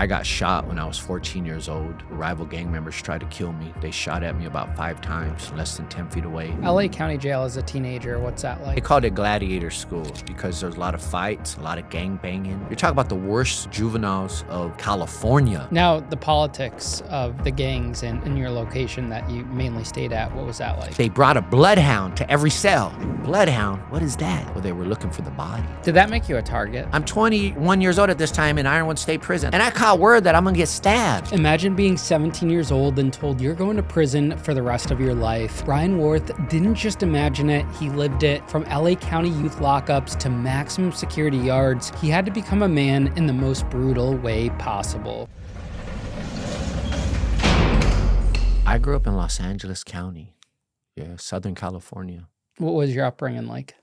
I got shot when I was 14 years old. Rival gang members tried to kill me. They shot at me about 5 times, less than 10 feet away. LA County Jail as a teenager, what's that like? They called it Gladiator school because there's a lot of fights, a lot of gang banging. You're talking about the worst juveniles of California. Now, the politics of the gangs in your location that you mainly stayed at, what was that like? They brought a bloodhound to every cell. Bloodhound? What is that? Well, they were looking for the body. Did that make you a target? I'm 21 years old at this time in Ironwood State Prison, and I caught word that I'm gonna get stabbed. Imagine being 17 years old and told you're going to prison for the rest of your life. Brian Warth didn't just imagine it, he lived it. From LA County youth lockups to maximum security yards, he had to become a man in the most brutal way possible. I grew up in Los Angeles County, Southern California. What was your upbringing like?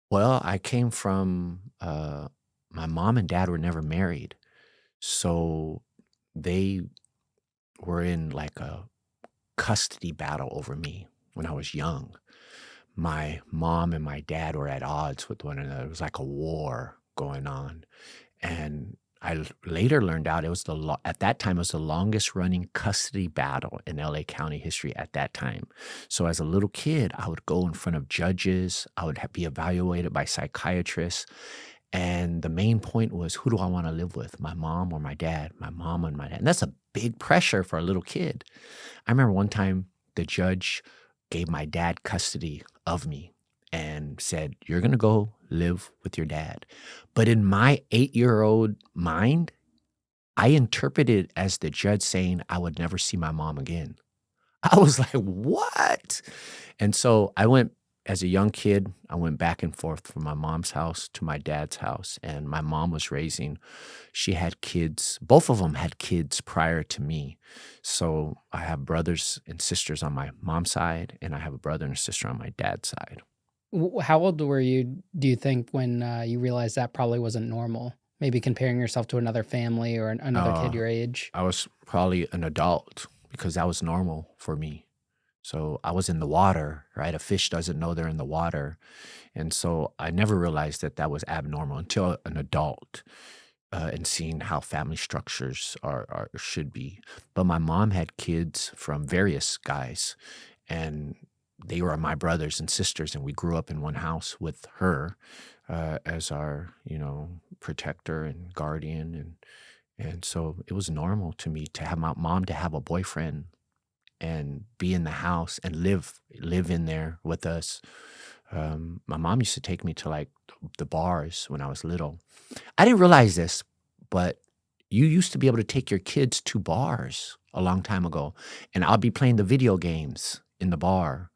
Well, I came from, my mom and dad were never married. So they were in like a custody battle over me when I was young. My mom and my dad were at odds with one another. It was like a war going on. And I later learned out it was at that time, it was the longest running custody battle in LA County history at that time. So as a little kid, I would go in front of judges. I would be evaluated by psychiatrists. And the main point was, who do I want to live with, my mom or my dad, my mom and my dad? And that's a big pressure for a little kid. I remember one time the judge gave my dad custody of me and said, you're going to go live with your dad. But in my 8-year-old mind, I interpreted it as the judge saying I would never see my mom again. I was like, what? And so I went, as a young kid, I went back and forth from my mom's house to my dad's house. And my mom was she had kids. Both of them had kids prior to me. So I have brothers and sisters on my mom's side, and I have a brother and a sister on my dad's side. How old were you, do you think, when you realized that probably wasn't normal? Maybe comparing yourself to another family or another kid your age? I was probably an adult because that was normal for me. So I was in the water, right? A fish doesn't know they're in the water. And so I never realized that that was abnormal until an adult and seeing how family structures should be. But my mom had kids from various guys, and they were my brothers and sisters, and we grew up in one house with her as our, protector and guardian. And so it was normal to me to have my mom to have a boyfriend and be in the house and live in there with us. My mom used to take me to like the bars when I was little. I didn't realize this, but you used to be able to take your kids to bars a long time ago, and I'll be playing the video games in the bar.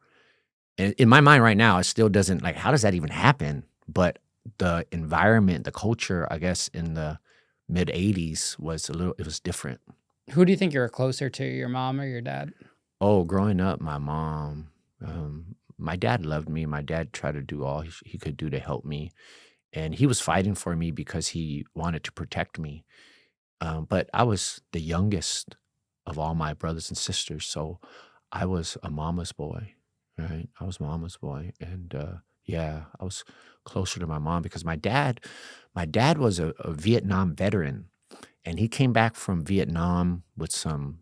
And in my mind right now, it still doesn't, like, how does that even happen? But the environment, the culture, I guess in the mid 80s it was different. Who do you think you were closer to, your mom or your dad? Oh, growing up, my mom. My dad loved me. My dad tried to do all he could do to help me. And he was fighting for me because he wanted to protect me. But I was the youngest of all my brothers and sisters. So I was a mama's boy, right? I was mama's boy. And I was closer to my mom because my dad was a Vietnam veteran. And he came back from Vietnam with some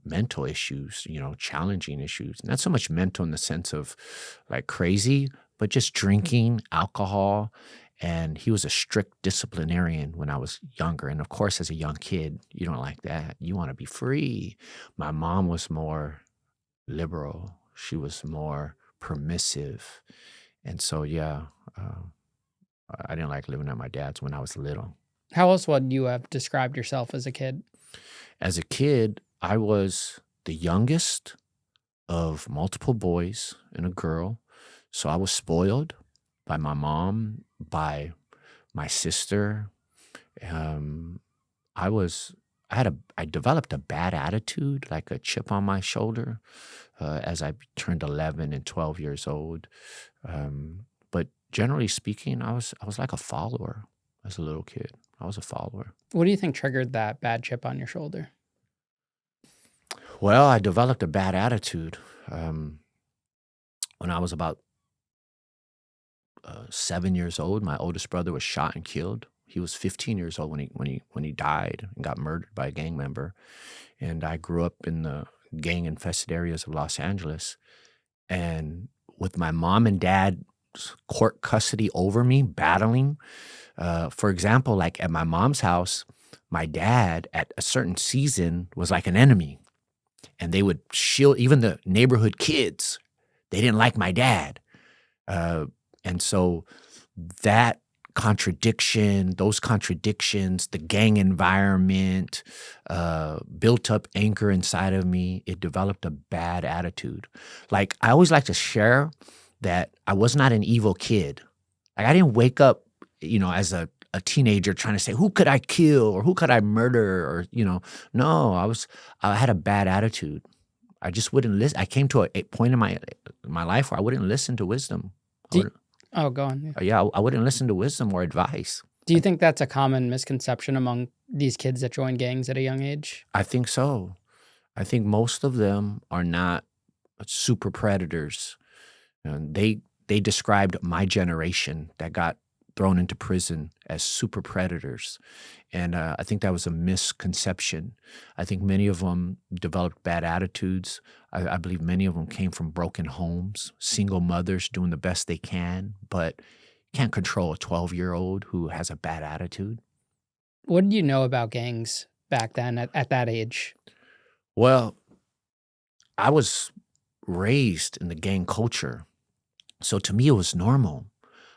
mental issues, challenging issues. Not so much mental in the sense of like crazy, but just drinking, alcohol. And he was a strict disciplinarian when I was younger. And of course, as a young kid, you don't like that. You want to be free. My mom was more liberal. She was more permissive. And so, I didn't like living at my dad's when I was little. How else would you have described yourself as a kid? As a kid, I was the youngest of multiple boys and a girl. So I was spoiled by my mom, by my sister. I developed a bad attitude, like a chip on my shoulder, as I turned 11 and 12 years old. But generally speaking, I was like a follower as a little kid. I was a follower. What do you think triggered that bad chip on your shoulder? Well, I developed a bad attitude when I was about 7 years old. My oldest brother was shot and killed He was 15 years old when he died and got murdered by a gang member. And I grew up in the gang-infested areas of Los Angeles. And with my mom and dad's court custody over me, battling, for example, like at my mom's house, my dad at a certain season was like an enemy. And they would shield even the neighborhood kids. They didn't like my dad. And so that contradiction, those contradictions, the gang environment, built up anger inside of me. It developed a bad attitude. Like, I always like to share that I was not an evil kid. Like, I didn't wake up, as a teenager trying to say, who could I kill or who could I murder or, no, I had a bad attitude. I just wouldn't listen. I came to a point in my life where I wouldn't listen to wisdom. Oh, go on. I wouldn't listen to wisdom or advice. Do you think that's a common misconception among these kids that join gangs at a young age? I think so. I think most of them are not super predators. They described my generation that got thrown into prison as super predators. And I think that was a misconception. I think many of them developed bad attitudes. I believe many of them came from broken homes, single mothers doing the best they can, but you can't control a 12-year-old who has a bad attitude. What did you know about gangs back then at that age? Well, I was raised in the gang culture. So to me, it was normal.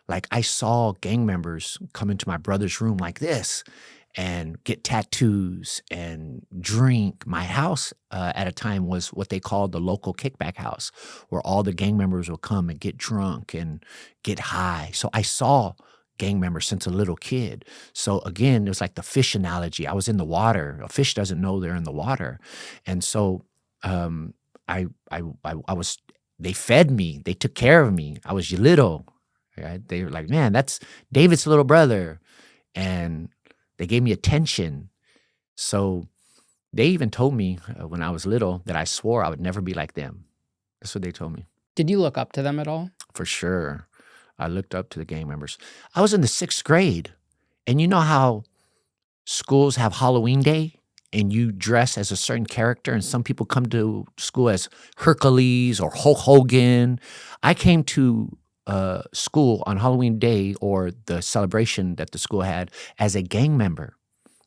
Like, I saw gang members come into my brother's room like this and get tattoos and drink. My house at a time was what they called the local kickback house, where all the gang members would come and get drunk and get high. So I saw gang members since a little kid. So again, it was like the fish analogy. I was in the water. A fish doesn't know they're in the water. And so I was, they fed me. They took care of me. I was little. Right? They were like, man, that's David's little brother. And they gave me attention. So they even told me when I was little that I swore I would never be like them. That's what they told me. Did you look up to them at all? For sure. I looked up to the gang members. I was in the 6th grade. And you know how schools have Halloween Day and you dress as a certain character, and some people come to school as Hercules or Hulk Hogan. I came to school on Halloween Day, or the celebration that the school had, as a gang member.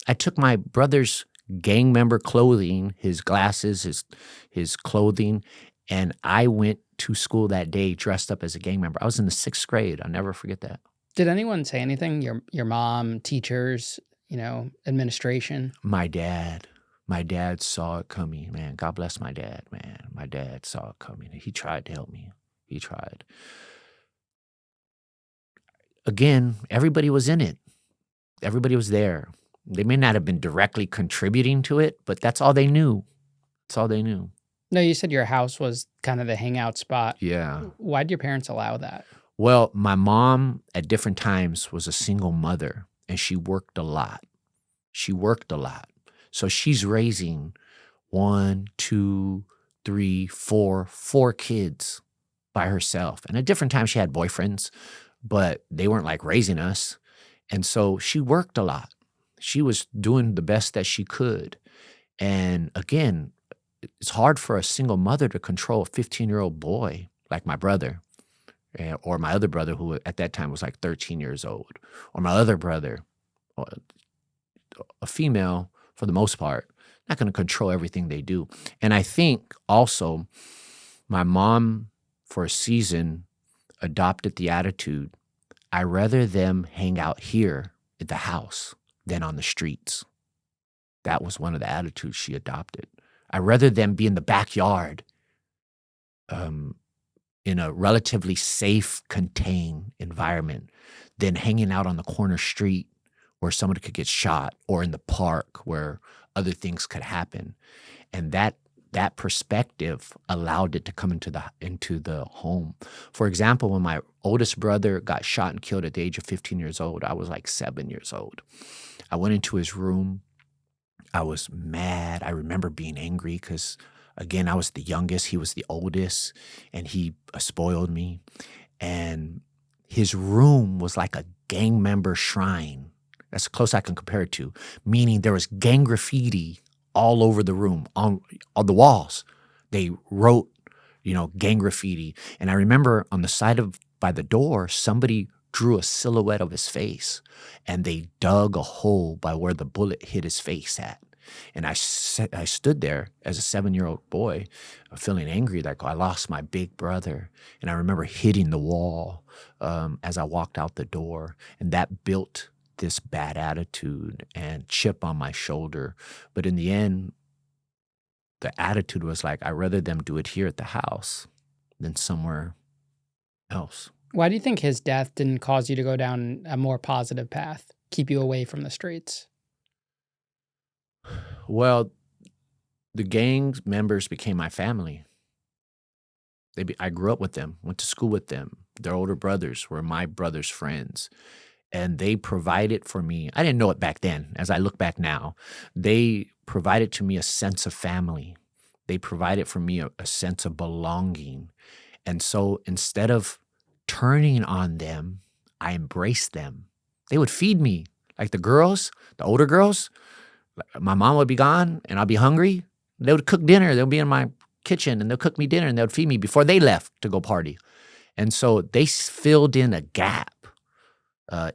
I took my brother's gang member clothing, his glasses, his clothing, and I went to school that day dressed up as a gang member. I was in the 6th grade. I'll never forget that. Did anyone say anything? Your mom, teachers, administration? My dad saw it coming, man. God bless my dad, man. My dad saw it coming. He tried to help me. He tried. Again, everybody was in it. Everybody was there. They may not have been directly contributing to it, but that's all they knew. That's all they knew. No, you said your house was kind of the hangout spot. Yeah. Why did your parents allow that? Well, my mom at different times was a single mother, and she worked a lot. So she's raising 1, 2, 3, 4 kids by herself. And at different times she had boyfriends, but they weren't like raising us. And so she worked a lot. She was doing the best that she could. And again, it's hard for a single mother to control a 15-year-old boy like my brother, or my other brother, who at that time was like 13 years old, or my other brother, a female for the most part, not going to control everything they do. And I think also my mom, for a season, adopted the attitude, I'd rather them hang out here at the house than on the streets. That was one of the attitudes she adopted. I'd rather them be in the backyard, in a relatively safe, contained environment, than hanging out on the corner street where somebody could get shot, or in the park where other things could happen. And that perspective allowed it to come into the home. For example, when my oldest brother got shot and killed at the age of 15 years old, I was like 7 years old. I went into his room. I was mad. I remember being angry because, again, I was the youngest. He was the oldest, and he spoiled me. And his room was like a gang member shrine. That's close I can compare it to. Meaning there was gang graffiti all over the room, on the walls. They wrote, gang graffiti. And I remember on the side of by the door, somebody drew a silhouette of his face, and they dug a hole by where the bullet hit his face at. And I stood there as a 7-year-old boy, feeling angry, like I lost my big brother. And I remember hitting the wall as I walked out the door, and that built this bad attitude and chip on my shoulder. But in the end, the attitude was like, I'd rather them do it here at the house than somewhere else. Why do you think his death didn't cause you to go down a more positive path, keep you away from the streets? Well, the gang members became my family. I grew up with them, went to school with them. Their older brothers were my brother's friends, and they provided for me. I didn't know it back then. As I look back now, they provided to me a sense of family. They provided for me a sense of belonging. And so instead of turning on them, I embraced them. They would feed me. Like the older girls, my mom would be gone and I'd be hungry. They would cook dinner. They'll be in my kitchen and they'll cook me dinner and they'll feed me before they left to go party. And so they filled in a gap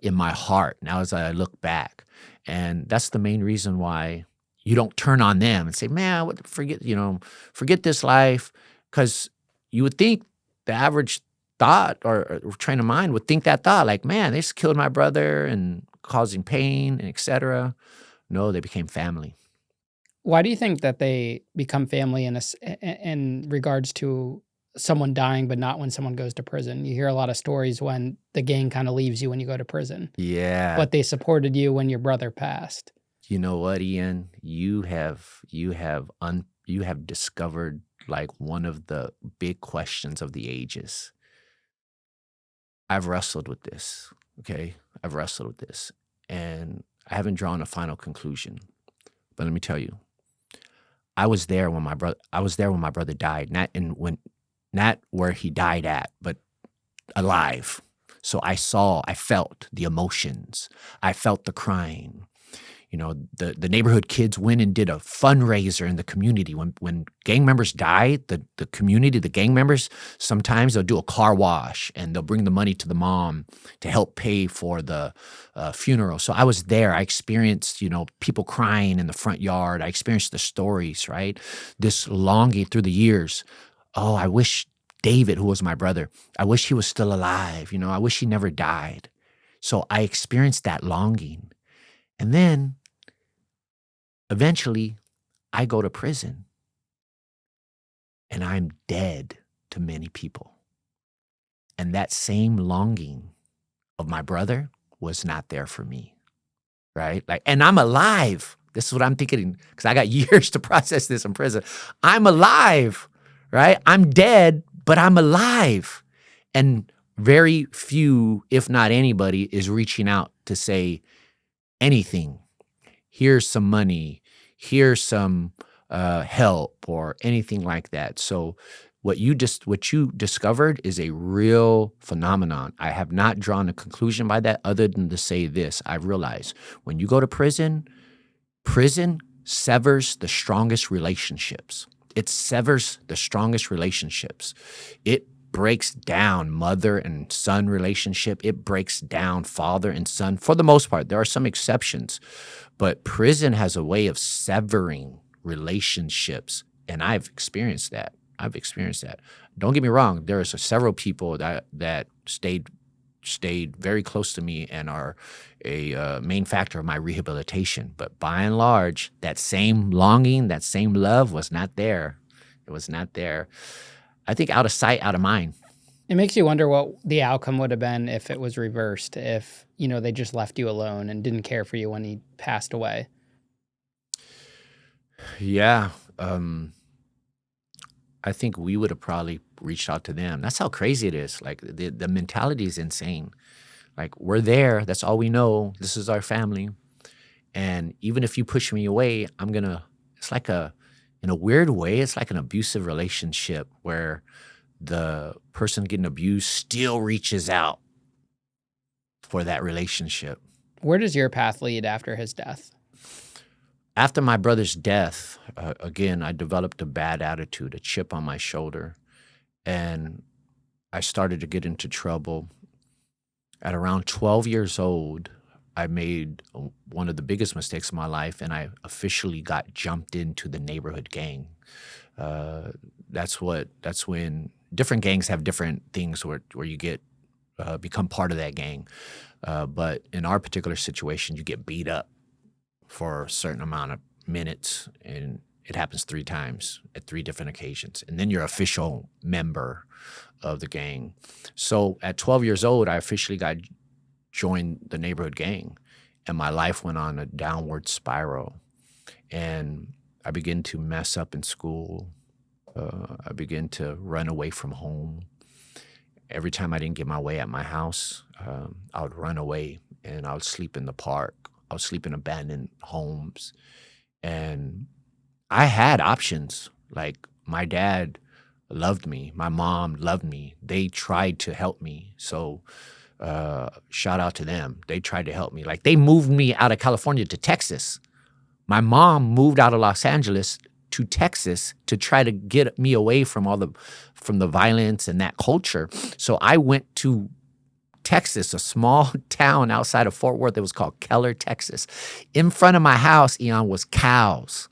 in my heart now as I look back. And that's the main reason why you don't turn on them and say, man, forget this life. Because you would think the average thought or trained of mind would think that thought, like, man, they just killed my brother and causing pain and et cetera. No, they became family. Why do you think that they become family in regards to someone dying, but not when someone goes to prison? You hear a lot of stories when the gang kind of leaves you when you go to prison. Yeah. But they supported you when your brother passed. You know what, Ian? You have discovered like one of the big questions of the ages. I've wrestled with this, okay? I've wrestled with this, and I haven't drawn a final conclusion. But let me tell you, I was there when my brother died, not where he died at, but alive. So I felt the emotions. I felt the crying. The neighborhood kids went and did a fundraiser in the community. When gang members die, the community, the gang members, sometimes they'll do a car wash and they'll bring the money to the mom to help pay for the funeral. So I was there. I experienced, people crying in the front yard. I experienced the stories, right? This longing through the years. Oh, I wish David, who was my brother, I wish he was still alive. I wish he never died. So I experienced that longing. And then eventually I go to prison and I'm dead to many people. And that same longing of my brother was not there for me, right? And I'm alive. This is what I'm thinking because I got years to process this in prison. I'm alive, right? I'm dead, but I'm alive. And very few, if not anybody, is reaching out to say, anything, here's some money, here's some help or anything like that. So what you discovered is a real phenomenon. I have not drawn a conclusion by that other than to say this. I've realized when you go to prison severs the strongest relationships. It severs the strongest relationships. It breaks down mother and son relationship. It breaks down father and son for the most part. There are some exceptions, but prison has a way of severing relationships, and I've experienced that. Don't get me wrong. There are several people that stayed very close to me and are a main factor of my rehabilitation. But by and large, that same longing, that same love was not there. It was not there. I think out of sight, out of mind. It makes you wonder what the outcome would have been if it was reversed, if, they just left you alone and didn't care for you when he passed away. Yeah. I think we would have probably reached out to them. That's how crazy it is. Like the mentality is insane. Like we're there. That's all we know. This is our family. And even if you push me away, it's like in a weird way, it's like an abusive relationship where the person getting abused still reaches out for that relationship. Where does your path lead after his death? After my brother's death, again, I developed a bad attitude, a chip on my shoulder, and I started to get into trouble. At around 12 years old, I made one of the biggest mistakes of my life, and I officially got jumped into the neighborhood gang. That's when different gangs have different things where you get become part of that gang. But in our particular situation, you get beat up for a certain amount of minutes, and it happens 3 times at 3 different occasions. And then you're official member of the gang. So at 12 years old, I officially joined the neighborhood gang, and my life went on a downward spiral. And I began to mess up in school. I began to run away from home. Every time I didn't get my way at my house, I would run away, and I would sleep in the park. I would sleep in abandoned homes. And I had options. Like, my dad loved me. My mom loved me. They tried to help me. So shout out to them. They tried to help me. Like, they moved me out of California to Texas. My mom moved out of Los Angeles to Texas to try to get me away from the violence and that culture. So I went to Texas, a small town outside of Fort Worth. It was called Keller, Texas. In front of my house, Ian, was cows.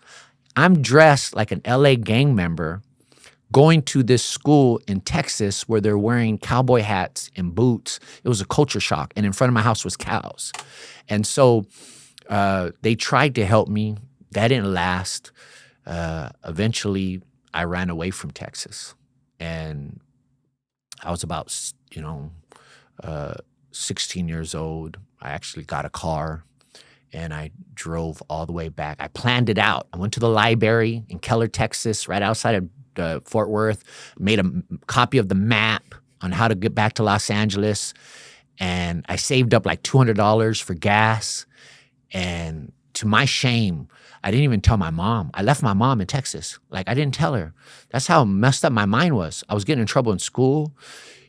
I'm dressed like an LA gang member going to this school in Texas where they're wearing cowboy hats and boots. It was a culture shock. And in front of my house was cows. And so they tried to help me. That didn't last. Eventually, I ran away from Texas. And I was about, 16 years old. I actually got a car, and I drove all the way back. I planned it out. I went to the library in Keller, Texas, right outside of Fort Worth, made a copy of the map on how to get back to Los Angeles, and I saved up like $200 for gas. And to my shame, I didn't even tell my mom. I left my mom in Texas. Like, I didn't tell her. That's how messed up my mind was. I was getting in trouble in school.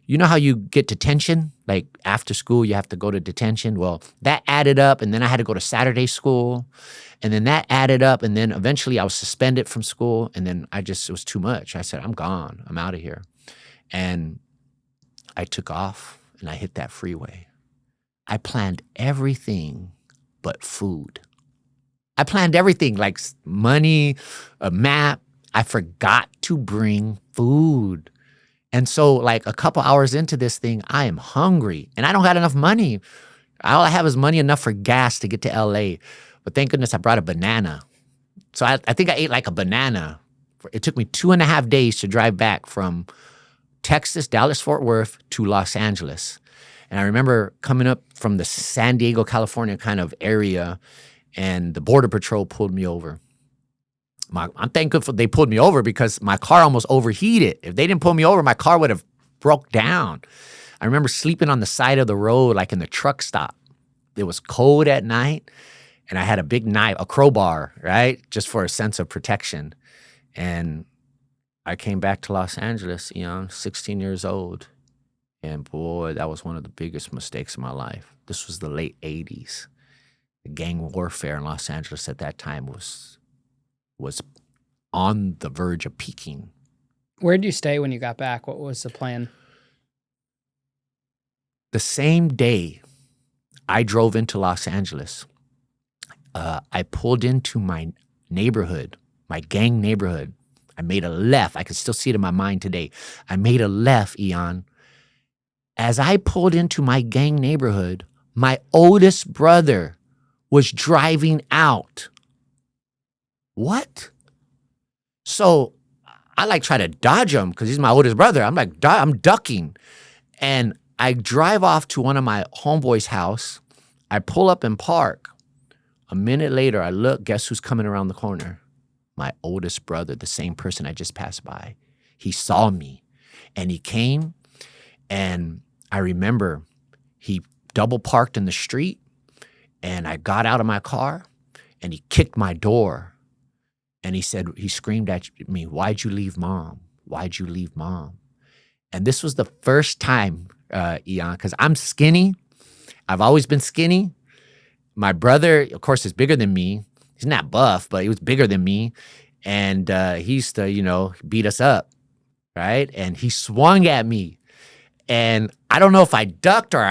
You know how you get detention? Like, after school, you have to go to detention. Well, that added up, and then I had to go to Saturday school, and then that added up, and then eventually I was suspended from school, and then it was too much. I said, I'm gone. I'm out of here. And I took off, and I hit that freeway. I planned everything but food. I planned everything, like money, a map. I forgot to bring food. And so, like, a couple hours into this thing, I am hungry, and I don't got enough money. All I have is money enough for gas to get to LA. But thank goodness I brought a banana. So I think I ate like a banana. It took me 2.5 days to drive back from Texas, Dallas, Fort Worth to Los Angeles. And I remember coming up from the San Diego, California kind of area, and the Border Patrol pulled me over. I'm thankful they pulled me over because my car almost overheated. If they didn't pull me over, my car would have broke down. I remember sleeping on the side of the road, like in the truck stop. It was cold at night, and I had a big knife, a crowbar, right, just for a sense of protection. And I came back to Los Angeles, 16 years old. And boy, that was one of the biggest mistakes of my life. This was the late 80s. The gang warfare in Los Angeles at that time was on the verge of peaking. Where did you stay when you got back? What was the plan? The same day I drove into Los Angeles, I pulled into my neighborhood, my gang neighborhood. I made a left. I can still see it in my mind today. I made a left, Ian. As I pulled into my gang neighborhood, my oldest brother was driving out. What? So I try to dodge him because he's my oldest brother. I'm ducking. And I drive off to one of my homeboys' house. I pull up and park. A minute later, I look, guess who's coming around the corner? My oldest brother, the same person I just passed by. He saw me, and he came, and I remember he double parked in the street, and I got out of my car, and he kicked my door. And he screamed at me, "Why'd you leave mom? Why'd you leave mom?" And this was the first time, Ian, because I'm skinny. I've always been skinny. my brother, of course, is bigger than me. He's not buff, but he was bigger than me. And he used to, beat us up, right? And he swung at me. And I don't know if I ducked or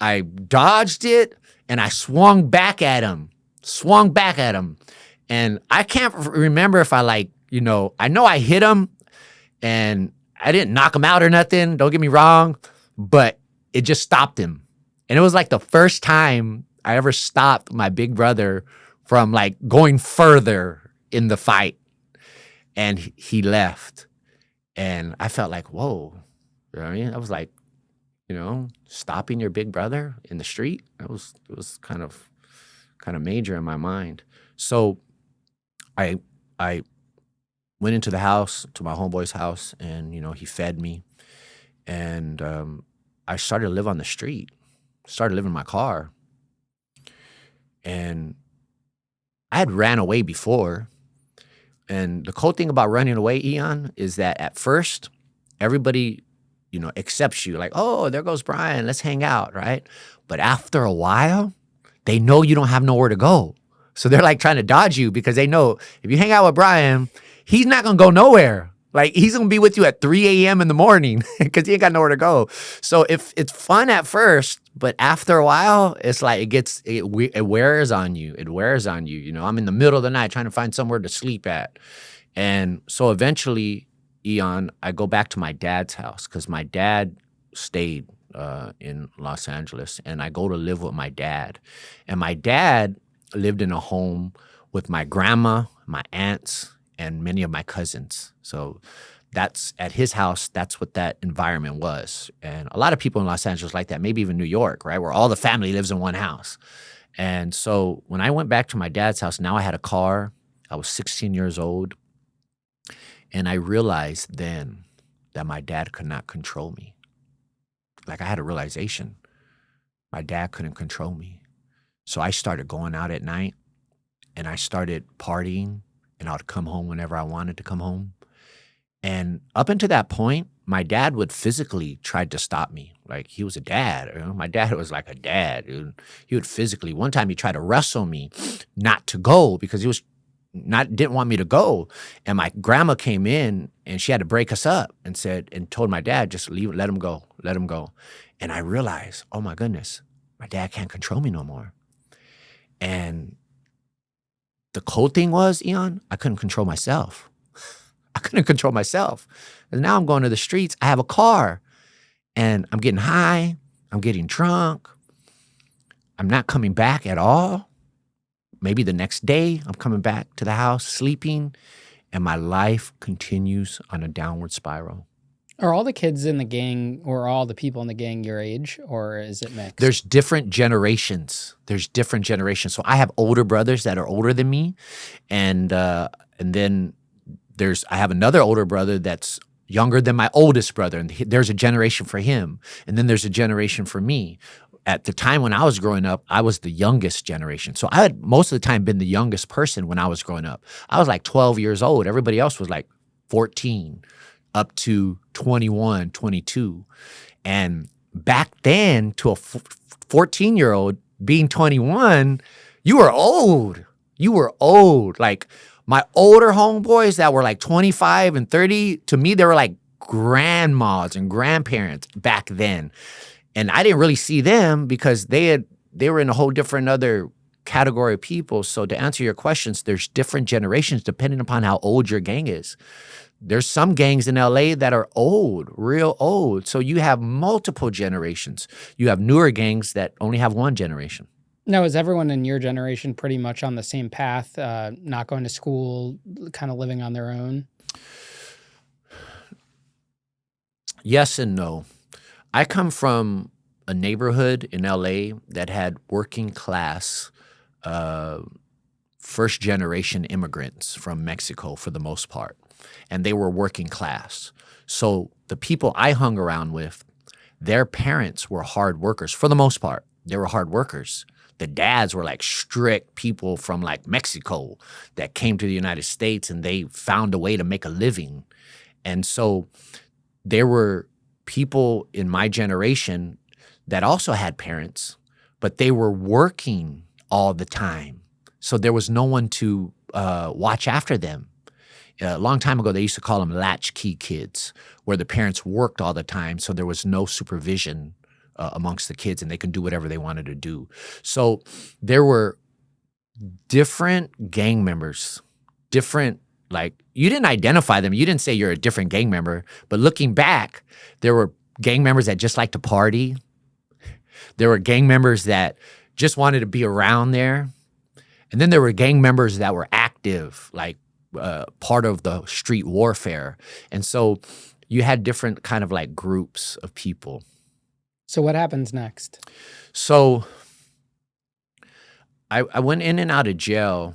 I dodged it, and I swung back at him. And I can't remember if I I know I hit him, and I didn't knock him out or nothing. Don't get me wrong, but it just stopped him. And it was like the first time I ever stopped my big brother from like going further in the fight. And he left. And I felt like, whoa. You know what I mean? I was like, stopping your big brother in the street. It was kind of major in my mind. So I went into the house, to my homeboy's house, and he fed me. And I started to live on the street. Started living in my car. And I had ran away before. And the cool thing about running away, Ian, is that at first, everybody, accepts you. Like, oh, there goes Brian. Let's hang out, right? But after a while, they know you don't have nowhere to go. So they're like trying to dodge you because they know if you hang out with Brian, he's not going to go nowhere. Like, he's going to be with you at 3 a.m. in the morning because he ain't got nowhere to go. So if it's fun at first, but after a while, it's like it wears on you. It wears on you. I'm in the middle of the night trying to find somewhere to sleep at. And so eventually, Ian, I go back to my dad's house because my dad stayed in Los Angeles, and I go to live with my dad. And my dad lived in a home with my grandma, my aunts, and many of my cousins. So that's at his house. That's what that environment was. And a lot of people in Los Angeles like that, maybe even New York, right? Where all the family lives in one house. And so when I went back to my dad's house, now I had a car. I was 16 years old. And I realized then that my dad could not control me. Like, I had a realization. My dad couldn't control me. So I started going out at night, and I started partying, and I would come home whenever I wanted to come home. And up until that point, my dad would physically try to stop me. Like, he was a dad. My dad was like a dad, dude. He would physically. One time he tried to wrestle me not to go because he didn't want me to go. And my grandma came in, and she had to break us up and told my dad, just leave it, let him go. And I realized, oh my goodness, my dad can't control me no more. And the cool thing was, Ian, I couldn't control myself. And now I'm going to the streets. I have a car, and I'm getting high. I'm getting drunk. I'm not coming back at all. Maybe the next day I'm coming back to the house, sleeping, and my life continues on a downward spiral. Are all the kids in the gang or all the people in the gang your age, or is it mixed? There's different generations. So I have older brothers that are older than me, and then I have another older brother that's younger than my oldest brother, and there's a generation for him, and then there's a generation for me. At the time when I was growing up, I was the youngest generation. So I had most of the time been the youngest person when I was growing up. I was like 12 years old. Everybody else was like 14 up to 21, 22. And back then, to a 14-year-old being 21, you were old. Like, my older homeboys that were like 25 and 30, to me, they were like grandmas and grandparents back then. And I didn't really see them because they were in a whole different other category of people. So to answer your questions, there's different generations depending upon how old your gang is. There's some gangs in LA that are old, real old. So you have multiple generations. You have newer gangs that only have one generation. Now, is everyone in your generation pretty much on the same path, not going to school, kind of living on their own? Yes and no. I come from a neighborhood in LA that had working class, first generation immigrants from Mexico for the most part. And they were working class. So the people I hung around with, their parents were hard workers for the most part. They were hard workers. The dads were like strict people from like Mexico that came to the United States, and they found a way to make a living. And so there were people in my generation that also had parents but they were working all the time. So there was no one to watch after them. A long time ago, they used to call them latchkey kids, where the parents worked all the time, so there was no supervision amongst the kids, and they could do whatever they wanted to do. So there were different gang members, different, like, you didn't identify them. You didn't say you're a different gang member. But looking back, there were gang members that just liked to party. There were gang members that just wanted to be around there. And then there were gang members that were active, like part of the street warfare. And so you had different kind of like groups of people. So what happens next? So I went in and out of jail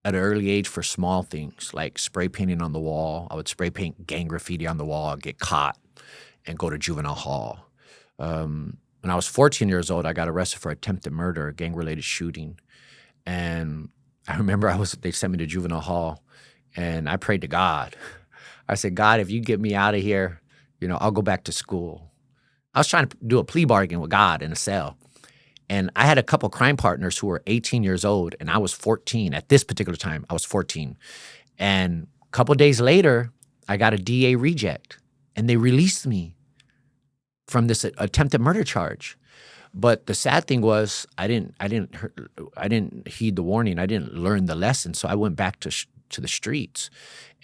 at an early age for small things, like spray painting on the wall. I would spray paint gang graffiti on the wall, I'd get caught, and go to juvenile hall. When I was 14 years old, I got arrested for attempted murder, a gang-related shooting. And I remember they sent me to juvenile hall, and I prayed to God. I said, God, if you get me out of here, I'll go back to school. I was trying to do a plea bargain with God in a cell. And I had a couple crime partners who were 18 years old, and I was 14. At this particular time, I was 14. And a couple days later, I got a DA reject, and they released me from this attempted murder charge. But the sad thing was, I didn't heed the warning. I didn't learn the lesson, so I went back to the streets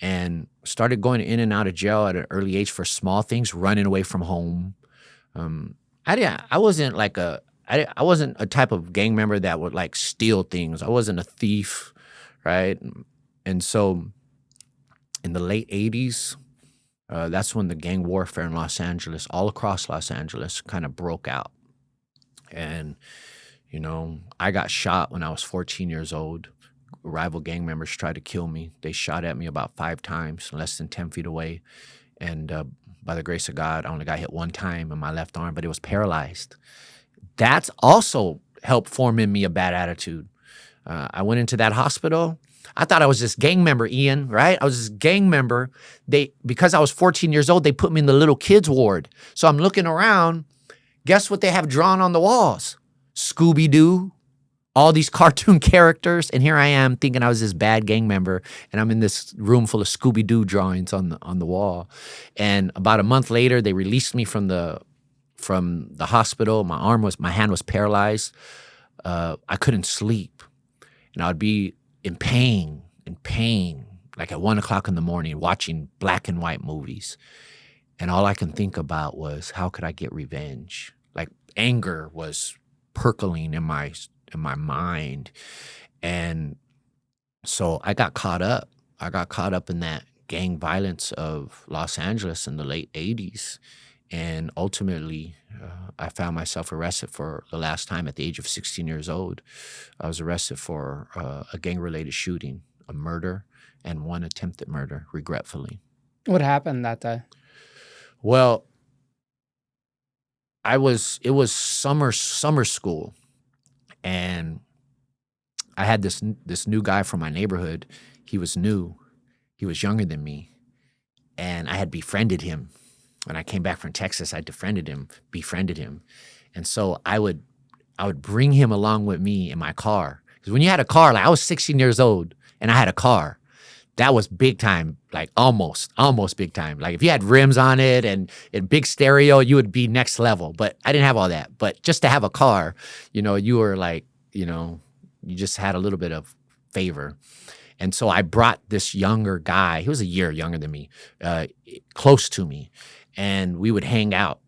and started going in and out of jail at an early age for small things, running away from home. I wasn't like I wasn't a type of gang member that would like steal things. I wasn't a thief, right? And so in the late 80s, that's when the gang warfare in Los Angeles, all across Los Angeles, kind of broke out. And, I got shot when I was 14 years old. Rival gang members tried to kill me. They shot at me about 5 times, less than 10 feet away. And by the grace of God, I only got hit one time in my left arm, but it was paralyzed. That's also helped form in me a bad attitude. I went into that hospital. I thought I was this gang member, Ian, right? I was this gang member. Because I was 14 years old, they put me in the little kids ward. So I'm looking around. Guess what they have drawn on the walls? Scooby-Doo, all these cartoon characters. And here I am thinking I was this bad gang member, and I'm in this room full of Scooby-Doo drawings on the wall. And about a month later, they released me from the hospital. My hand was paralyzed. I couldn't sleep. And I would be in pain, like at 1 o'clock in the morning, watching black and white movies. And all I can think about was, how could I get revenge? Like, anger was percolating in my mind. And so I got caught up. I got caught up in that gang violence of Los Angeles in the late 80s. And ultimately, I found myself arrested for the last time at the age of 16 years old. I was arrested for a gang-related shooting, a murder, and one attempted murder, regretfully. What happened that day? Well, it was summer school, and I had this new guy from my neighborhood. He was new. He was younger than me, and I had befriended him. When I came back from Texas, I befriended him. And so I would bring him along with me in my car. Because when you had a car, like I was 16 years old and I had a car, that was big time, like almost big time. Like if you had rims on it and big stereo, you would be next level. But I didn't have all that. But just to have a car, you were like, you just had a little bit of favor. And so I brought this younger guy, he was a year younger than me, close to me. And we would hang out.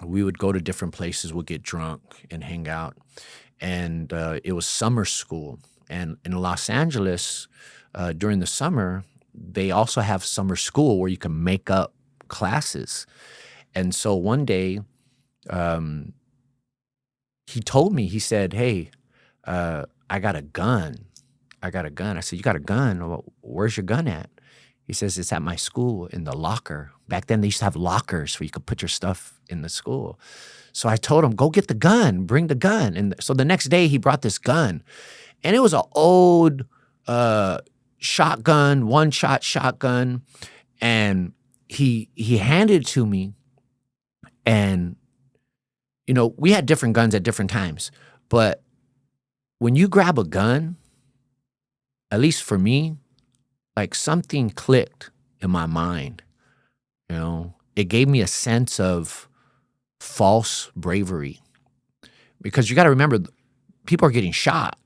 We would go to different places, we'd get drunk and hang out. And it was summer school. And in Los Angeles, during the summer, they also have summer school where you can make up classes. And so one day, he told me, he said, hey, I got a gun. I said, you got a gun? Well, where's your gun at? He says, it's at my school in the locker. Back then, they used to have lockers where you could put your stuff in the school. So I told him, go get the gun, bring the gun. And so the next day, he brought this gun. And it was an old shotgun, one-shot shotgun. And he handed it to me. And, we had different guns at different times, but when you grab a gun, at least for me, like something clicked in my mind. It gave me a sense of false bravery because you got to remember, people are getting shot.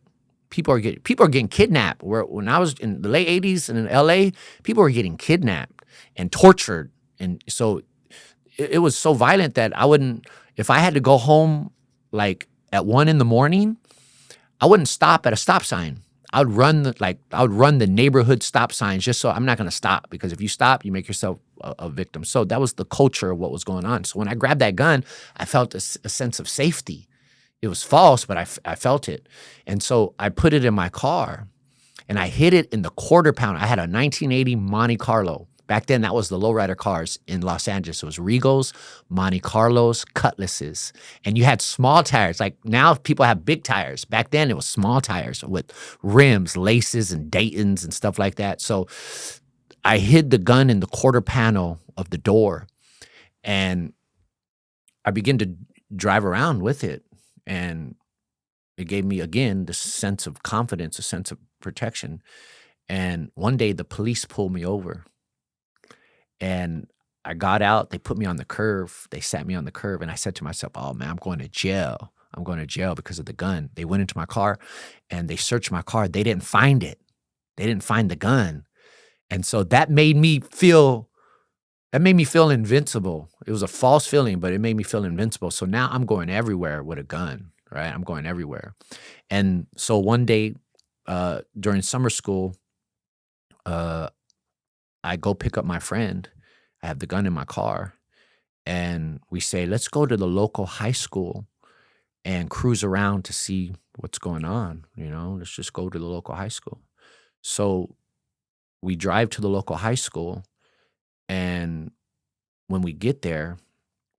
People are getting kidnapped. When I was in the late '80s and in LA, people were getting kidnapped and tortured, and so it was so violent that I wouldn't. If I had to go home like at 1 in the morning, I wouldn't stop at a stop sign. I would run the neighborhood stop signs just so I'm not going to stop, because if you stop, you make yourself a victim. So that was the culture of what was going on. So when I grabbed that gun, I felt a sense of safety. It was false, but I felt it. And so I put it in my car and I hid it in the quarter pound. I had a 1980 Monte Carlo. Back then, that was the lowrider cars in Los Angeles. It was Regals, Monte Carlos, Cutlasses. And you had small tires. Like now people have big tires. Back then, it was small tires with rims, laces, and Daytons and stuff like that. So I hid the gun in the quarter panel of the door, and I began to drive around with it. And it gave me, again, this sense of confidence, a sense of protection. And one day the police pulled me over, and I got out. They put me on the curb. They sat me on the curb, and I said to myself, oh man, I'm going to jail. I'm going to jail because of the gun. They went into my car and they searched my car. They didn't find it. They didn't find the gun. And so that made me feel invincible. It was a false feeling, but it made me feel invincible. So now I'm going everywhere with a gun, right? I'm going everywhere. And so one day, during summer school, uh, I go pick up my friend. I have the gun in my car, and we say, let's go to the local high school and cruise around to see what's going on. Let's just go to the local high school. So we drive to the local high school, and when we get there,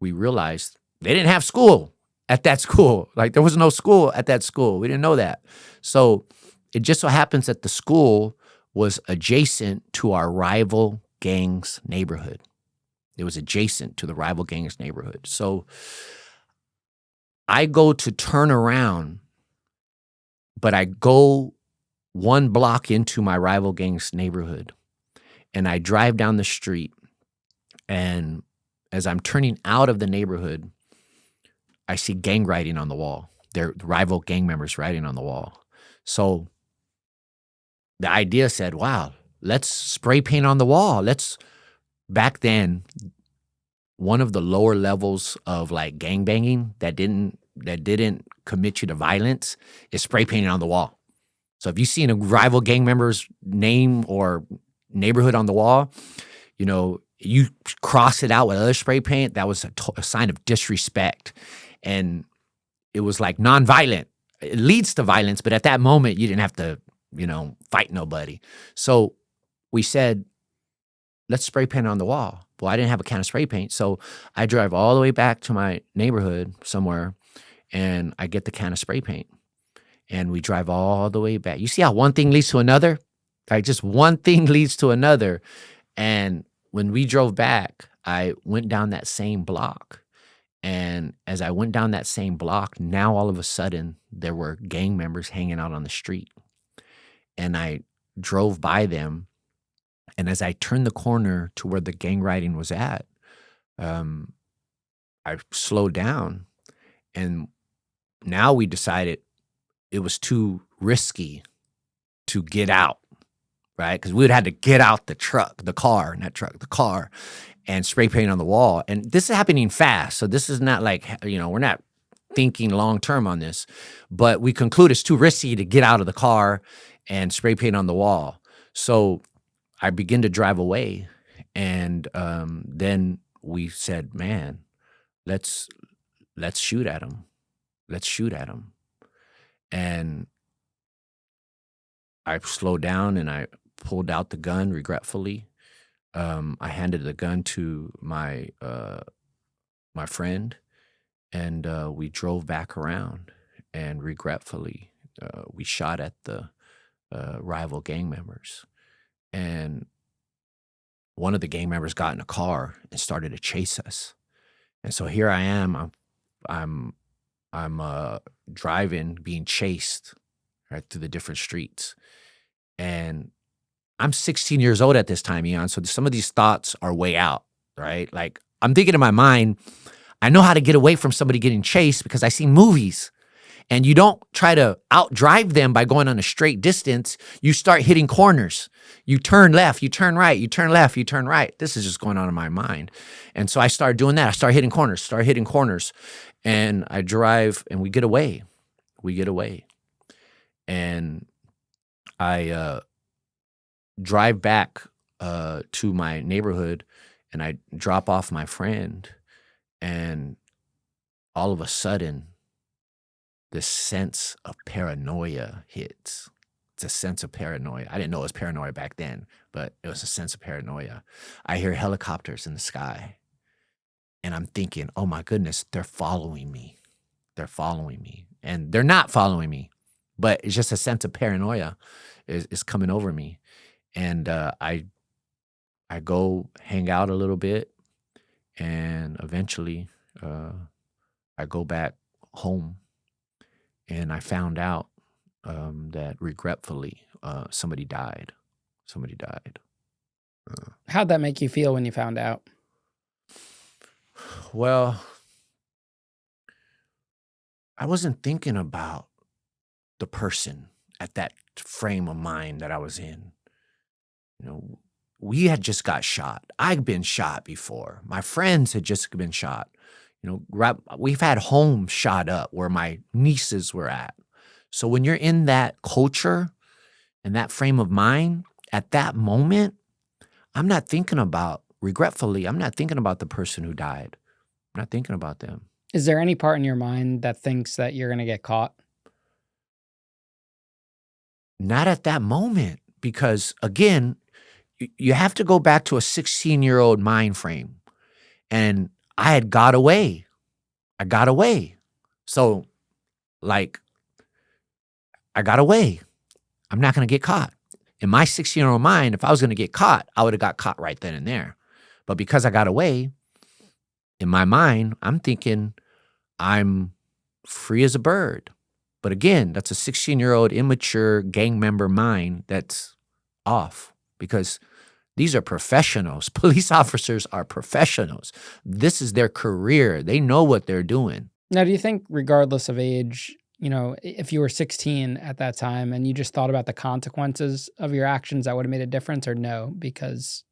we realized they didn't have school at that school. Like there was no school at that school. We didn't know that. So it just so happens that the school was adjacent to our rival gang's neighborhood. It was adjacent to the rival gang's neighborhood. So I go to turn around, but I go 1 block into my rival gang's neighborhood, and I drive down the street. And as I'm turning out of the neighborhood, I see gang writing on the wall. They're rival gang members writing on the wall. So the idea said, wow, let's spray paint on the wall. Back then, one of the lower levels of like gang banging that didn't commit you to violence is spray painting on the wall. So if you see a rival gang member's name or neighborhood on the wall, you cross it out with other spray paint. That was a sign of disrespect. And it was like nonviolent. It leads to violence, but at that moment, you didn't have to, fight nobody. So we said, let's spray paint on the wall. Well, I didn't have a can of spray paint. So I drive all the way back to my neighborhood somewhere, and I get the can of spray paint. And we drive all the way back. You see how one thing leads to another? Like just one thing leads to another. And when we drove back, I went down that same block. And as I went down that same block, now all of a sudden there were gang members hanging out on the street. And I drove by them. And as I turned the corner to where the gang writing was at, um, I slowed down. And now we decided it was too risky to get out, right? Because we would have to get out the car, and spray paint on the wall. And this is happening fast. So this is not like, we're not thinking long term on this, but we conclude it's too risky to get out of the car and spray paint on the wall. So I begin to drive away. And then we said, man, let's shoot at him. Let's shoot at him. And I slowed down and I pulled out the gun regretfully. I handed the gun to my friend, and we drove back around. And regretfully, we shot at the rival gang members. And one of the gang members got in a car and started to chase us. And so here I am. I'm I'm driving, being chased right through the different streets. And I'm 16 years old at this time, Eon. So some of these thoughts are way out, right? Like I'm thinking in my mind, I know how to get away from somebody getting chased because I see movies. And you don't try to outdrive them by going on a straight distance. You start hitting corners. You turn left, you turn right, you turn left, you turn right. This is just going on in my mind. And so I started doing that. I started hitting corners. And I drive and we get away. We get away. And I drive back to my neighborhood and I drop off my friend. And all of a sudden, this sense of paranoia hits. It's a sense of paranoia. I didn't know it was paranoia back then, but it was a sense of paranoia. I hear helicopters in the sky, and I'm thinking, oh my goodness, they're following me. They're following me. And they're not following me, but it's just a sense of paranoia is coming over me. And I go hang out a little bit, and eventually I go back home. And I found out that regretfully, somebody died. Somebody died. How'd that make you feel when you found out? Well, I wasn't thinking about the person at that frame of mind that I was in. You know, we had just got shot. I'd been shot before. My friends had just been shot. You know, we've had homes shot up where my nieces were at. So when you're in that culture and that frame of mind, at that moment, I'm not thinking about, regretfully, I'm not thinking about the person who died. I'm not thinking about them. Is there any part in your mind that thinks that you're going to get caught? Not at that moment, because again, you have to go back to a 16-year-old mind frame. And I had got away. I got away. So, like, I got away. I'm not going to get caught. In my 16-year-old mind, if I was going to get caught, I would have got caught right then and there. But because I got away, in my mind, I'm thinking I'm free as a bird. But again, that's a 16-year-old immature gang member mind that's off, because these are professionals. Police officers are professionals. This is their career. They know what they're doing. Now, do you think regardless of age, you know, if you were 16 at that time and you just thought about the consequences of your actions, that would have made a difference, or no, because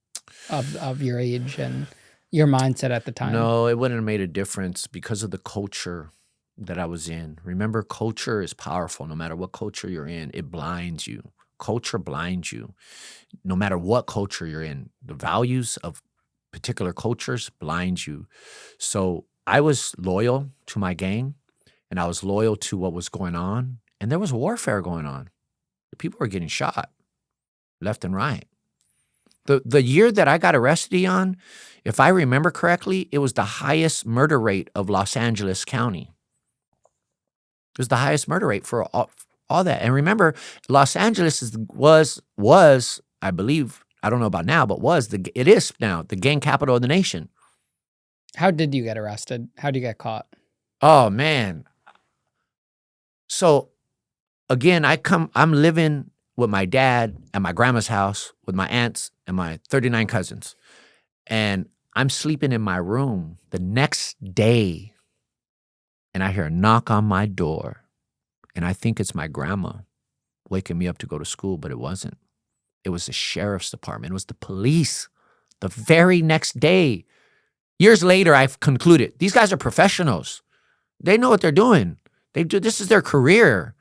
of your age and your mindset at the time? No, it wouldn't have made a difference because of the culture that I was in. Remember, culture is powerful. No matter what culture you're in, it blinds you. Culture blinds you. No matter what culture you're in, the values of particular cultures blind you. So I was loyal to my gang, and I was loyal to what was going on, and there was warfare going on. People were getting shot left and right. The year that I got arrested on, if I remember correctly, it was the highest murder rate of Los Angeles County. It was the highest murder rate for all that. And remember, Los Angeles was, I believe, I don't know about now, but it is now the gang capital of the nation. How did you get arrested? How did you get caught? Oh man. So again, I'm living with my dad at my grandma's house with my aunts and my 39 cousins. And I'm sleeping in my room the next day, and I hear a knock on my door. And I think it's my grandma waking me up to go to school, but it wasn't. It was the sheriff's department. It was the police. The very next day. Years later, I've concluded these guys are professionals. They know what they're doing. This is their career.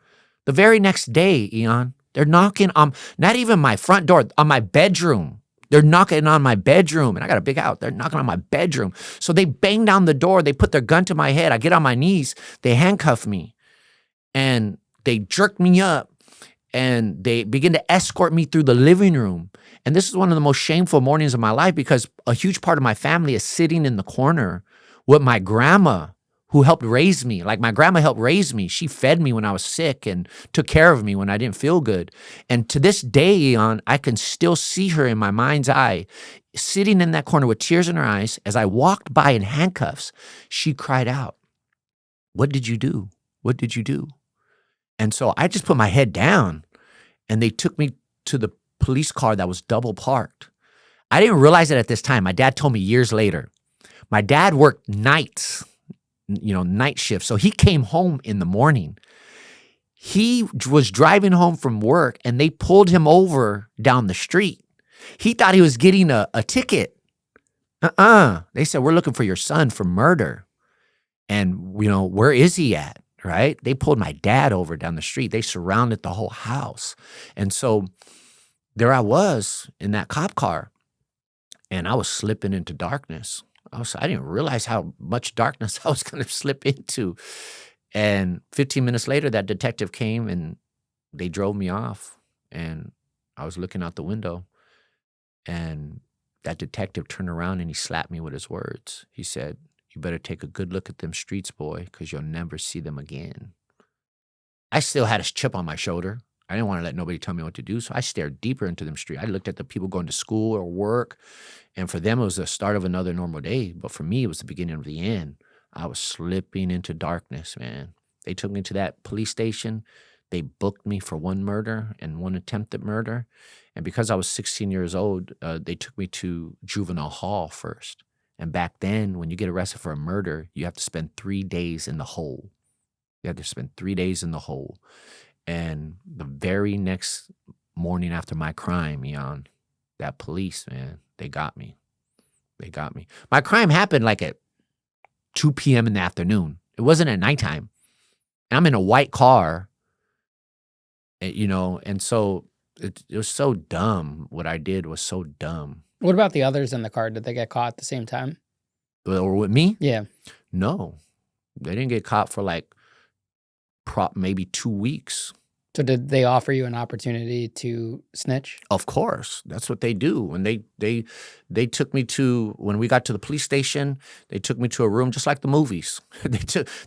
The very next day, Eon, they're knocking on not even my front door, on my bedroom. They're knocking on my bedroom, and I got a big house. They're knocking on my bedroom. So they bang down the door. They put their gun to my head. I get on my knees. They handcuff me, and they jerk me up, and they begin to escort me through the living room. And this is one of the most shameful mornings of my life, because a huge part of my family is sitting in the corner with my grandma, who helped raise me. Like, my grandma helped raise me. She fed me when I was sick and took care of me when I didn't feel good. And to this day, Eon, I can still see her in my mind's eye, sitting in that corner with tears in her eyes. As I walked by in handcuffs, she cried out. What did you do? What did you do? And so I just put my head down, and they took me to the police car that was double parked. I didn't realize it at this time. My dad told me years later. My dad worked nights, night shifts. So he came home in the morning. He was driving home from work, and they pulled him over down the street. He thought he was getting a ticket. They said, we're looking for your son for murder. And, where is he at? Right? They pulled my dad over down the street. They surrounded the whole house. And so there I was in that cop car, and I was slipping into darkness. I didn't realize how much darkness I was going to slip into. And 15 minutes later, that detective came and they drove me off. And I was looking out the window, and that detective turned around and he slapped me with his words. He said, "You better take a good look at them streets, boy, because you'll never see them again." I still had a chip on my shoulder. I didn't want to let nobody tell me what to do, so I stared deeper into them streets. I looked at the people going to school or work, and for them, it was the start of another normal day. But for me, it was the beginning of the end. I was slipping into darkness, man. They took me to that police station. They booked me for one murder and one attempted murder. And because I was 16 years old, they took me to Juvenile hall first. And back then, when you get arrested for a murder, you have to spend 3 days in the hole. You have to spend 3 days in the hole. And the very next morning after my crime, Eon, that police, man, they got me. They got me. My crime happened like at 2 p.m. in the afternoon. It wasn't at nighttime. And I'm in a white car, and so it was so dumb. What I did was so dumb. What about the others in the car? Did they get caught at the same time? Or with me? Yeah. No. They didn't get caught for like maybe 2 weeks. So did they offer you an opportunity to snitch? Of course. That's what they do. And they took me to, when we got to the police station, they took me to a room just like the movies.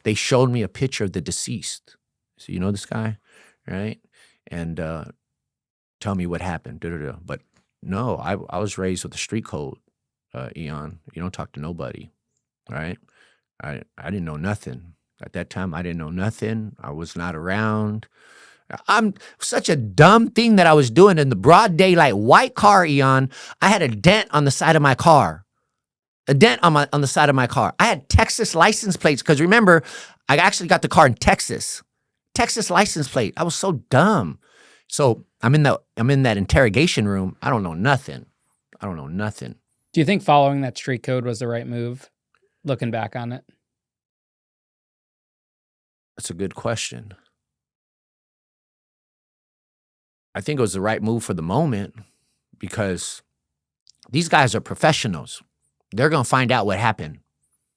They showed me a picture of the deceased. So you know this guy, right? And tell me what happened. But no, I was raised with the street code, Eon. You don't talk to nobody, right? I didn't know nothing. At that time, I didn't know nothing. I was not around. I'm such a dumb thing that I was doing in the broad daylight, white car, Eon. I had a dent on the side of my car. A dent on the side of my car. I had Texas license plates because remember, I actually got the car in Texas. Texas license plate. I was so dumb. So I'm in that interrogation room. I don't know nothing. I don't know nothing. Do you think following that street code was the right move, looking back on it? That's a good question. I think it was the right move for the moment because these guys are professionals. They're going to find out what happened.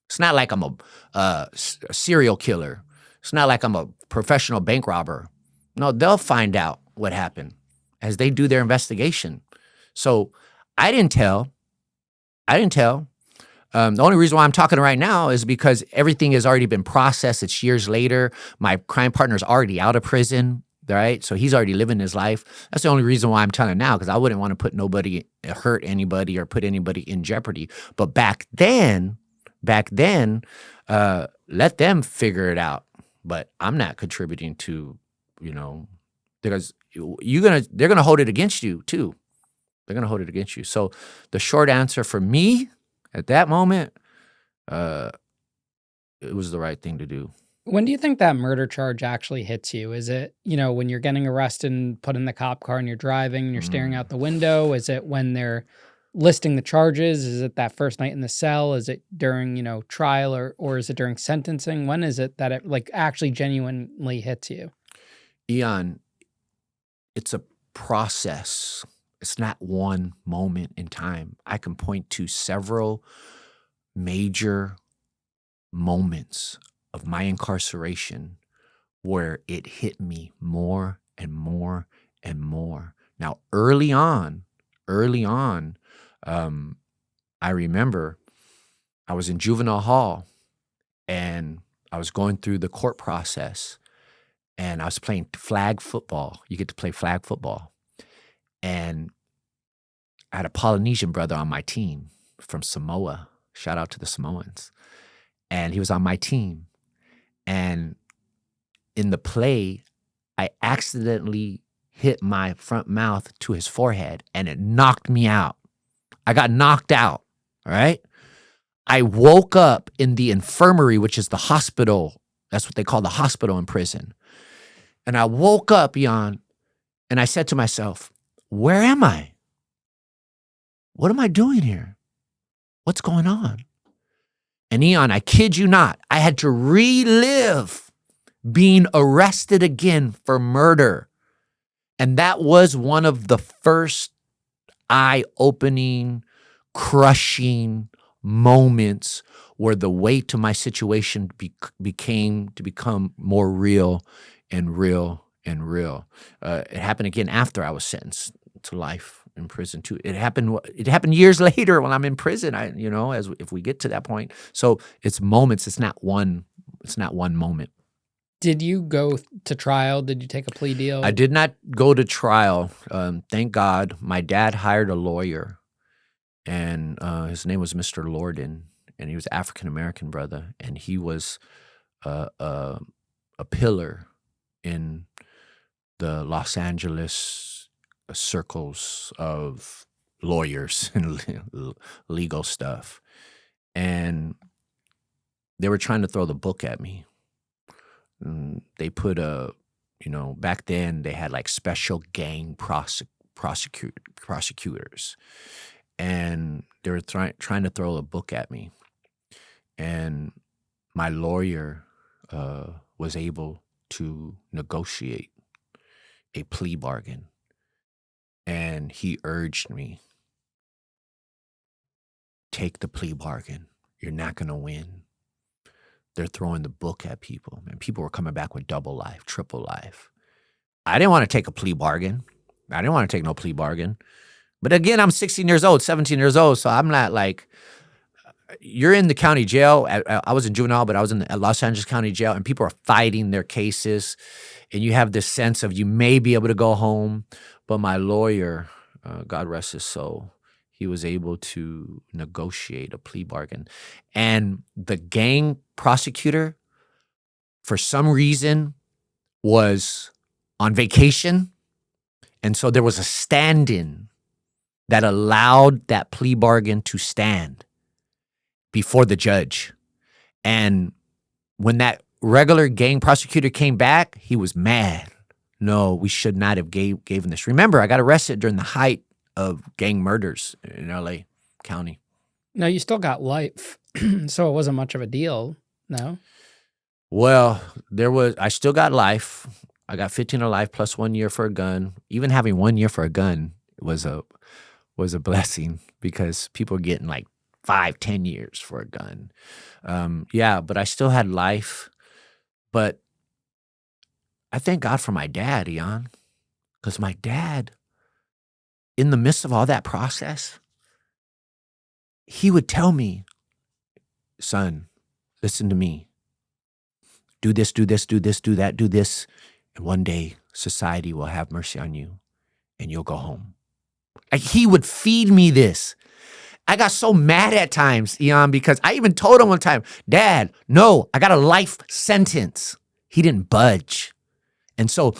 It's not like I'm a serial killer. It's not like I'm a professional bank robber. No, they'll find out what happened as they do their investigation. So I didn't tell. The only reason why I'm talking right now is because everything has already been processed. It's years later. My crime partner's already out of prison, right? So he's already living his life. That's the only reason why I'm telling now, because I wouldn't want to hurt anybody or put anybody in jeopardy. But back then, let them figure it out. But I'm not contributing to, because they're gonna hold it against you too. They're gonna hold it against you. So the short answer for me at that moment, it was the right thing to do. When do you think that murder charge actually hits you? Is it, when you're getting arrested and put in the cop car and you're driving and you're staring out the window? Is it when they're listing the charges? Is it that first night in the cell? Is it during, trial or is it during sentencing? When is it that it like actually genuinely hits you? Eon, it's a process. It's not one moment in time. I can point to several major moments of my incarceration where it hit me more and more and more. Now, early on, I remember I was in juvenile hall and I was going through the court process and I was playing flag football. You get to play flag football. And I had a Polynesian brother on my team from Samoa. Shout out to the Samoans. And he was on my team. And in the play, I accidentally hit my front mouth to his forehead, and it knocked me out. I got knocked out, all right? I woke up in the infirmary, which is the hospital. That's what they call the hospital in prison. And I woke up, Ian, and I said to myself, where am I? What am I doing here? What's going on? And Ian, I kid you not, I had to relive being arrested again for murder. And that was one of the first eye-opening, crushing moments where the weight to my situation become more real and real and real. It happened again after I was sentenced to life in prison too. It happened years later when I'm in prison. If we get to that point. So it's moments. It's not one moment. Did you go to trial? Did you take a plea deal? I did not go to trial. Thank God. My dad hired a lawyer, and his name was Mr. Lorden, and he was an African-American brother, and he was a pillar in the Los Angeles circles of lawyers and legal stuff. And they were trying to throw the book at me. They put back then they had like special gang prosecutors, and they were trying to throw a book at me. And my lawyer was able to negotiate a plea bargain, and he urged me, take the plea bargain. You're not going to win. They're throwing the book at people, and people were coming back with double life, triple life. I didn't want to take a plea bargain. I didn't want to take no plea bargain. But again, I'm 16 years old, 17 years old, so I'm not like, you're in the county jail. I was in Juvenile, but I was in the Los Angeles County Jail, and people are fighting their cases, and you have this sense of you may be able to go home. But my lawyer, God rest his soul, he was able to negotiate a plea bargain. And the gang prosecutor, for some reason, was on vacation. And so there was a stand-in that allowed that plea bargain to stand before the judge. And when that regular gang prosecutor came back, he was mad. No, we should not have given this. Remember, I got arrested during the height of gang murders in LA County. No, you still got life, so it wasn't much of a deal, no? Well, I still got life. I got 15 to life plus 1 year for a gun. Even having 1 year for a gun was a blessing, because people are getting like 5-10 years for a gun. But I still had life. But I thank God for my dad, Ian, because my dad, in the midst of all that process, he would tell me, son, listen to me. Do this, do this, do this, do that, do this. And one day society will have mercy on you and you'll go home. Like, he would feed me this. I got so mad at times, Ian, because I even told him one time, Dad, no, I got a life sentence. He didn't budge. And so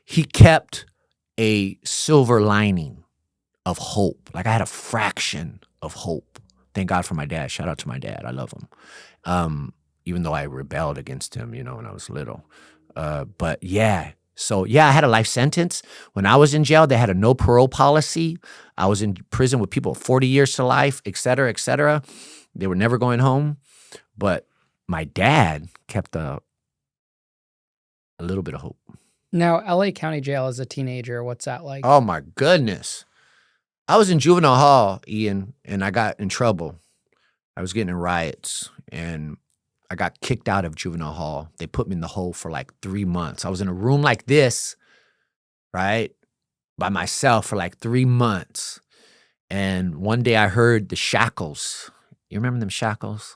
he kept a silver lining of hope. Like, I had a fraction of hope. Thank God for my dad. Shout out to my dad. I love him. Even though I rebelled against him, when I was little. But yeah. So yeah, I had a life sentence. When I was in jail, they had a no parole policy. I was in prison with people 40 years to life, et cetera, et cetera. They were never going home. But my dad kept a little bit of hope. Now, LA County Jail as a teenager, what's that like? Oh my goodness. I was in juvenile hall, Ian, and I got in trouble. I was getting in riots, and I got kicked out of juvenile hall. They put me in the hole for like 3 months. I was in a room like this, right, by myself for like 3 months. And one day I heard the shackles. You remember them shackles?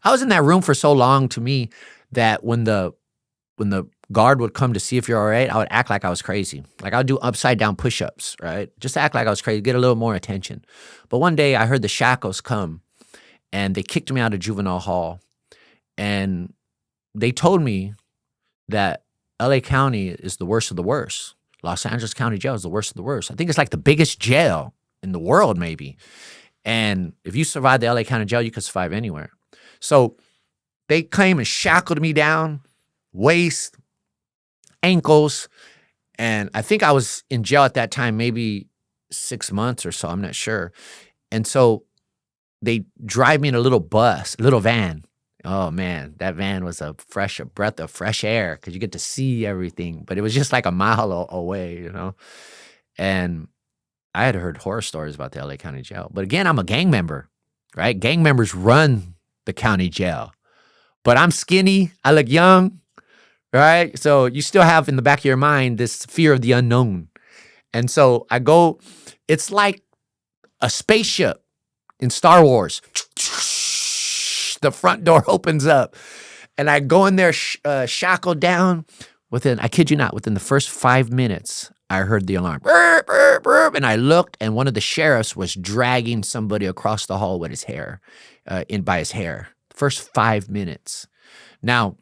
I was in that room for so long, to me, that when the guard would come to see if you're all right, I would act like I was crazy. Like, I would do upside down push-ups, right? Just to act like I was crazy, get a little more attention. But one day I heard the shackles come, and they kicked me out of juvenile hall. And they told me that LA County is the worst of the worst. Los Angeles County Jail is the worst of the worst. I think it's like the biggest jail in the world, maybe. And if you survive the LA County Jail, you could survive anywhere. So they came and shackled me down, waist, ankles. And I think I was in jail at that time, maybe 6 months or so. I'm not sure. And so they drive me in a little bus, little van. Oh man, that van was a breath of fresh air because you get to see everything. But it was just like a mile away, you know. And I had heard horror stories about the LA County Jail. But again, I'm a gang member, right? Gang members run the county jail. But I'm skinny. I look young, right? So you still have in the back of your mind this fear of the unknown. And so I go, it's like a spaceship in Star Wars. The front door opens up and I go in there shackled down. I kid you not, within the first 5 minutes, I heard the alarm. Burp, burp, burp, and I looked, and one of the sheriffs was dragging somebody across the hall with his hair, by his hair. First 5 minutes. Now,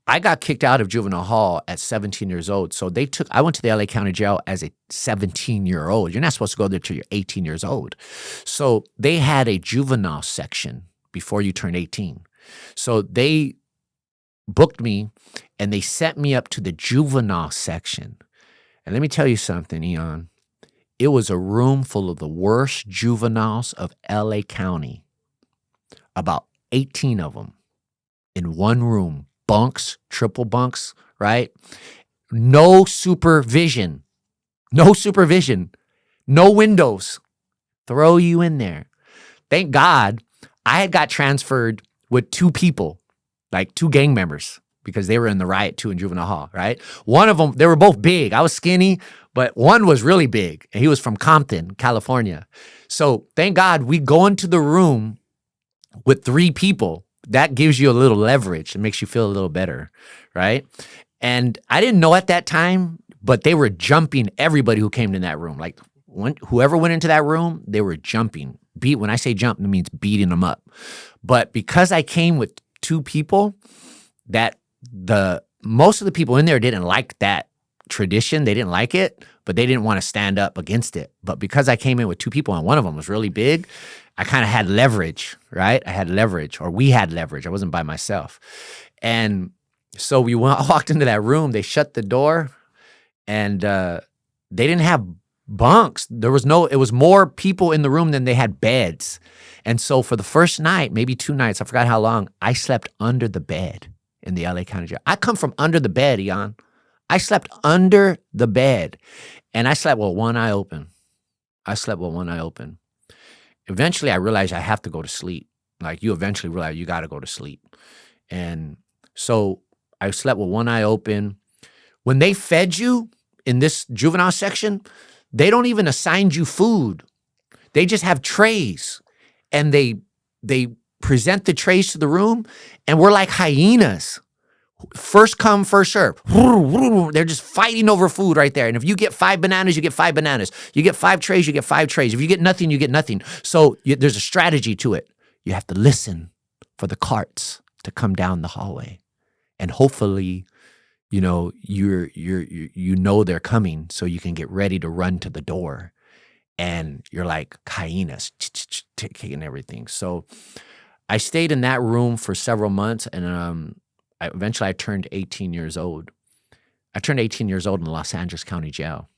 I got kicked out of juvenile hall at 17 years old. So I went to the LA County Jail as a 17-year-old. You're not supposed to go there till you're 18 years old. So they had a juvenile section before you turn 18. So they booked me and they sent me up to the juvenile section. And let me tell you something, Ian. It was a room full of the worst juveniles of LA County. About 18 of them in one room. Bunks, triple bunks, right? No supervision. No supervision. No windows. Throw you in there. Thank God I had got transferred with 2 people, like 2 gang members, because they were in the riot too in juvenile hall, right? One of them, they were both big. I was skinny, but one was really big, and he was from Compton, California. So thank God we go into the room with 3 people. That gives you a little leverage. It makes you feel a little better, right? And I didn't know at that time, but they were jumping everybody who came in that room. Like whoever went into that room, they were jumping. When I say jump, it means beating them up. But because I came with 2 people, that most of the people in there didn't like that tradition. They didn't like it, but they didn't want to stand up against it. But because I came in with 2 people and one of them was really big, I kind of had leverage, right? I had leverage, or we had leverage. I wasn't by myself. And so we walked into that room. They shut the door, and they didn't have bunks. It was more people in the room than they had beds. And so for the first night, maybe 2 nights, I forgot how long, I slept under the bed in the LA County Jail. I come from under the bed, Ian. I slept under the bed, and I slept with one eye open. Eventually, I realized I have to go to sleep. Like, you eventually realize you got to go to sleep. And so I slept with one eye open. When they fed you in this juvenile section, they don't even assign you food. They just have trays, and they present the trays to the room, and we're like hyenas. First come, first serve. They're just fighting over food right there. And if you get 5 bananas, you get 5 bananas. You get 5 trays, you get 5 trays. If you get nothing, you get nothing. So there's a strategy to it. You have to listen for the carts to come down the hallway, and hopefully, you know they're coming, so you can get ready to run to the door. And you're like hyenas, taking everything. So I stayed in that room for several months, and eventually I turned 18 years old. I turned 18 years old in the Los Angeles County Jail,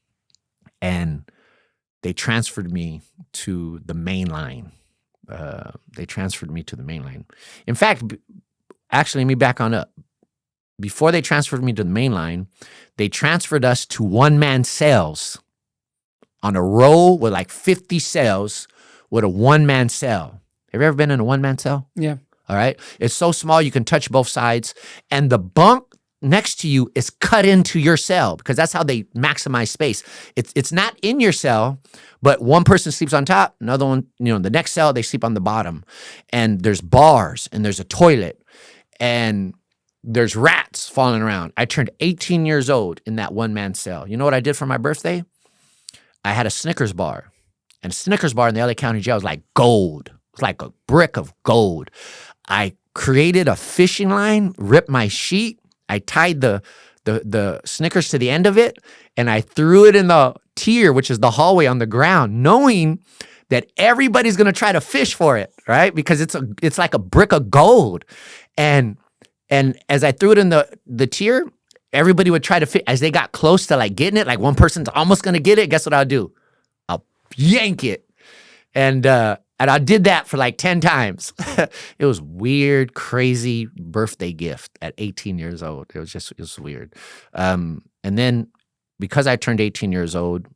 and they transferred me to the main line. In fact, actually, let me back on up. Before they transferred me to the main line, they transferred us to one-man cells on a row with like 50 cells with a one-man cell. Have you ever been in a one-man cell? Yeah. All right. It's so small you can touch both sides, and the bunk next to you is cut into your cell because that's how they maximize space. It's not in your cell, but one person sleeps on top, another one, the next cell, they sleep on the bottom. And there's bars, and there's a toilet, and there's rats falling around. I turned 18 years old in that one-man cell. You know what I did for my birthday? I had a Snickers bar, and a Snickers bar in the LA County Jail was like gold. It's like a brick of gold. I created a fishing line, ripped my sheet. I tied the Snickers to the end of it, and I threw it in the tier, which is the hallway on the ground, knowing that everybody's gonna try to fish for it, right? Because it's like a brick of gold. And as I threw it in the tier, everybody would try to fit. As they got close to like getting it, like one person's almost gonna get it, guess what I'll do? I'll yank it. And I did that for like 10 times. It was weird, crazy birthday gift at 18 years old. It was weird. And then because I turned 18 years old,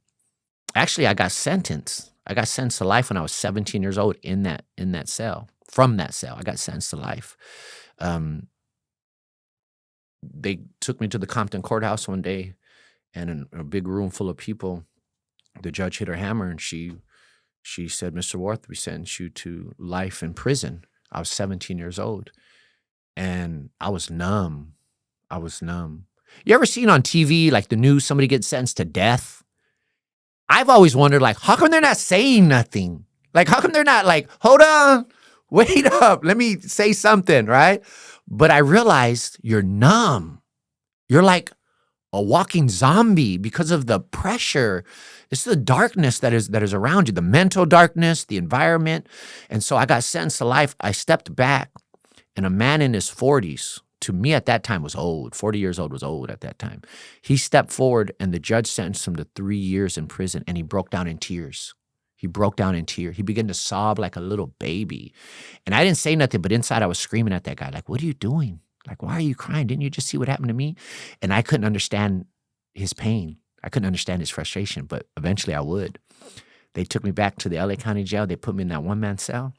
actually I got sentenced. I got sentenced to life when I was 17 years old in that cell. From that cell, I got sentenced to life. They took me to the Compton courthouse one day, and in a big room full of people, the judge hit her hammer, and she said, "Mr. Warth, we sentence you to life in prison." I was 17 years old, and I was numb. You ever seen on TV, like the news, somebody gets sentenced to death? I've always wondered, like, how come they're not saying nothing? Like, how come they're not like, hold on, wait up, let me say something, right? But I realized you're numb. You're like a walking zombie because of the pressure. It's the darkness that is around you, the mental darkness, the environment. And so I got sentenced to life. I stepped back, and a man in his 40s, to me at that time was old. 40 years old was old at that time. He stepped forward, and the judge sentenced him to 3 years in prison, and he broke down in tears. He broke down in tears. He began to sob like a little baby. And I didn't say nothing, but inside I was screaming at that guy, like, what are you doing? Like, why are you crying? Didn't you just see what happened to me? And I couldn't understand his pain. I couldn't understand his frustration, but eventually I would. They took me back to the LA County jail. They put me in that one-man cell.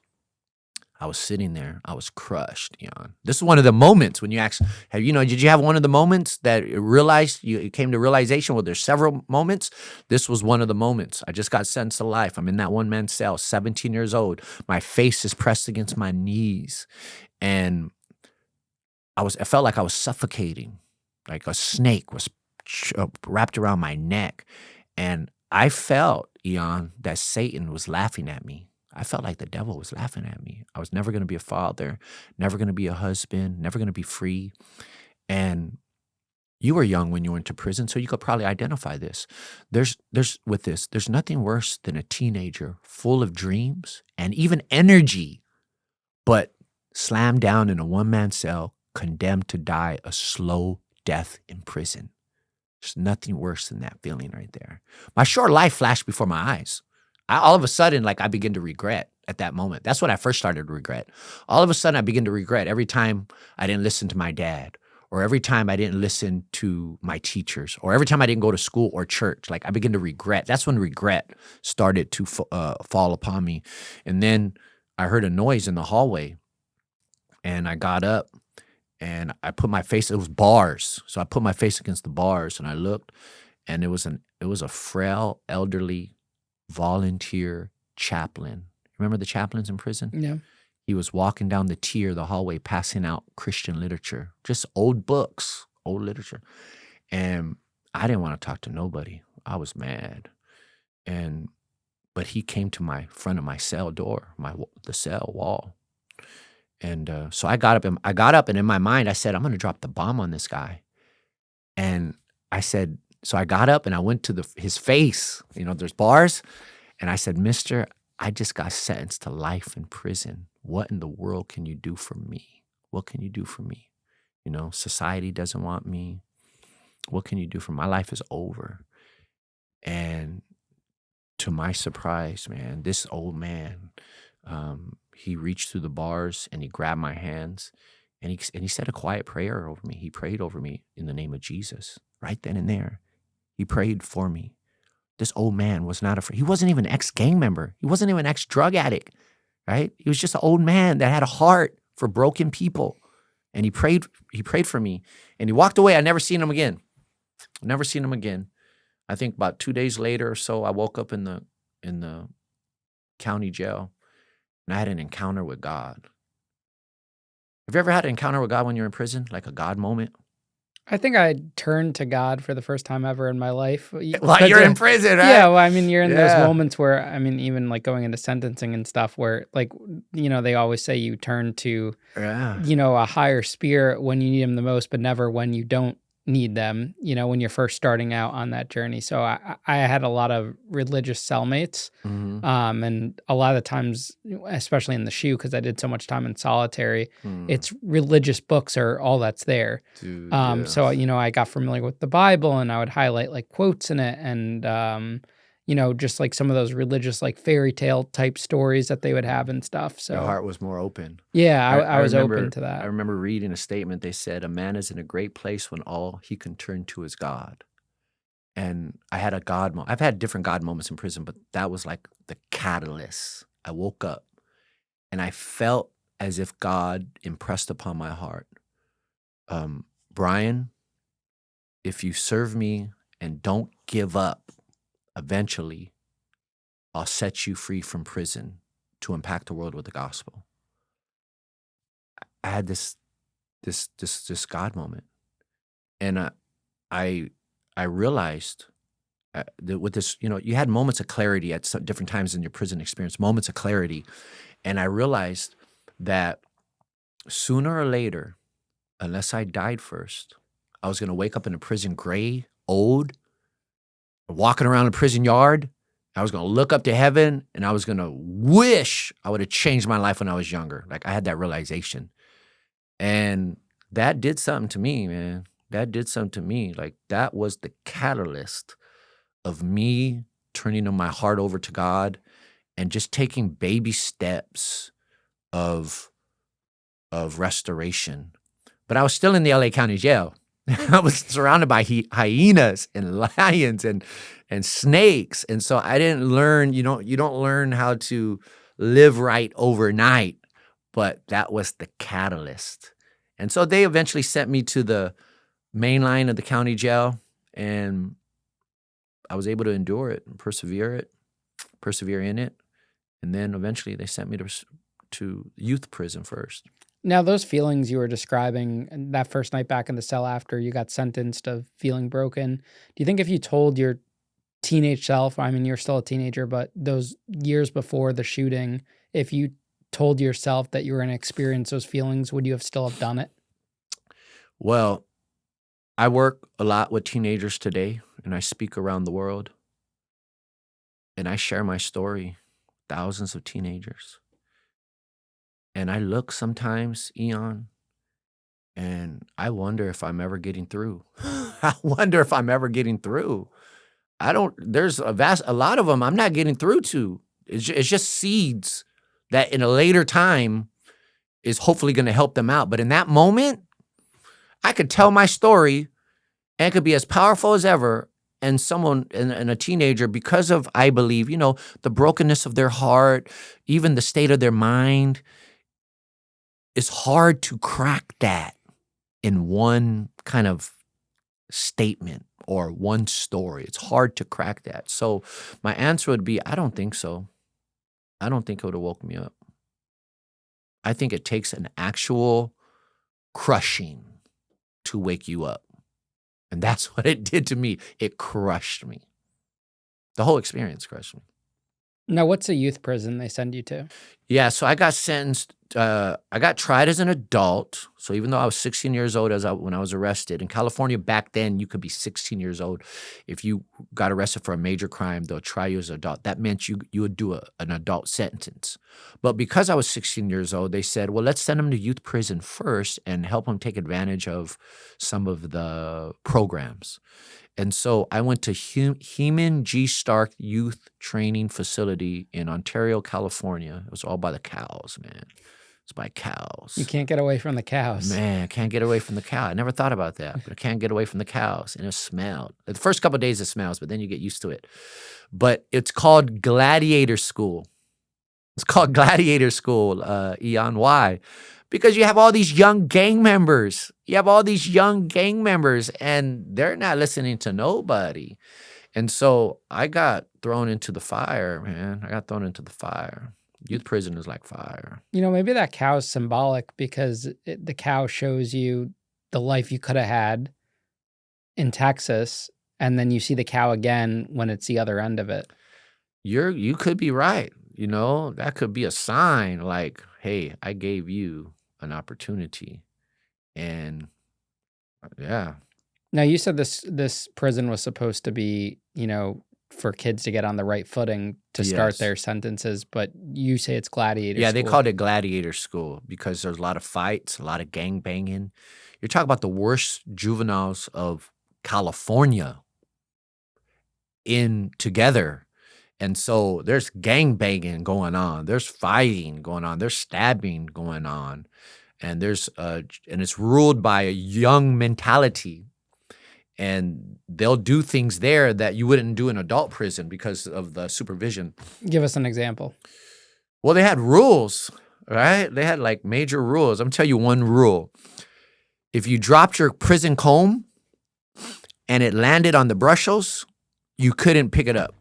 I was sitting there. I was crushed, Ian. This is one of the moments when you ask, did you have one of the moments that you came to realization? Well, there's several moments. This was one of the moments. I just got sentenced to life. I'm in that one-man cell, 17 years old. My face is pressed against my knees. And I felt like I was suffocating, like a snake was wrapped around my neck. And I felt, Ian, that Satan was laughing at me. I felt like the devil was laughing at me. I was never going to be a father, never going to be a husband, never going to be free. And you were young when you went to prison, so you could probably identify this. There's nothing worse than a teenager full of dreams and even energy, but slammed down in a one-man cell, condemned to die a slow death in prison. There's nothing worse than that feeling right there. My short life flashed before my eyes. All of a sudden, like, I begin to regret at that moment. That's when I first started to regret. All of a sudden, I begin to regret every time I didn't listen to my dad, or every time I didn't listen to my teachers, or every time I didn't go to school or church. Like, I begin to regret. That's when regret started to fall upon me. And then I heard a noise in the hallway, and I got up, and I put my face. It was bars, so I put my face against the bars, and I looked, and it was a frail, elderly volunteer chaplain. Remember the chaplains in prison? Yeah. He was walking down the hallway, passing out Christian literature, just old books, old literature. And I didn't want to talk to nobody. I was mad. But he came to my front of my cell door, the cell wall. And so I got up, and in my mind, I said, I'm going to drop the bomb on this guy. And I said, so I got up and I went to his face, there's bars. And I said, Mister, I just got sentenced to life in prison. What in the world can you do for me? What can you do for me? Society doesn't want me. What can you do for me? My life is over. And to my surprise, man, this old man, he reached through the bars and he grabbed my hands and he said a quiet prayer over me. He prayed over me in the name of Jesus right then and there. He prayed for me. This old man was not afraid. He wasn't even an ex-gang member. He wasn't even an ex-drug addict, right? He was just an old man that had a heart for broken people. And he prayed for me. And he walked away. I never seen him again. I think about 2 days later or so, I woke up in the county jail, and I had an encounter with God. Have you ever had an encounter with God when you're in prison, like a God moment? I think I turned to God for the first time ever in my life. While Because, you're in prison, yeah, right? well, I mean, you're in those Yeah. moments where, I mean, even like going into sentencing and stuff where, like, they always say you turn to, Yeah. a higher spirit when you need them the most, but never when you don't need them, when you're first starting out on that journey. So I had a lot of religious cellmates. Mhm. And a lot of the times, especially in the SHU, because I did so much time in solitary, Mm. it's religious books are all that's there. Dude, yeah. So, I got familiar with the Bible and I would highlight like quotes in it and, just like some of those religious, like fairy tale type stories that they would have and stuff. Your So, heart was more open. yeah, I I I was open remember to I that. remember reading a statement. They said, "A man is in a great place when all he can turn to is God." And I had a God moment. I've had different God moments in prison, but that was like the catalyst. I woke up and I felt as if God impressed upon my heart, Brian, if you serve me and don't give up, eventually I'll set you free from prison to impact the world with the gospel. I had this God moment, and I I realized that with this, you had moments of clarity at some different times in your prison experience, moments of clarity, and I realized that sooner or later, unless I died first, I was going to wake up in a prison gray, old, walking around a prison yard. I was going to look up to heaven and I was going to wish I would have changed my life when I was younger. Like I had that realization. And that did something to me, man. That did something to me. Like that was the catalyst of me turning my heart over to God and just taking baby steps of restoration. But I was still in the LA County Jail. I was surrounded by hyenas and lions and snakes, and so I didn't learn. You don't learn how to live right overnight, but that was the catalyst. And so they eventually sent me to the main line of the county jail, and I was able to endure it and persevere in it, and then eventually they sent me to youth prison first. Now, those feelings you were describing and that first night back in the cell after you got sentenced of feeling broken, do you think if you told your teenage self, I mean, you're still a teenager, but those years before the shooting, if you told yourself that you were going to experience those feelings, would you have still have done it? Well, I work a lot with teenagers today, and I speak around the world, and I share my story with thousands of teenagers. And I look sometimes, Eon, and I wonder if I'm ever getting through. I wonder if I'm ever getting through. I don't. There's a lot of them I'm not getting through to. It's just seeds that in a later time is hopefully going to help them out. But in that moment, I could tell my story and it could be as powerful as ever. And someone and a teenager, because of, I believe, the brokenness of their heart, even the state of their mind, it's hard to crack that in one kind of statement or one story. It's hard to crack that. So my answer would be, I don't think so. I don't think it would have woke me up. I think it takes an actual crushing to wake you up. And that's what it did to me. It crushed me. The whole experience crushed me. Now, what's a youth prison they send you to? Yeah, so I got sentenced. I got tried as an adult. So even though I was 16 years old when I was arrested, in California back then, you could be 16 years old. If you got arrested for a major crime, they'll try you as an adult. That meant you would do an adult sentence. But because I was 16 years old, they said, well, let's send them to youth prison first and help them take advantage of some of the programs. And so I went to Heman G. Stark Youth Training Facility in Ontario, California. It was all by the cows, man. It's by You cows. can't get away from the cows. Man, I can't get away from the cow. I never thought about that, but I can't get away from the cows. And it smelled. The first couple of days it smells, but then you get used to it. But it's called Gladiator School. It's called Gladiator School, Eon. Why? Because you have all these young gang members. You have all these young gang members, and they're not listening to nobody. And so I got thrown into the fire, man. I got thrown into the fire. Youth prison is like fire. Maybe that cow is symbolic because the cow shows you the life you could have had in Texas, and then you see the cow again when it's the other end of it. You could be right. That could be a sign like, hey, I gave you an opportunity. And yeah. Now, you said this prison was supposed to be, for kids to get on the right footing to start Yes. their sentences, but you say it's Gladiator Yeah, school. they called it Gladiator school because there's a lot of fights, a lot of gang banging. You're talking about the worst juveniles of California in together. And so there's gang banging going on. There's fighting going on. There's stabbing going on. And and it's ruled by a young mentality. And they'll do things there that you wouldn't do in adult prison because of the supervision. Give us an example. Well, they had rules, right? They had like major rules. I'm gonna tell you one rule. If you dropped your prison comb and it landed on the brushels, you couldn't pick it up.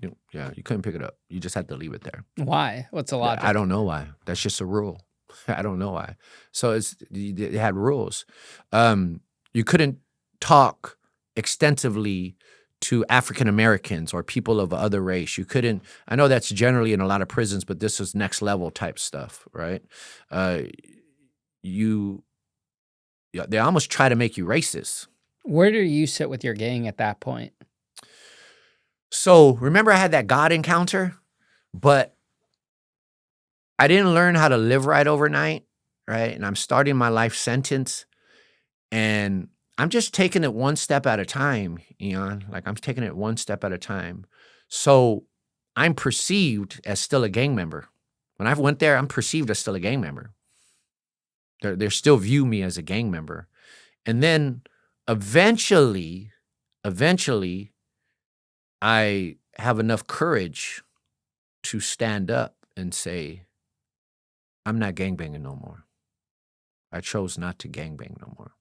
You couldn't pick it up. You just had to leave it there. Why? What's the logic? I don't know why. That's just a rule. I don't know why. So it had rules. You couldn't talk extensively to African Americans or people of other race. You couldn't. I know that's generally in a lot of prisons, but this is next level type stuff, right? They almost try to make you racist. Where do you sit with your gang at that point? So remember I had that God encounter, but I didn't learn how to live right overnight, right? And I'm starting my life sentence, and I'm just taking it one step at a time, Ian. Like I'm taking it one step at a time. So I'm perceived as still a gang member. When I went there, I'm perceived as still a gang member. They still view me as a gang member. And then eventually, I have enough courage to stand up and say, I'm not gangbanging no more. I chose not to gangbang no more.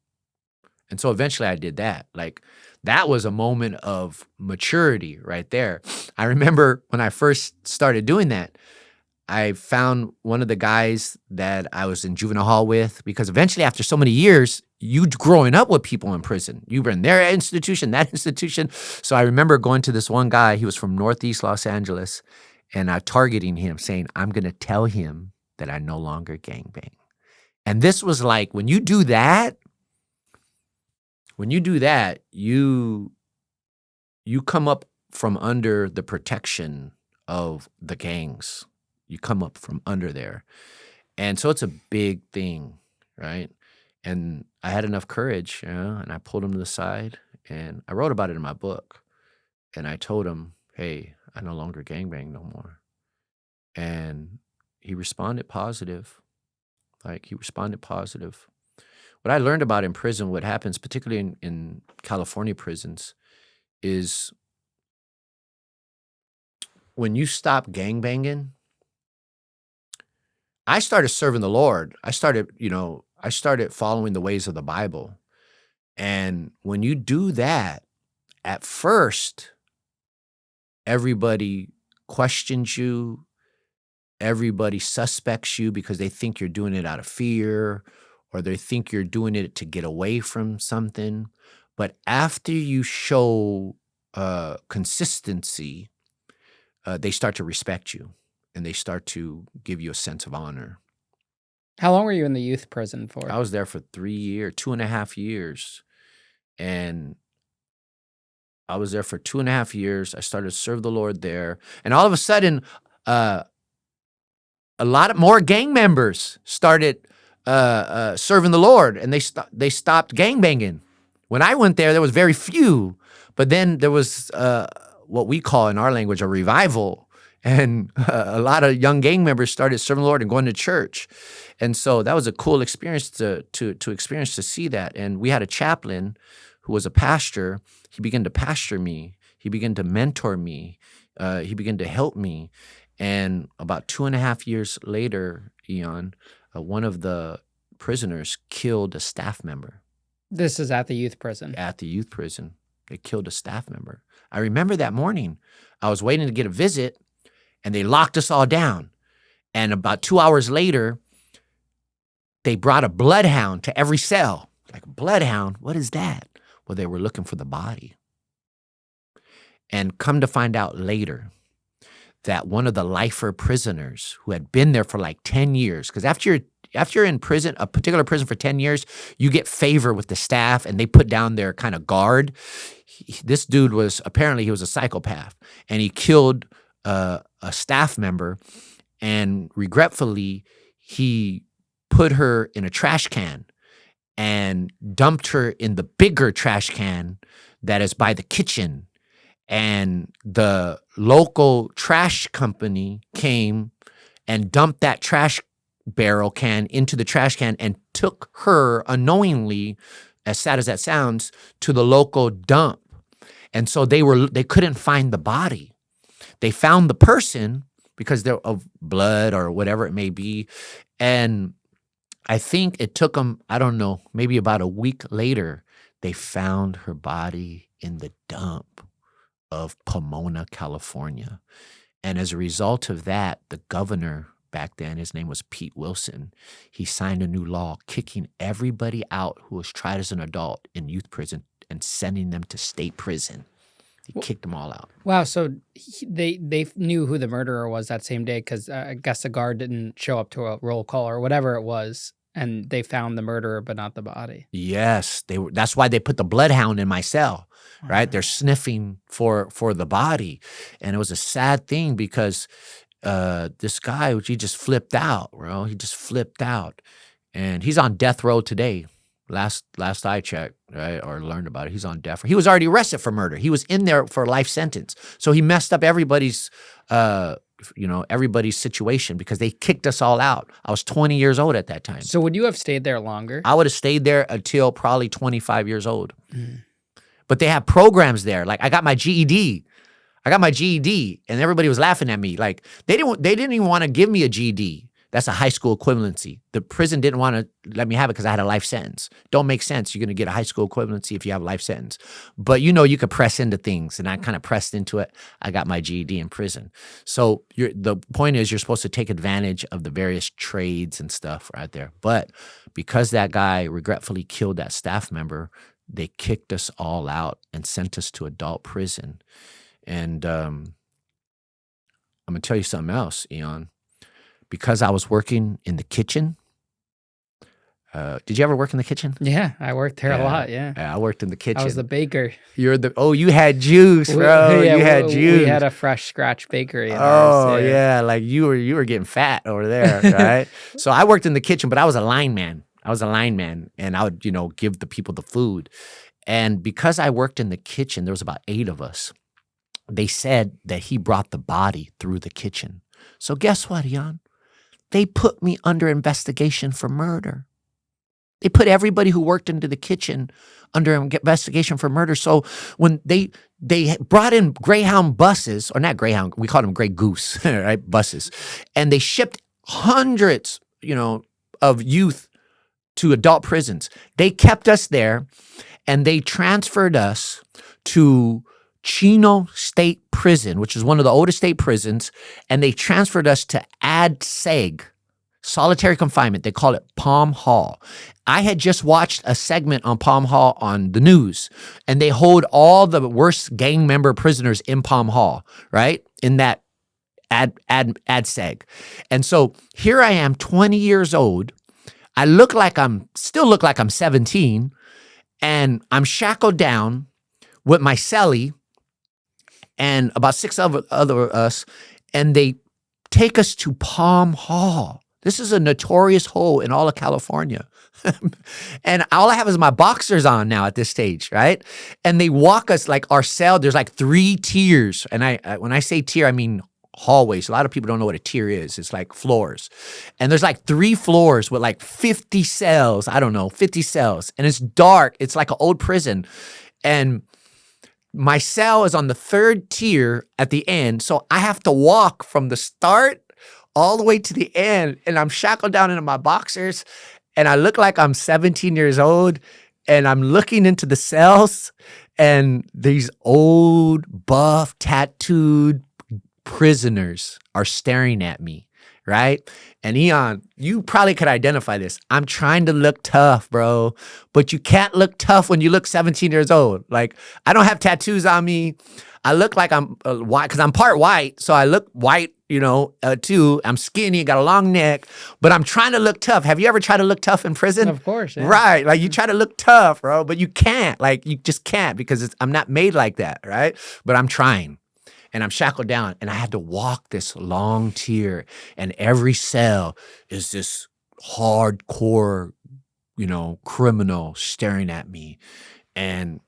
And so eventually I did that. Like that was a moment of maturity right there. I remember when I first started doing that, I found one of the guys that I was in juvenile hall with, because eventually after so many years, you growing up with people in prison, you were in their institution, that institution. So I remember going to this one guy, he was from Northeast Los Angeles, and I targeting him saying, I'm going to tell him that I no longer gangbang. And this was like, when you do that, you come up from under the protection of the gangs. You come up from under there. And so it's a big thing, right? And I had enough courage, and I pulled him to the side, and I wrote about it in my book. And I told him, hey, I no longer gangbang no more. And he responded positive. What I learned about in prison, what happens, particularly in California prisons, is when you stop gangbanging, I started serving the Lord. I started following the ways of the Bible. And when you do that, at first, everybody questions you. Everybody suspects you because they think you're doing it out of fear, or they think you're doing it to get away from something. But after you show consistency, they start to respect you, and they start to give you a sense of honor. How long were you in the youth prison for? I was there for 3 years, 2.5 years. And I was there for 2.5 years. I started to serve the Lord there. And all of a sudden, a lot of more gang members started serving the Lord, and they stopped gangbanging. When I went there was very few, but then there was what we call in our language a revival, and a lot of young gang members started serving the Lord and going to church. And so that was a cool experience to experience, to see that. And we had a chaplain who was a pastor. He began to pastor me. He began to mentor me. He began to help me. And about 2.5 years later, Ian, one of the prisoners killed a staff member. This is at the youth prison. At the youth prison. They killed a staff member. I remember that morning. I was waiting to get a visit, and they locked us all down. And about 2 hours later, they brought a bloodhound to every cell. Like, a bloodhound? What is that? Well, they were looking for the body. And come to find out later that one of the lifer prisoners who had been there for like 10 years, because after you're in prison, a particular prison for 10 years, you get favor with the staff and they put down their kind of guard. This dude was apparently a psychopath, and he killed a staff member, and regretfully, he put her in a trash can and dumped her in the bigger trash can that is by the kitchen. And the local trash company came and dumped that trash barrel can into the trash can and took her unknowingly, as sad as that sounds, to the local dump. And so they couldn't find the body. They found the person because they're of blood or whatever it may be. And I think it took them, I don't know, maybe about a week later, they found her body in the dump of Pomona, California. And as a result of that, the governor back then, his name was Pete Wilson, he signed a new law kicking everybody out who was tried as an adult in youth prison and sending them to state prison. He kicked them all out. Wow, so they knew who the murderer was that same day because I guess the guard didn't show up to a roll call or whatever it was, and they found the murderer but not the body. Yes, that's why they put the bloodhound in my cell, right? They're sniffing for the body. And it was a sad thing because this guy, he just flipped out, bro. He just flipped out. And he's on death row today. Last I checked, right, or learned about it, he's on death row. He was already arrested for murder. He was in there for a life sentence. So he messed up everybody's situation because they kicked us all out. I was 20 years old at that time. So would you have stayed there longer? I would have stayed there until probably 25 years old. But they have programs there. Like, I got my GED. And everybody was laughing at me. Like, they didn't even want to give me a GED. That's a high school equivalency. The prison didn't want to let me have it because I had a life sentence. Don't make sense. You're going to get a high school equivalency if you have a life sentence. But you could press into things, and I kind of pressed into it. I got my GED in prison. So the point is, you're supposed to take advantage of the various trades and stuff right there. But because that guy regretfully killed that staff member, they kicked us all out and sent us to adult prison. And I'm going to tell you something else, Ian. Because I was working in the kitchen. Did you ever work in the kitchen? Yeah, I worked there a lot, yeah. I worked in the kitchen. I was the baker. You had juice, bro. You had juice. We had a fresh scratch bakery. Yeah, like you were getting fat over there, right? So I worked in the kitchen, but I was a lineman. And I would, give the people the food. And because I worked in the kitchen, there was about 8 of us. They said that he brought the body through the kitchen. So guess what, Ian? They put me under investigation for murder. They put everybody who worked into the kitchen under investigation for murder. So when they brought in Greyhound buses, or not Greyhound, we called them Grey Goose, right? Buses. And they shipped hundreds, of youth to adult prisons. They kept us there, and they transferred us to Chino State Prison, which is one of the oldest state prisons, and they transferred us to ADSEG, solitary confinement. They call it Palm Hall. I had just watched a segment on Palm Hall on the news, and they hold all the worst gang member prisoners in Palm Hall, right? In that ADSEG. And so here I am, 20 years old. I still look like I'm 17, and I'm shackled down with my cellie and about 6 other us, and they take us to Palm Hall. This is a notorious hole in all of California. And all I have is my boxers on now at this stage, right? And they walk us like our cell, there's like 3 tiers. And when I say tier, I mean hallways. A lot of people don't know what a tier is. It's like floors. And there's like 3 floors with like 50 cells. I don't know, 50 cells. And it's dark. It's like an old prison. And my cell is on the 3rd tier at the end. So I have to walk from the start all the way to the end. And I'm shackled down into my boxers. And I look like I'm 17 years old. And I'm looking into the cells. And these old, buff, tattooed prisoners are staring at me, right? And Eon, you probably could identify this. I'm trying to look tough, bro, but you can't look tough when you look 17 years old. Like, I don't have tattoos on me. I look like I'm white because I'm part white, so I look white, too. I'm skinny, got a long neck, but I'm trying to look tough. Have you ever tried to look tough in prison? Of course, yeah. Right. Like, you try to look tough, bro, but you can't. Like, you just can't because I'm not made like that, right? But I'm trying. And I'm shackled down, and I had to walk this long tier, and every cell is this hardcore, criminal staring at me. And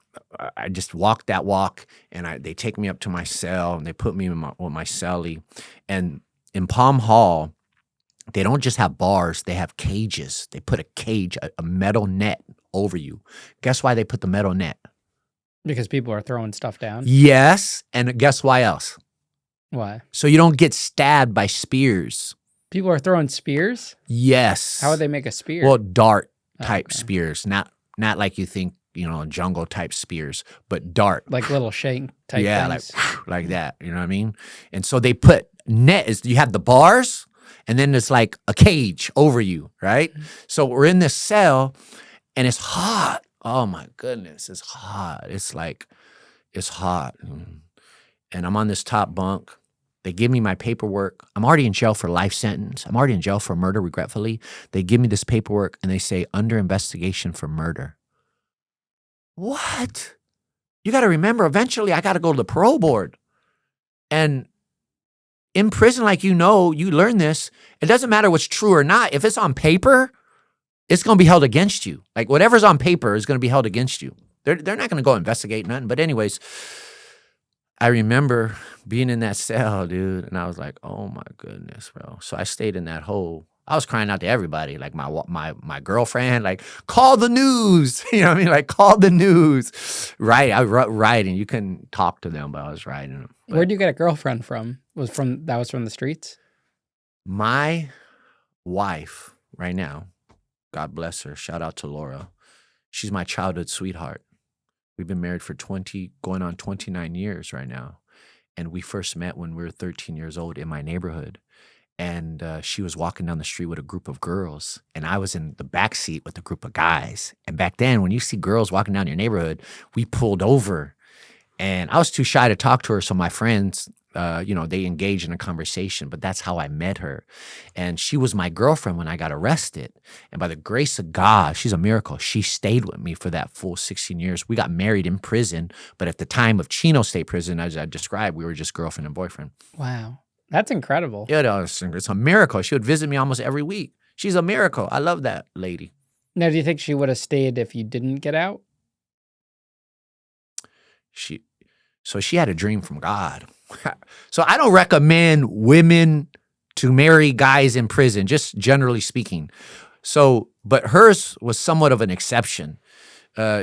I just walked that walk, and they take me up to my cell, and they put me in my cellie. And in Palm Hall, they don't just have bars, they have cages. They put a cage, a metal net over you. Guess why they put the metal net? Because people are throwing stuff down? Yes, and guess why else? Why? So you don't get stabbed by spears. People are throwing spears? Yes. How would they make a spear? Well, dart type spears, not like you think, jungle type spears, but dart. Like little shank type things? like that, you know what I mean? And so they put you have the bars, and then there's like a cage over you, right? So we're in this cell, and it's hot. Oh my goodness, it's hot. It's hot. And I'm on this top bunk. They give me my paperwork. I'm already in jail for life sentence. I'm already in jail for murder, regretfully. They give me this paperwork, and they say, under investigation for murder. What? You got to remember, eventually I got to go to the parole board. And in prison, like you learn this, it doesn't matter what's true or not. If it's on paper, it's going to be held against you. Like, whatever's on paper is going to be held against you. They're not going to go investigate nothing. But anyways, I remember being in that cell, dude, and I was like, oh my goodness, bro. So I stayed in that hole. I was crying out to everybody, like my girlfriend, like, call the news. You know what I mean? Like, call the news. Right. I was writing. You couldn't talk to them, but I was writing them. Where'd you get a girlfriend from? That was from the streets? My wife right now, God bless her. Shout out to Laura. She's my childhood sweetheart. We've been married for going on 29 years right now. And we first met when we were 13 years old in my neighborhood. And she was walking down the street with a group of girls. And I was in the back seat with a group of guys. And back then, when you see girls walking down your neighborhood, we pulled over. And I was too shy to talk to her. So my friends, they engaged in a conversation, but that's how I met her. And she was my girlfriend when I got arrested. And by the grace of God, she's a miracle. She stayed with me for that full 16 years. We got married in prison, but at the time of Chino State Prison, as I described, we were just girlfriend and boyfriend. Wow. That's incredible. Yeah, it's a miracle. She would visit me almost every week. She's a miracle. I love that lady. Now, do you think she would have stayed if you didn't get out? So she had a dream from God. So I don't recommend women to marry guys in prison, just generally speaking. But hers was somewhat of an exception.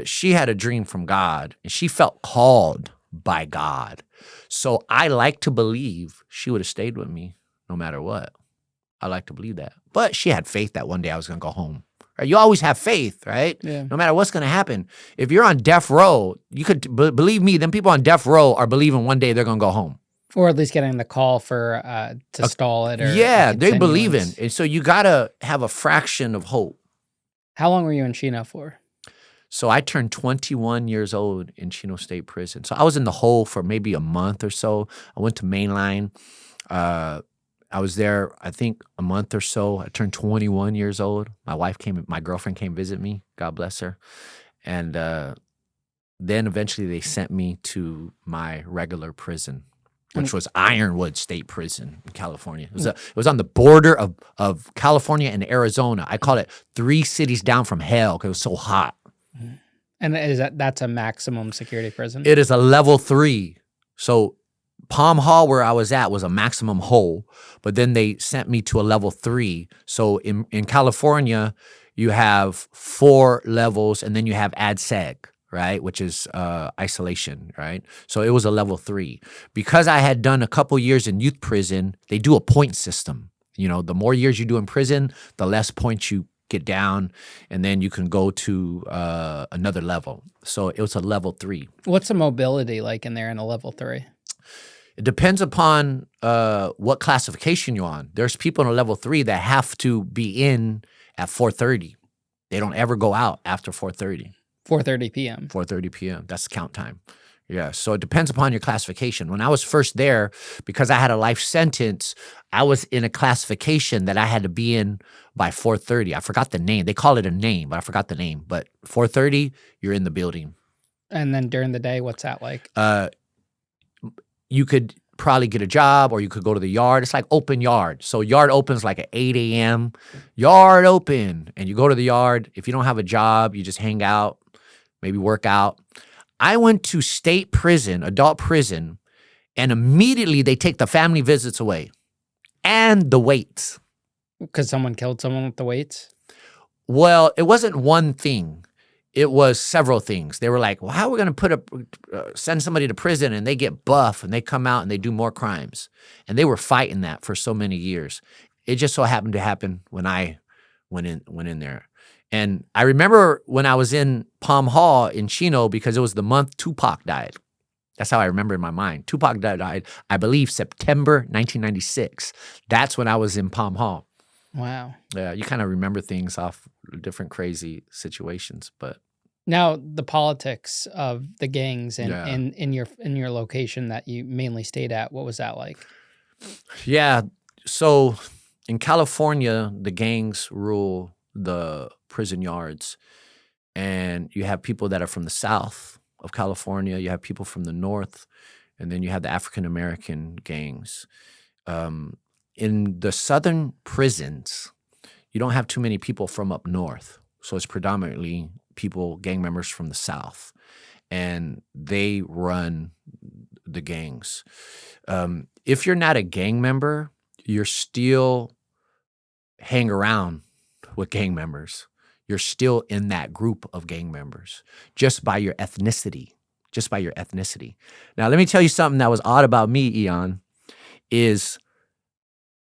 She had a dream from God, and she felt called by God. So I like to believe she would have stayed with me no matter what. I like to believe that. But she had faith that one day I was going to go home. Right? You always have faith, right? Yeah. No matter what's going to happen. If you're on death row, you could believe me, them people on death row are believing one day they're going to go home. Or at least getting the call for to stall it. Or yeah, they believe in. And so you got to have a fraction of hope. How long were you in Chino for? So I turned 21 years old in Chino State Prison. So I was in the hole for maybe a month or so. I went to Mainline. I was there, I think, a month or so. I turned 21 years old. My girlfriend came visit me. God bless her. And then eventually they sent me to my regular prison, which was Ironwood State Prison in California. It was on the border of California and Arizona. I call it 3 cities down from hell because it was so hot. And that's a maximum security prison? It is a level 3. So Palm Hall, where I was at, was a maximum hole, but then they sent me to a level 3. So in California, you have 4 levels, and then you have ADSEG, right, which is isolation, right? So it was a level 3. Because I had done a couple years in youth prison, they do a point system. The more years you do in prison, the less points you get down, and then you can go to another level. So it was a level 3. What's the mobility like in there in a level 3? It depends upon what classification you're on. There's people in a level 3 that have to be in at 4:30. They don't ever go out after 4:30. 4:30 p.m. 4:30 p.m. That's the count time. Yeah. So it depends upon your classification. When I was first there, because I had a life sentence, I was in a classification that I had to be in by 4:30. I forgot the name. They call it a name, but I forgot the name. But 4:30, you're in the building. And then during the day, what's that like? You could probably get a job, or you could go to the yard. It's like open yard. So yard opens like at 8 a.m. Yard open. And you go to the yard. If you don't have a job, you just hang out, maybe work out. I went to state prison, adult prison, and immediately they take the family visits away and the weights. Because someone killed someone with the weights? Well, it wasn't one thing. It was several things. They were like, well, how are we going to send somebody to prison and they get buff and they come out and they do more crimes? And they were fighting that for so many years. It just so happened to happen when I went in there. And I remember when I was in Palm Hall in Chino, because it was the month Tupac died. That's how I remember in my mind. Tupac died, I believe, September 1996. That's when I was in Palm Hall. Wow. Yeah, you kind of remember things off different crazy situations, but now the politics of the gangs and Yeah. in your location that you mainly stayed at, what was that like? yeah. So in California, the gangs rule the prison yards, and you have people that are from the south of California, you have people from the north, and then you have the African American gangs. In the southern prisons, you don't have too many people from up north. So it's predominantly people, gang members from the south, and they run the gangs. If you're not a gang member, you're still hang around with gang members. You're still in that group of gang members just by your ethnicity. Just by your ethnicity. Now, let me tell you something that was odd about me, Ian, is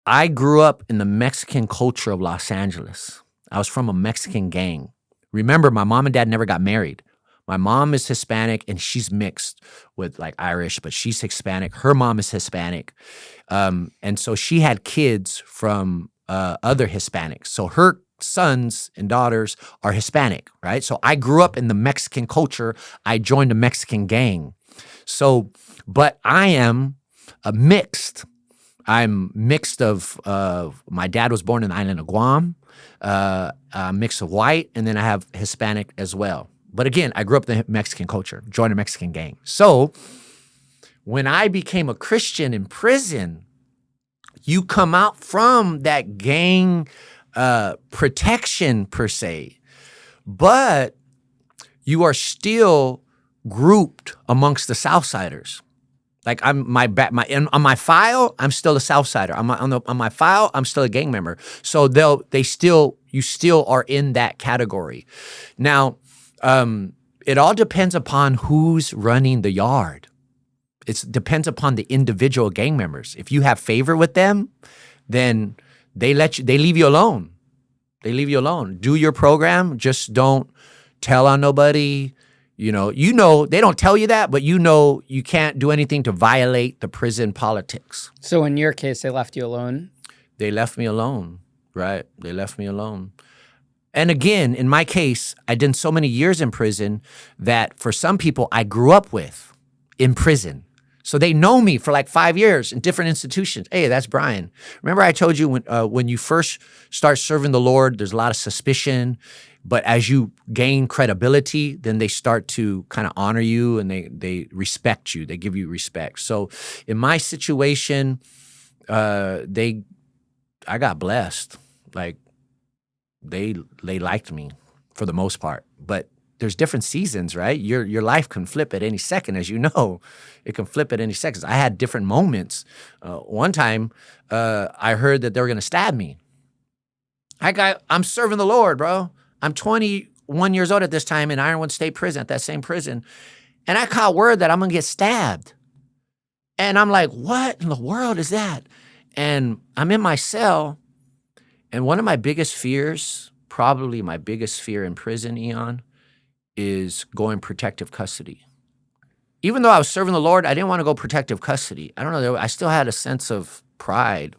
I grew up in the Mexican culture of Los Angeles. I was from a Mexican gang. Remember, my mom and dad never got married. My mom is Hispanic and she's mixed with like Irish, but she's Hispanic. Her mom is Hispanic. And so she had kids from other Hispanics. So her sons and daughters are Hispanic, right? So I grew up in the Mexican culture. I joined a Mexican gang. So, but I am a mixed. I'm mixed of, my dad was born in the island of Guam, mixed of white, and then I have Hispanic as well. But again, I grew up in the Mexican culture, joined a Mexican gang. So when I became a Christian in prison, you come out from that gang protection per se, but you are still grouped amongst the Southsiders. Like on my file, I'm still a Southsider. On my file, I'm still a gang member. So you still are in that category. Now, it all depends upon who's running the yard. It depends upon the individual gang members. If you have favor with them, then they leave you alone. They leave you alone. Do your program. Just don't tell on nobody. You know, they don't tell you that, but you can't do anything to violate the prison politics. So in your case, they left you alone? They left me alone, right? They left me alone. And again, in my case, I did so many years in prison that for some people I grew up with in prison. So they know me for like 5 years in different institutions. Hey, that's Brian. Remember I told you when you first start serving the Lord, there's a lot of suspicion. But as you gain credibility, then they start to kind of honor you and they respect you. They give you respect. So in my situation, I got blessed. Like they liked me for the most part. But there's different seasons, right? Your life can flip at any second, as you know. It can flip at any second. I had different moments. One time, I heard that they were going to stab me. I'm serving the Lord, bro. I'm 21 years old at this time in Ironwood State Prison, at that same prison. And I caught word that I'm going to get stabbed. And I'm like, what in the world is that? And I'm in my cell. And one of my biggest fears, probably my biggest fear in prison, Eon, is going protective custody. even though I was serving the Lord, I didn't want to go protective custody. I don't know. I still had a sense of pride,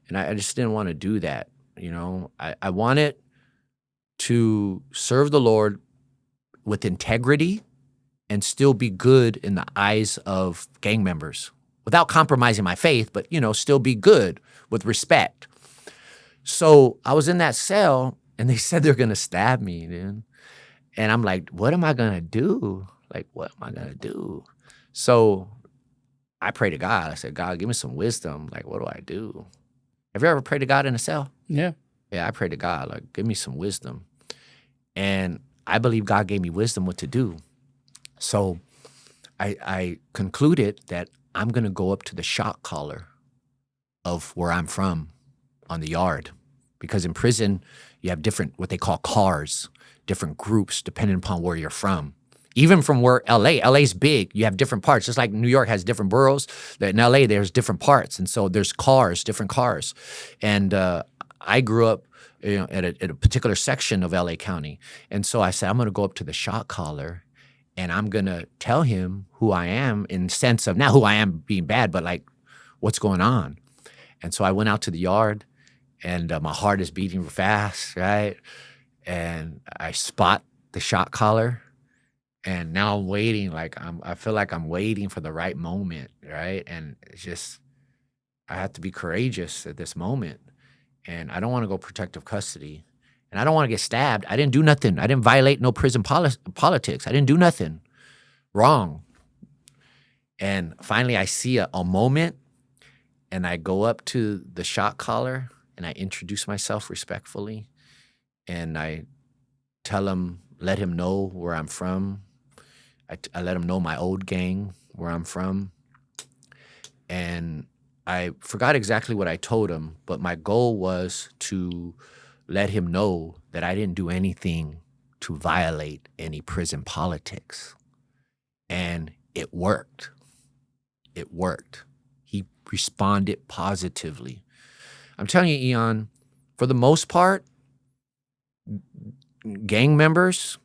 and I just didn't want to do that. I wanted to serve the Lord with integrity and still be good in the eyes of gang members without compromising my faith, but, still be good with respect. So I was in that cell, and they said they're going to stab me, dude. And I'm like, what am I going to do? Like, what am I going to do? So I prayed to God. I said, God, give me some wisdom. Like, what do I do? Have you ever prayed to God in a cell? Yeah. Yeah, I prayed to God, like, give me some wisdom. And I believe God gave me wisdom what to do. So I concluded that I'm going to go up to the shot collar of where I'm from on the yard. Because in prison, you have different, what they call cars, different groups, depending upon where you're from. Even from where LA's big, you have different parts. Just like New York has different boroughs, in LA, there's different parts. And so there's cars, different cars. And I grew up at a particular section of LA County. And so I said, I'm going to go up to the shot caller, and I'm going to tell him who I am, in the sense of not who I am being bad, but like what's going on. And so I went out to the yard, and my heart is beating fast, right? And I spot the shot caller. And now I'm waiting, I feel like I'm waiting for the right moment, right? And it's just, I have to be courageous at this moment. And I don't want to go protective custody. And I don't want to get stabbed. I didn't do nothing. I didn't violate no prison politics. I didn't do nothing wrong. And finally, I see a moment, and I go up to the shot caller, and I introduce myself respectfully. And I tell him, let him know where I'm from. I let him know my old gang, where I'm from. And I forgot exactly what I told him, but my goal was to let him know that I didn't do anything to violate any prison politics. And it worked. It worked. He responded positively. I'm telling you, Ian, for the most part, gang members,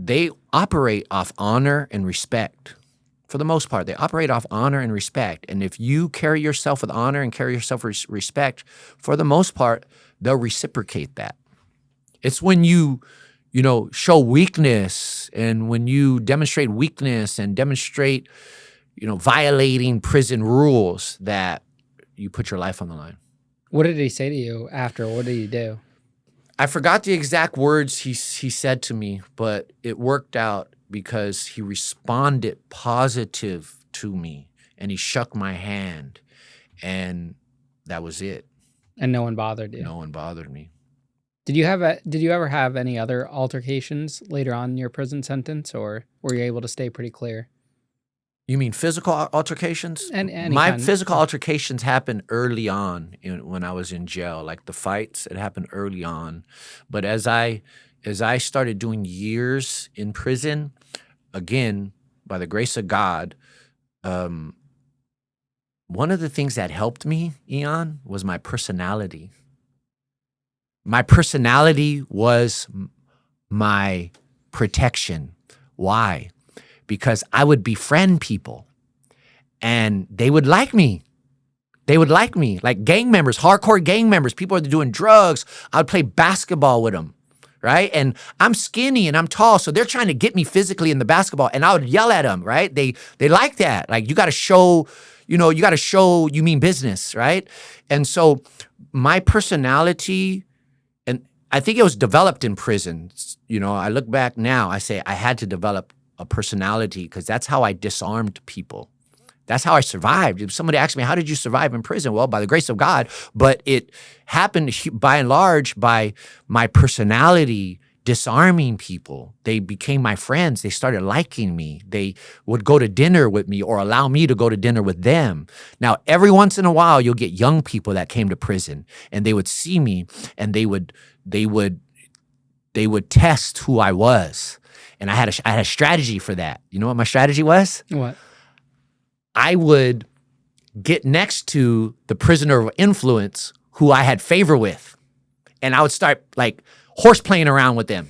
they operate off honor and respect. For the most part, they operate off honor and respect. And if you carry yourself with honor and carry yourself with respect, for the most part, they'll reciprocate that. It's when you show weakness, and when you demonstrate weakness and demonstrate, violating prison rules, that you put your life on the line. What did he say to you after? What did he do? I forgot the exact words he said to me, but it worked out because he responded positive to me, and he shook my hand, and that was it. And no one bothered you? No one bothered me. Did you ever have any other altercations later on in your prison sentence, or were you able to stay pretty clear? You mean physical altercations? My physical altercations happened early on when I was in jail, like the fights. It happened early on, but as I started doing years in prison, again, by the grace of God, one of the things that helped me, Ian, was my personality. My personality was my protection. Why? Because I would befriend people, and they would like me. They would like me, like gang members, hardcore gang members. People are doing drugs. I would play basketball with them, right? And I'm skinny and I'm tall, so they're trying to get me physically in the basketball, and I would yell at them, right? They like that. Like, you got to show, you mean business, right? And so my personality, and I think it was developed in prison. I look back now, I say I had to develop a personality, because that's how I disarmed people. That's how I survived. If somebody asked me, how did you survive in prison? Well, by the grace of God, but it happened by and large by my personality disarming people. They became my friends. They started liking me. They would go to dinner with me, or allow me to go to dinner with them. Now, every once in a while, you'll get young people that came to prison, and they would see me, and they would test who I was. And I had a strategy for that. You know what my strategy was? What? I would get next to the prisoner of influence who I had favor with, and I would start like horse playing around with them,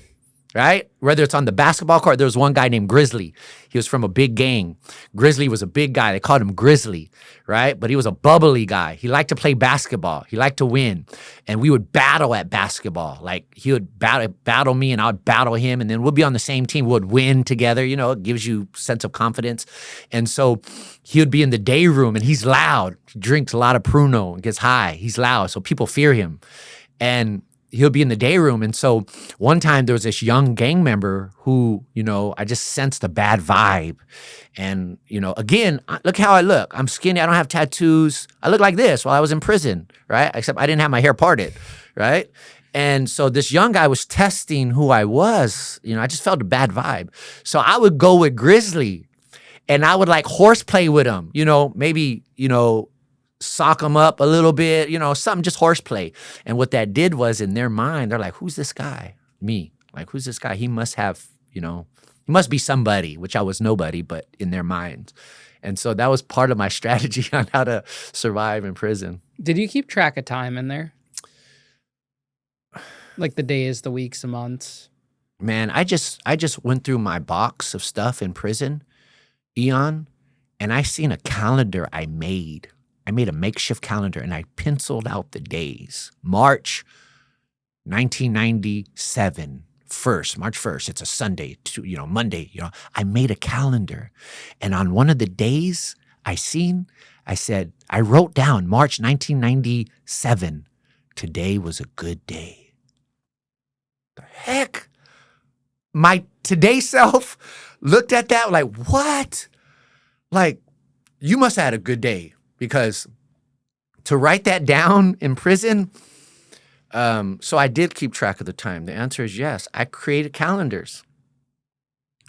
right? Whether it's on the basketball court, there was one guy named Grizzly. He was from a big gang. Grizzly was a big guy. They called him Grizzly, right? But he was a bubbly guy. He liked to play basketball. He liked to win. And we would battle at basketball. Like he would battle me and I would battle him. And then we'd be on the same team. We would win together. You know, it gives you a sense of confidence. And so he would be in the day room and he's loud. He drinks a lot of Pruno and gets high. He's loud. So people fear him. And he'll be in the day room. And so one time there was this young gang member who, you know, I just sensed a bad vibe. And, you know, again, look how I look. I'm skinny. I don't have tattoos. I look like this while I was in prison, right? Except I didn't have my hair parted, right? And so this young guy was testing who I was. You know, I just felt a bad vibe. So I would go with Grizzly and I would like horseplay with him, you know, maybe, you know, sock them up a little bit, you know, something, just horseplay. And what that did was in their mind, they're like, who's this guy? Me. Like, who's this guy? He must have, you know, he must be somebody, which I was nobody, but in their minds. And so that was part of my strategy on how to survive in prison. Did you keep track of time in there? Like the days, the weeks, the months? Man, I just went through my box of stuff in prison, Eon, and I seen a calendar I made. I made a makeshift calendar and I penciled out the days. March 1997, March 1st. It's a Sunday, Monday, I made a calendar. And on one of the days I wrote down March 1997. Today was a good day. The heck? My today self looked at that like, what? Like, you must have had a good day. Because to write that down in prison, so I did keep track of the time. The answer is yes. I created calendars.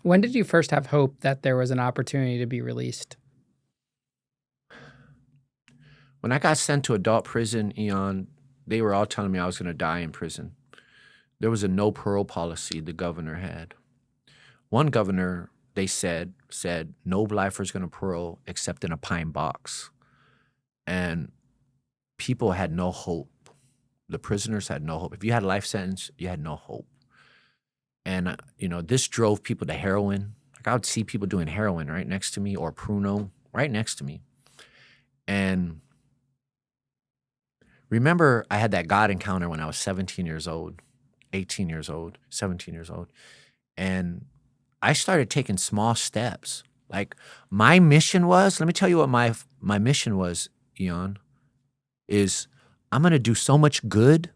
When did you first have hope that there was an opportunity to be released? When I got sent to adult prison, Eon, they were all telling me I was going to die in prison. There was a no parole policy the governor had. One governor, they said no lifer's going to parole except in a pine box. And people had no hope. The prisoners had no hope. If you had a life sentence, you had no hope. And, this drove people to heroin. Like I would see people doing heroin right next to me or Pruno right next to me. And remember, I had that God encounter when I was 17 years old, 18 years old, 17 years old. And I started taking small steps. Like my mission was, let me tell you what my mission was, Eon, is I'm going to do so much good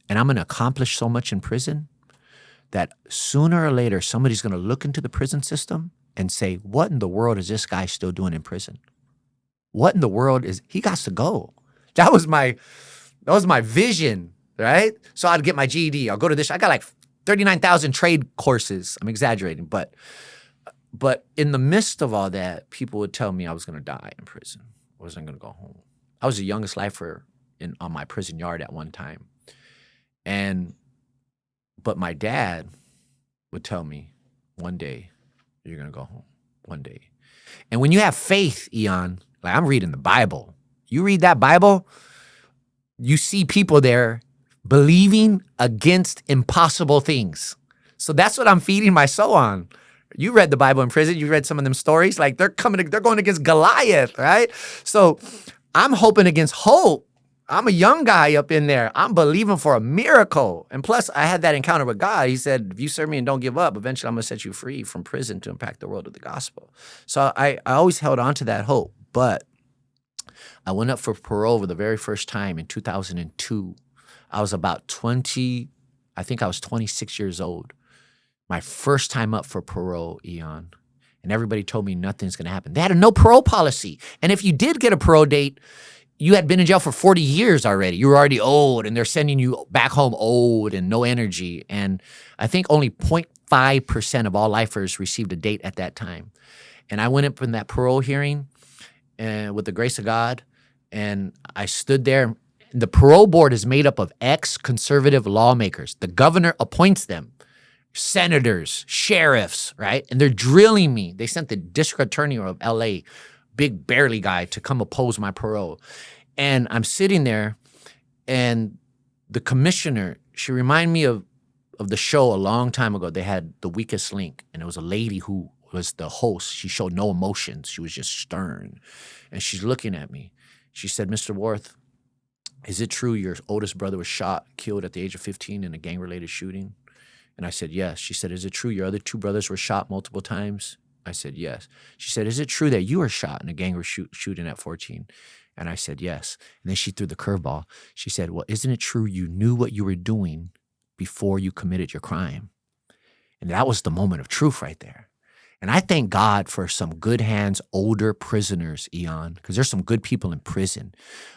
and I'm going to accomplish so much in prison that sooner or later somebody's going to look into the prison system and say, what in the world is this guy still doing in prison? What in the world he got to go? That was my vision, right? So I'd get my GED. I'll go to this. I got like 39,000 trade courses. I'm exaggerating, but in the midst of all that, people would tell me I was going to die in prison. I wasn't going to go home. I was the youngest lifer on my prison yard at one time. But my dad would tell me, one day, you're going to go home. One day. And when you have faith, Eon, like I'm reading the Bible. You read that Bible, you see people there believing against impossible things. So that's what I'm feeding my soul on. You read the Bible in prison. You read some of them stories. Like they're going against Goliath, right? So I'm hoping against hope. I'm a young guy up in there. I'm believing for a miracle. And plus, I had that encounter with God. He said, if you serve me and don't give up, eventually I'm going to set you free from prison to impact the world with the gospel. So I always held on to that hope. But I went up for parole for the very first time in 2002. I was about 20, I think I was 26 years old. My first time up for parole, Eon. And everybody told me nothing's going to happen. They had a no parole policy. And if you did get a parole date, you had been in jail for 40 years already. You were already old, and they're sending you back home old and no energy. And I think only 0.5% of all lifers received a date at that time. And I went up in that parole hearing with the grace of God, and I stood there. The parole board is made up of ex-conservative lawmakers. The governor appoints them. Senators, sheriffs, right? And they're drilling me. They sent the district attorney of LA, big burly guy, to come oppose my parole. And I'm sitting there, and the commissioner, she reminded me of of the show a long time ago, they had The Weakest Link, and it was a lady who was the host. She showed no emotions. She was just stern. And she's looking at me. She said, Mr. Warth, is it true your oldest brother was shot, killed at the age of 15 in a gang-related shooting? And I said, yes. She said, is it true your other two brothers were shot multiple times? I said, yes. She said, is it true that you were shot in a gang shooting at 14? And I said, yes. And then she threw the curveball. She said, well, isn't it true you knew what you were doing before you committed your crime? And that was the moment of truth right there. And I thank God for some good hands, older prisoners, Ian, because there's some good people in prison.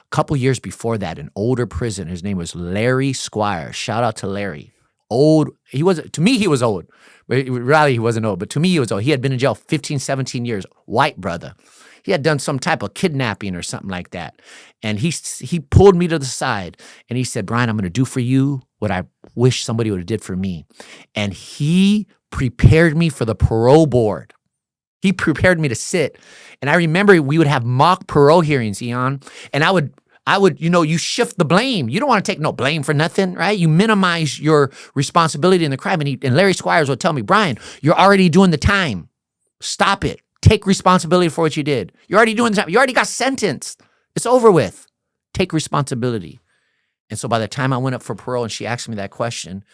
A couple years before that, an older prisoner, his name was Larry Squire. Shout out to Larry. Old, to me, he was old. But really, he wasn't old. But to me, he was old. He had been in jail 15, 17 years, white brother. He had done some type of kidnapping or something like that. And he pulled me to the side and he said, Brian, I'm going to do for you what I wish somebody would have did for me. And he prepared me for the parole board. He prepared me to sit. And I remember we would have mock parole hearings, Ian. And I would, you shift the blame. You don't want to take no blame for nothing, right? You minimize your responsibility in the crime. And Larry Squires would tell me, Brian, you're already doing the time. Stop it. Take responsibility for what you did. You're already doing the time. You already got sentenced. It's over with. Take responsibility. And so by the time I went up for parole and she asked me that question,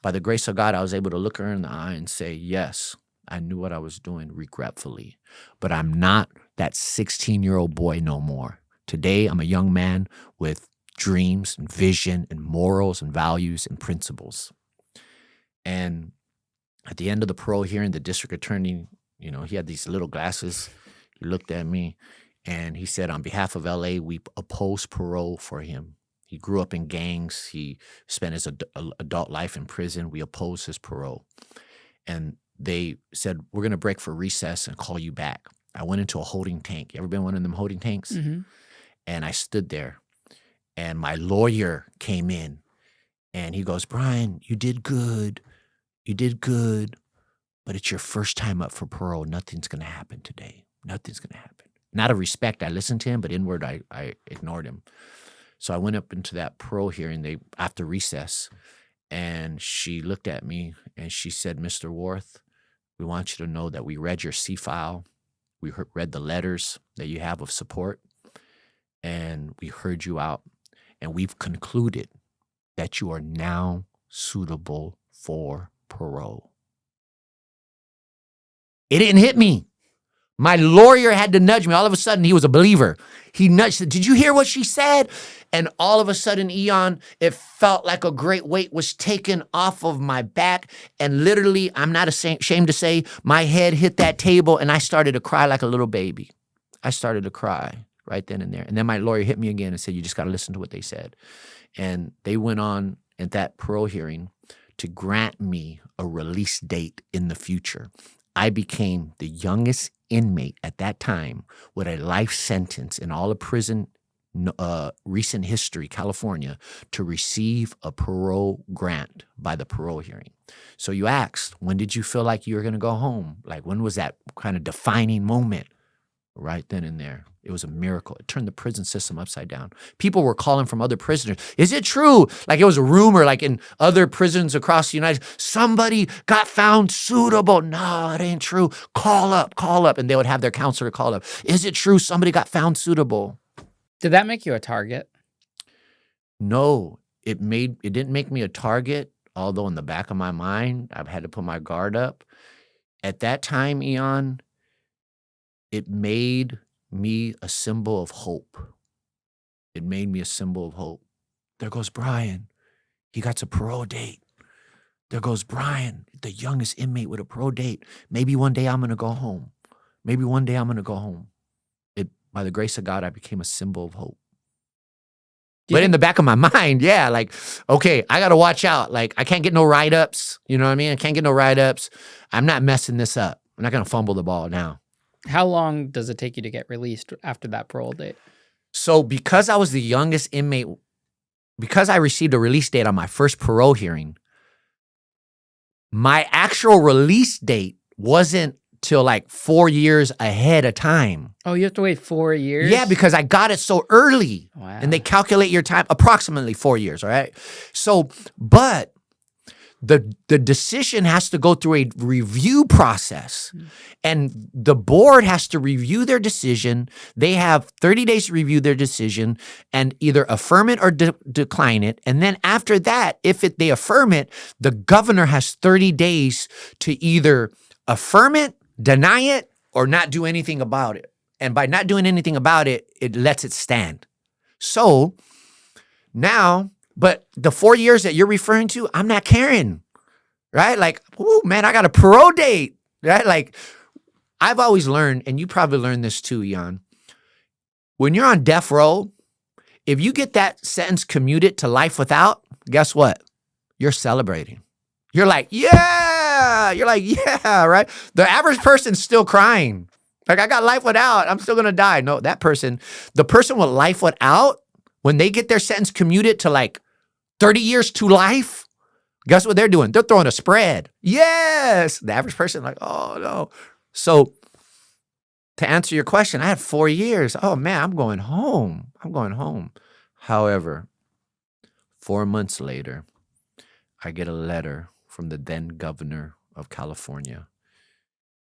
by the grace of God, I was able to look her in the eye and say, yes, I knew what I was doing regretfully, but I'm not that 16-year-old boy no more. Today, I'm a young man with dreams and vision and morals and values and principles. And at the end of the parole hearing, the district attorney, he had these little glasses. He looked at me and he said, on behalf of LA, we oppose parole for him. He grew up in gangs. He spent his adult life in prison. We oppose his parole. And they said, we're going to break for recess and call you back. I went into a holding tank. You ever been one of them holding tanks? Mm-hmm. And I stood there. And my lawyer came in. And he goes, Brian, you did good. You did good. But it's your first time up for parole. Nothing's going to happen today. Nothing's going to happen. Not of respect, I listened to him, but inward, I ignored him. So I went up into that parole hearing after recess, and she looked at me and she said, Mr. Warth, we want you to know that we read your C-file. We read the letters that you have of support, and we heard you out, and we've concluded that you are now suitable for parole. It didn't hit me. My lawyer had to nudge me. All of a sudden, he was a believer. He nudged, said, did you hear what she said? And all of a sudden, Ian, it felt like a great weight was taken off of my back. And literally, I'm not ashamed to say, my head hit that table and I started to cry like a little baby. I started to cry right then and there. And then my lawyer hit me again and said, you just got to listen to what they said. And they went on at that parole hearing to grant me a release date in the future. I became the youngest inmate at that time with a life sentence in all of prison recent history, California, to receive a parole grant by the parole hearing. So you asked, when did you feel like you were going to go home? Like, when was that kind of defining moment? Right then and there. It was a miracle. It turned the prison system upside down. People were calling from other prisoners. Is it true? Like, it was a rumor, like in other prisons across the United States, somebody got found suitable. No, it ain't true. Call up. And they would have their counselor call up. Is it true somebody got found suitable? Did that make you a target? No, it didn't make me a target, although in the back of my mind, I've had to put my guard up. At that time, Ian, it made me a symbol of hope. It made me a symbol of hope. There goes Brian. He got a parole date. There goes Brian, the youngest inmate with a parole date. Maybe one day I'm going to go home. Maybe one day I'm going to go home. By the grace of God, I became a symbol of hope. But in the back of my mind, yeah, like, okay, I got to watch out. Like, I can't get no write-ups. You know what I mean? I can't get no write-ups. I'm not messing this up. I'm not going to fumble the ball now. How long does it take you to get released after that parole date? So because I was the youngest inmate, because I received a release date on my first parole hearing, my actual release date wasn't till like 4 years ahead of time. Oh, you have to wait 4 years? Yeah, because I got it so early. Wow. And they calculate your time approximately 4 years, all right? So, but the decision has to go through a review process, and the board has to review their decision. They have 30 days to review their decision and either affirm it or decline it. And then after that, if they affirm it, the governor has 30 days to either affirm it, deny it, or not do anything about it. And by not doing anything about it, it lets it stand. So now, but the 4 years that you're referring to, I'm not caring, right? Like, oh man, I got a parole date, right? Like, I've always learned, and you probably learned this too, Ian, when you're on death row, if you get that sentence commuted to life without, guess what? You're celebrating. You're like, yeah, right? The average person's still crying. Like, I got life without, I'm still gonna die. No, the person with life without, when they get their sentence commuted to like 30 years to life, guess what they're doing? They're throwing a spread. Yes. The average person like, oh no. So to answer your question, I had 4 years. Oh man, I'm going home. However, 4 months later, I get a letter from the then governor of California.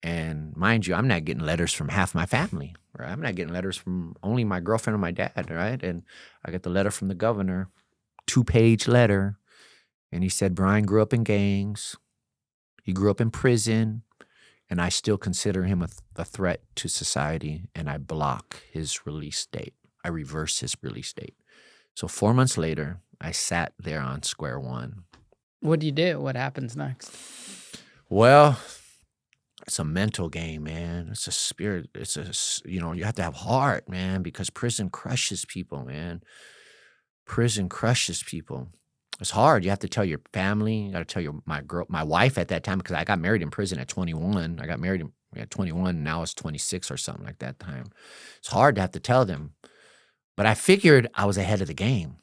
And mind you, I'm not getting letters from half my family, right? I'm not getting letters from only my girlfriend and my dad, right? And I get the letter from the governor, 2-page letter. And he said, Brian grew up in gangs. He grew up in prison. And I still consider him a threat to society. And I block his release date. I reverse his release date. So 4 months later, I sat there on square one. What do you do? What happens next? Well, it's a mental game, man. It's a spirit. You have to have heart, man, because prison crushes people, man. Prison crushes people. It's hard. You have to tell your family. You got to tell my wife at that time, because I got married in prison at 21. I got married at 21. Now it's 26 or something like that time. It's hard to have to tell them. But I figured I was ahead of the game.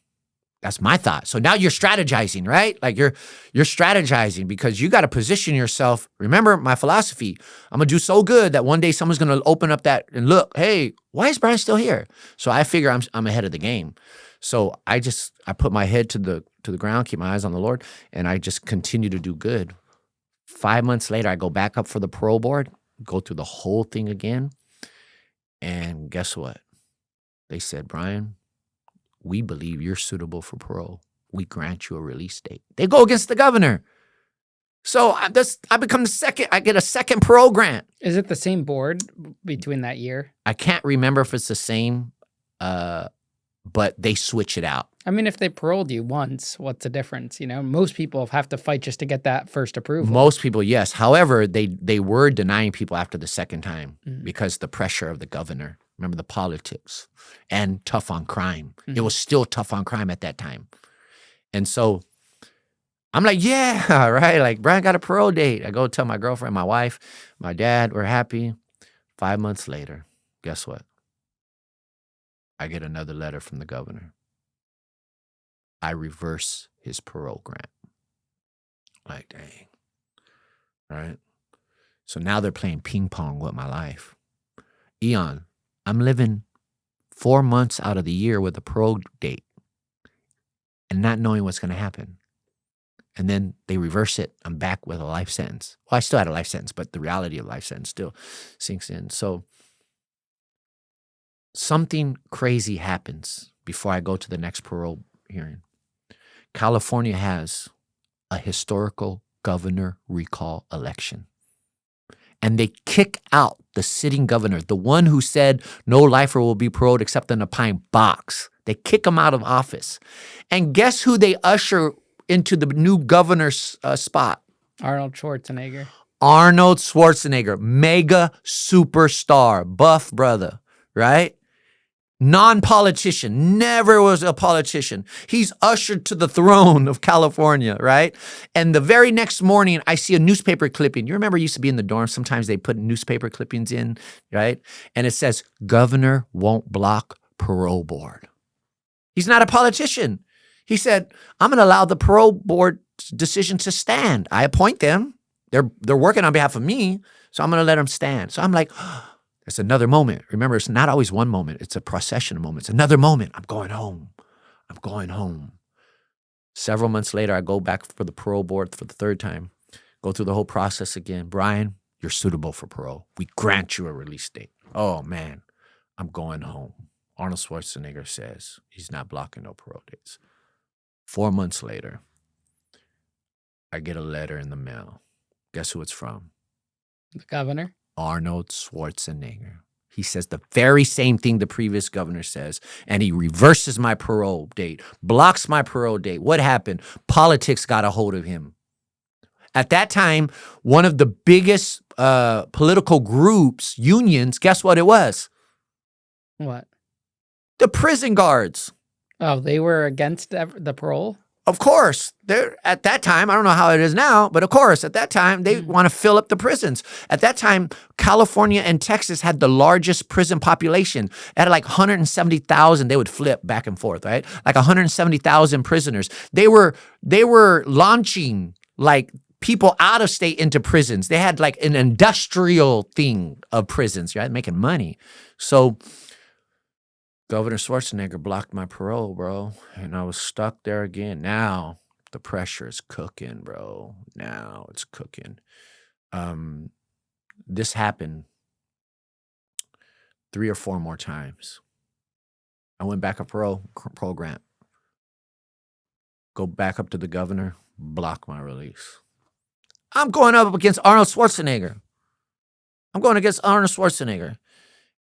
That's my thought. So now you're strategizing, right? Like you're strategizing because you got to position yourself. Remember my philosophy. I'm going to do so good that one day someone's going to open up that and look, hey, why is Brian still here? So I figure I'm ahead of the game. So I put my head to the ground, keep my eyes on the Lord, and I just continue to do good. 5 months later, I go back up for the parole board, go through the whole thing again. And guess what? They said, Brian, we believe you're suitable for parole. We grant you a release date. They go against the governor. So I become the second. I get a second parole grant. Is it the same board between that year? I can't remember if it's the same, but they switch it out. I mean, if they paroled you once, what's the difference? You know, most people have to fight just to get that first approval. Most people, yes. However, they were denying people after the second time because the pressure of the governor. Remember the politics and tough on crime. It was still tough on crime at that time. And so I'm like, yeah, right. Like, Brian got a parole date. I go tell my girlfriend, my wife, my dad, we're happy. 5 months later, guess what? I get another letter from the governor. I reverse his parole grant. Like, dang. Right? So now they're playing ping pong with my life. Ian, I'm living 4 months out of the year with a parole date and not knowing what's going to happen. And then they reverse it. I'm back with a life sentence. Well, I still had a life sentence, but the reality of life sentence still sinks in. So something crazy happens before I go to the next parole hearing. California has a historical governor recall election. And they kick out the sitting governor, the one who said no lifer will be paroled except in a pine box. They kick him out of office. And guess who they usher into the new governor's spot? Arnold Schwarzenegger. Arnold Schwarzenegger, mega superstar, buff brother, right? Non-politician, never was a politician. He's ushered to the throne of California, right? And the very next morning, I see a newspaper clipping. You remember, it used to be in the dorm. Sometimes they put newspaper clippings in, right? And it says, Governor won't block parole board. He's not a politician. He said, I'm going to allow the parole board decision to stand. I appoint them. They're working on behalf of me, so I'm going to let them stand. So I'm like, it's another moment. Remember, it's not always one moment. It's a procession of moments. Another moment. I'm going home. Several months later, I go back for the parole board for the third time, go through the whole process again. Brian, you're suitable for parole. We grant you a release date. Oh, man, I'm going home. Arnold Schwarzenegger says he's not blocking no parole dates. 4 months later, I get a letter in the mail. Guess who it's from? The governor? Arnold Schwarzenegger. He says the very same thing the previous governor says, and he reverses my parole date, blocks my parole date. What happened? Politics got a hold of him. At that time, one of the biggest political groups, unions, guess what it was? What? The prison guards. Oh, they were against the parole? Of course, at that time, I don't know how it is now, but of course, at that time, they want to fill up the prisons. At that time, California and Texas had the largest prison population. It had like 170,000. They would flip back and forth, right? Like 170,000 prisoners. They were launching like people out of state into prisons. They had like an industrial thing of prisons, right? Making money. So Governor Schwarzenegger blocked my parole, bro, and I was stuck there again. Now the pressure is cooking, bro. Now it's cooking. This happened 3 or 4 more times. I went back a parole grant. Go back up to the governor, block my release. I'm going up against Arnold Schwarzenegger.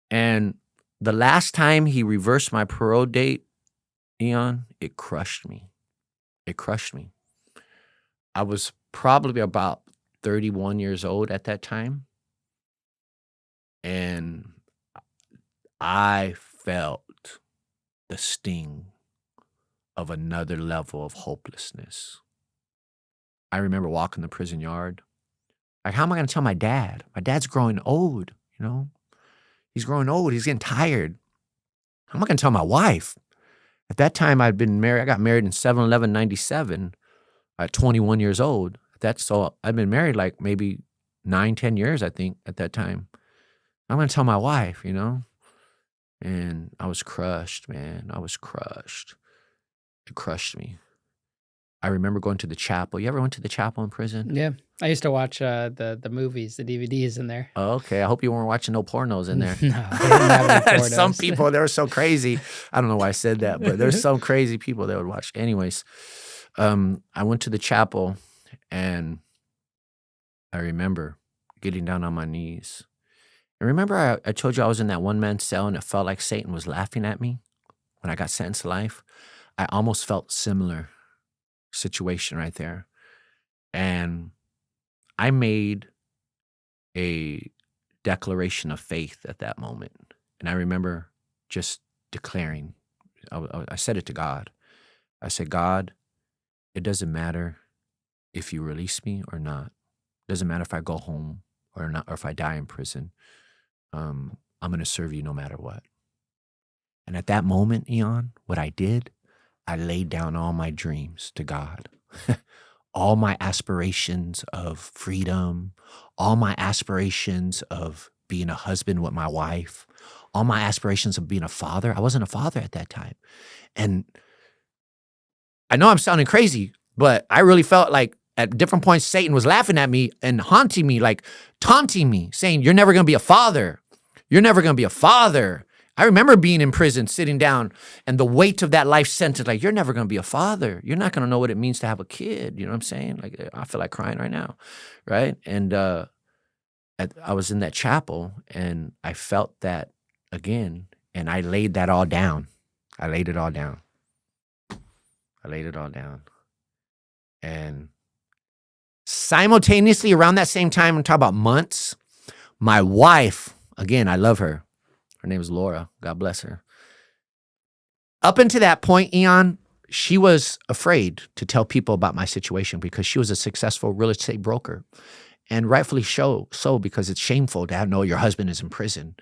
And the last time he reversed my parole date, Ian, it crushed me. I was probably about 31 years old at that time. And I felt the sting of another level of hopelessness. I remember walking the prison yard. Like, how am I going to tell my dad? My dad's growing old, you know? He's growing old. He's getting tired. How am I going to tell my wife? At that time, I'd been married. I got married in 7/11/97 at 21 years old. So I'd been married like maybe 9, 10 years, I think, at that time. I'm going to tell my wife, you know? And I was crushed, man. I was crushed. It crushed me. I remember going to the chapel. You ever went to the chapel in prison? Yeah. I used to watch the movies, the DVDs in there. Oh, okay. I hope you weren't watching no pornos in there. No, they didn't have any pornos. Some people, they were so crazy. I don't know why I said that, but there's some crazy people that would watch. Anyways, I went to the chapel, and I remember getting down on my knees. And remember I told you I was in that one-man cell, and it felt like Satan was laughing at me when I got sentenced to life? I almost felt similar situation right there. And I made a declaration of faith at that moment. And I remember just declaring, I said it to God. I said, God, it doesn't matter if you release me or not. It doesn't matter if I go home or not, or if I die in prison. I'm going to serve you no matter what. And at that moment, Ian, what I did, I laid down all my dreams to God. All my aspirations of freedom, all my aspirations of being a husband with my wife, all my aspirations of being a father. I wasn't a father at that time. And I know I'm sounding crazy, but I really felt like at different points, Satan was laughing at me and haunting me, like taunting me, saying, you're never going to be a father. You're never going to be a father. I remember being in prison, sitting down, and the weight of that life sentence, like, you're never going to be a father. You're not going to know what it means to have a kid. You know what I'm saying? Like, I feel like crying right now, right? And I was in that chapel, and I felt that again, and I laid that all down. I laid it all down. And simultaneously, around that same time, I'm talking about months, my wife, again, I love her. Her name is Laura. God bless her. Up until that point, Ian, she was afraid to tell people about my situation because she was a successful real estate broker. And rightfully so, because it's shameful to know your husband is in prison.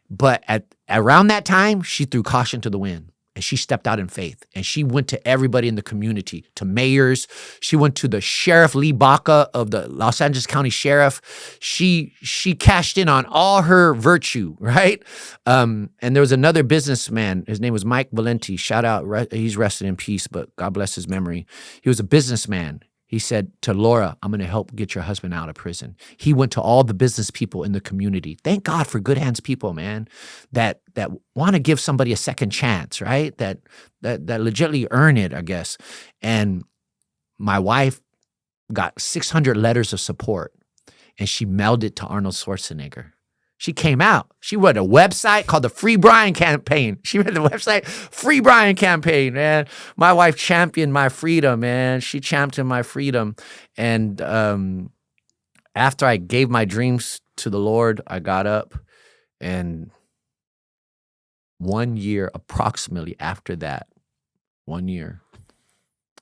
But around that time, she threw caution to the wind. And she stepped out in faith. And she went to everybody in the community, to mayors. She went to the Sheriff Lee Baca of the Los Angeles County Sheriff. She cashed in on all her virtue, right? And there was another businessman. His name was Mike Valenti. Shout out. He's rested in peace, but God bless his memory. He was a businessman. He said to Laura, I'm going to help get your husband out of prison. He went to all the business people in the community. Thank God for good hands people, man, that want to give somebody a second chance, right? That legitimately earn it, I guess. And my wife got 600 letters of support, and she mailed it to Arnold Schwarzenegger. She came out. She read a website called the Free Brian Campaign. She read the website, Free Brian Campaign, man. My wife championed my freedom, man. She championed my freedom. And after I gave my dreams to the Lord, I got up, and 1 year approximately after that, 1 year,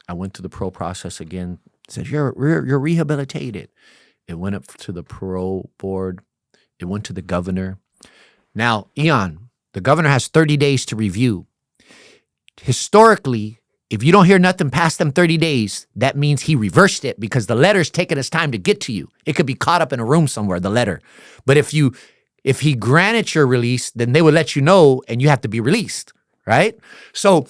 I went through the parole process again. Said, you're rehabilitated. It went up to the parole board. It went to the governor. Now, Ian, the governor has 30 days to review. Historically, if you don't hear nothing past them 30 days, that means he reversed it because the letter's taken its time to get to you. It could be caught up in a room somewhere, the letter. But if he granted your release, then they would let you know and you have to be released, right? So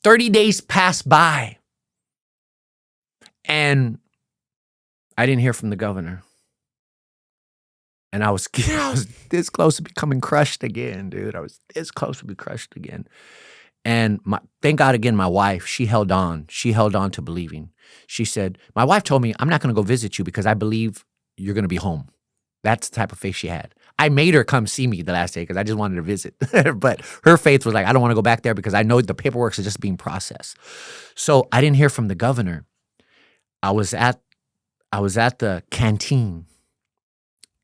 30 days passed by and I didn't hear from the governor. And I was this close to becoming crushed again, dude. I was this close to be crushed again. And thank God again, my wife, she held on. She held on to believing. She said, my wife told me, I'm not going to go visit you because I believe you're going to be home. That's the type of faith she had. I made her come see me the last day because I just wanted to visit. But her faith was like, I don't want to go back there because I know the paperwork is just being processed. So I didn't hear from the governor. I was at the canteen.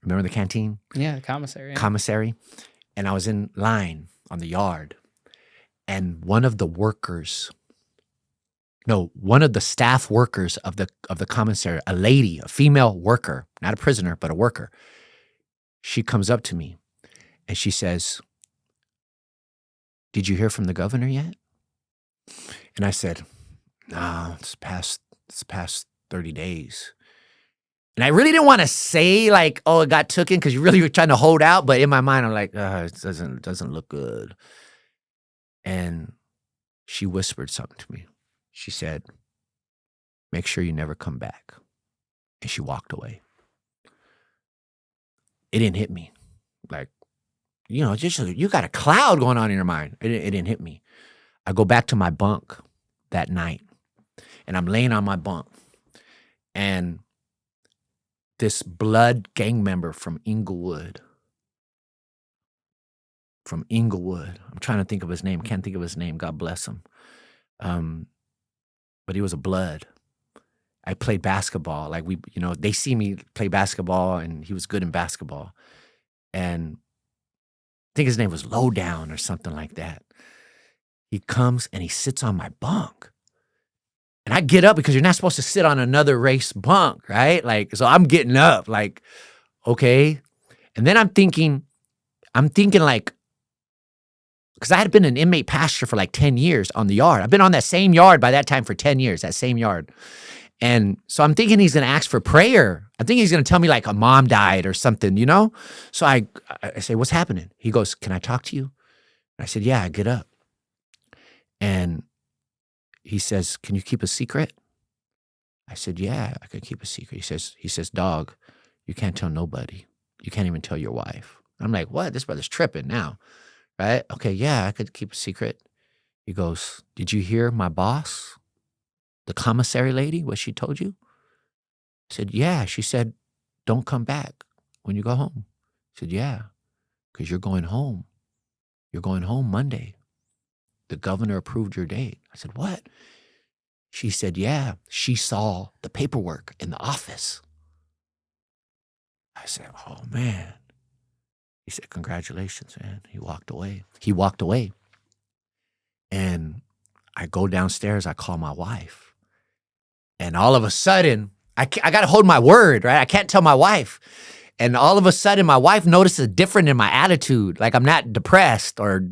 Remember the canteen? Yeah, the commissary. Yeah. Commissary. And I was in line on the yard. And one of the staff workers of the commissary, a lady, a female worker, not a prisoner, but a worker, she comes up to me and she says, did you hear from the governor yet? And I said, no, it's past 30 days. And I really didn't want to say like, oh, it got taken because you really were trying to hold out. But in my mind, I'm like, it doesn't look good. And she whispered something to me. She said, make sure you never come back. And she walked away. It didn't hit me. Like, just you got a cloud going on in your mind. It didn't hit me. I go back to my bunk that night. And I'm laying on my bunk. And this blood gang member from Inglewood. I'm trying to think of his name. Can't think of his name. God bless him. But he was a blood. I played basketball. Like they see me play basketball and he was good in basketball. And I think his name was Lowdown or something like that. He comes and he sits on my bunk. And I get up because you're not supposed to sit on another race bunk, right? Like, so I'm getting up, like, okay. And then I'm thinking like, because I had been an inmate pastor for like 10 years on the yard. I've been on that same yard by that time for 10 years, that same yard. And so I'm thinking he's going to ask for prayer. I think he's going to tell me like a mom died or something, So I say, what's happening? He goes, can I talk to you? I said, yeah, I get up. And he says, can you keep a secret? I said, yeah, I can keep a secret. He says, dog, you can't tell nobody. You can't even tell your wife. I'm like, what? This brother's tripping now, right? Okay, yeah, I could keep a secret. He goes, did you hear my boss, the commissary lady, what she told you? I said, yeah. She said, don't come back when you go home. I said, yeah, because you're going home. You're going home Monday. The governor approved your date. I said, what? She said, yeah, she saw the paperwork in the office. I said, oh, man. He said, congratulations, man. He walked away. And I go downstairs. I call my wife. And all of a sudden, I got to hold my word, right? I can't tell my wife. And all of a sudden, my wife notices a difference in my attitude. Like I'm not depressed or,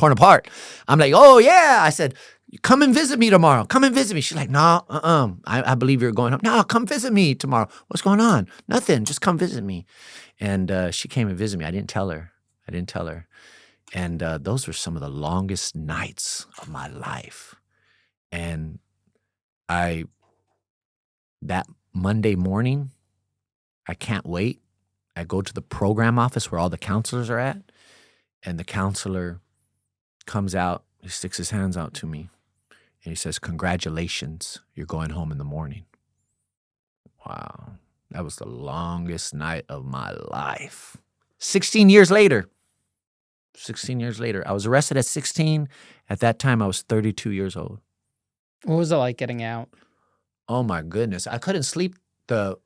torn apart. I'm like, oh, yeah. I said, come and visit me tomorrow. Come and visit me. She's like, no, I believe you're going home. No, come visit me tomorrow. What's going on? Nothing. Just come visit me. And she came and visited me. I didn't tell her. And those were some of the longest nights of my life. And that Monday morning, I can't wait. I go to the program office where all the counselors are at, and the counselor comes out, he sticks his hands out to me, and he says, congratulations, you're going home in the morning. Wow, that was the longest night of my life. 16 years later. I was arrested at 16. At that time, I was 32 years old. What was it like getting out? Oh, my goodness. I couldn't sleep the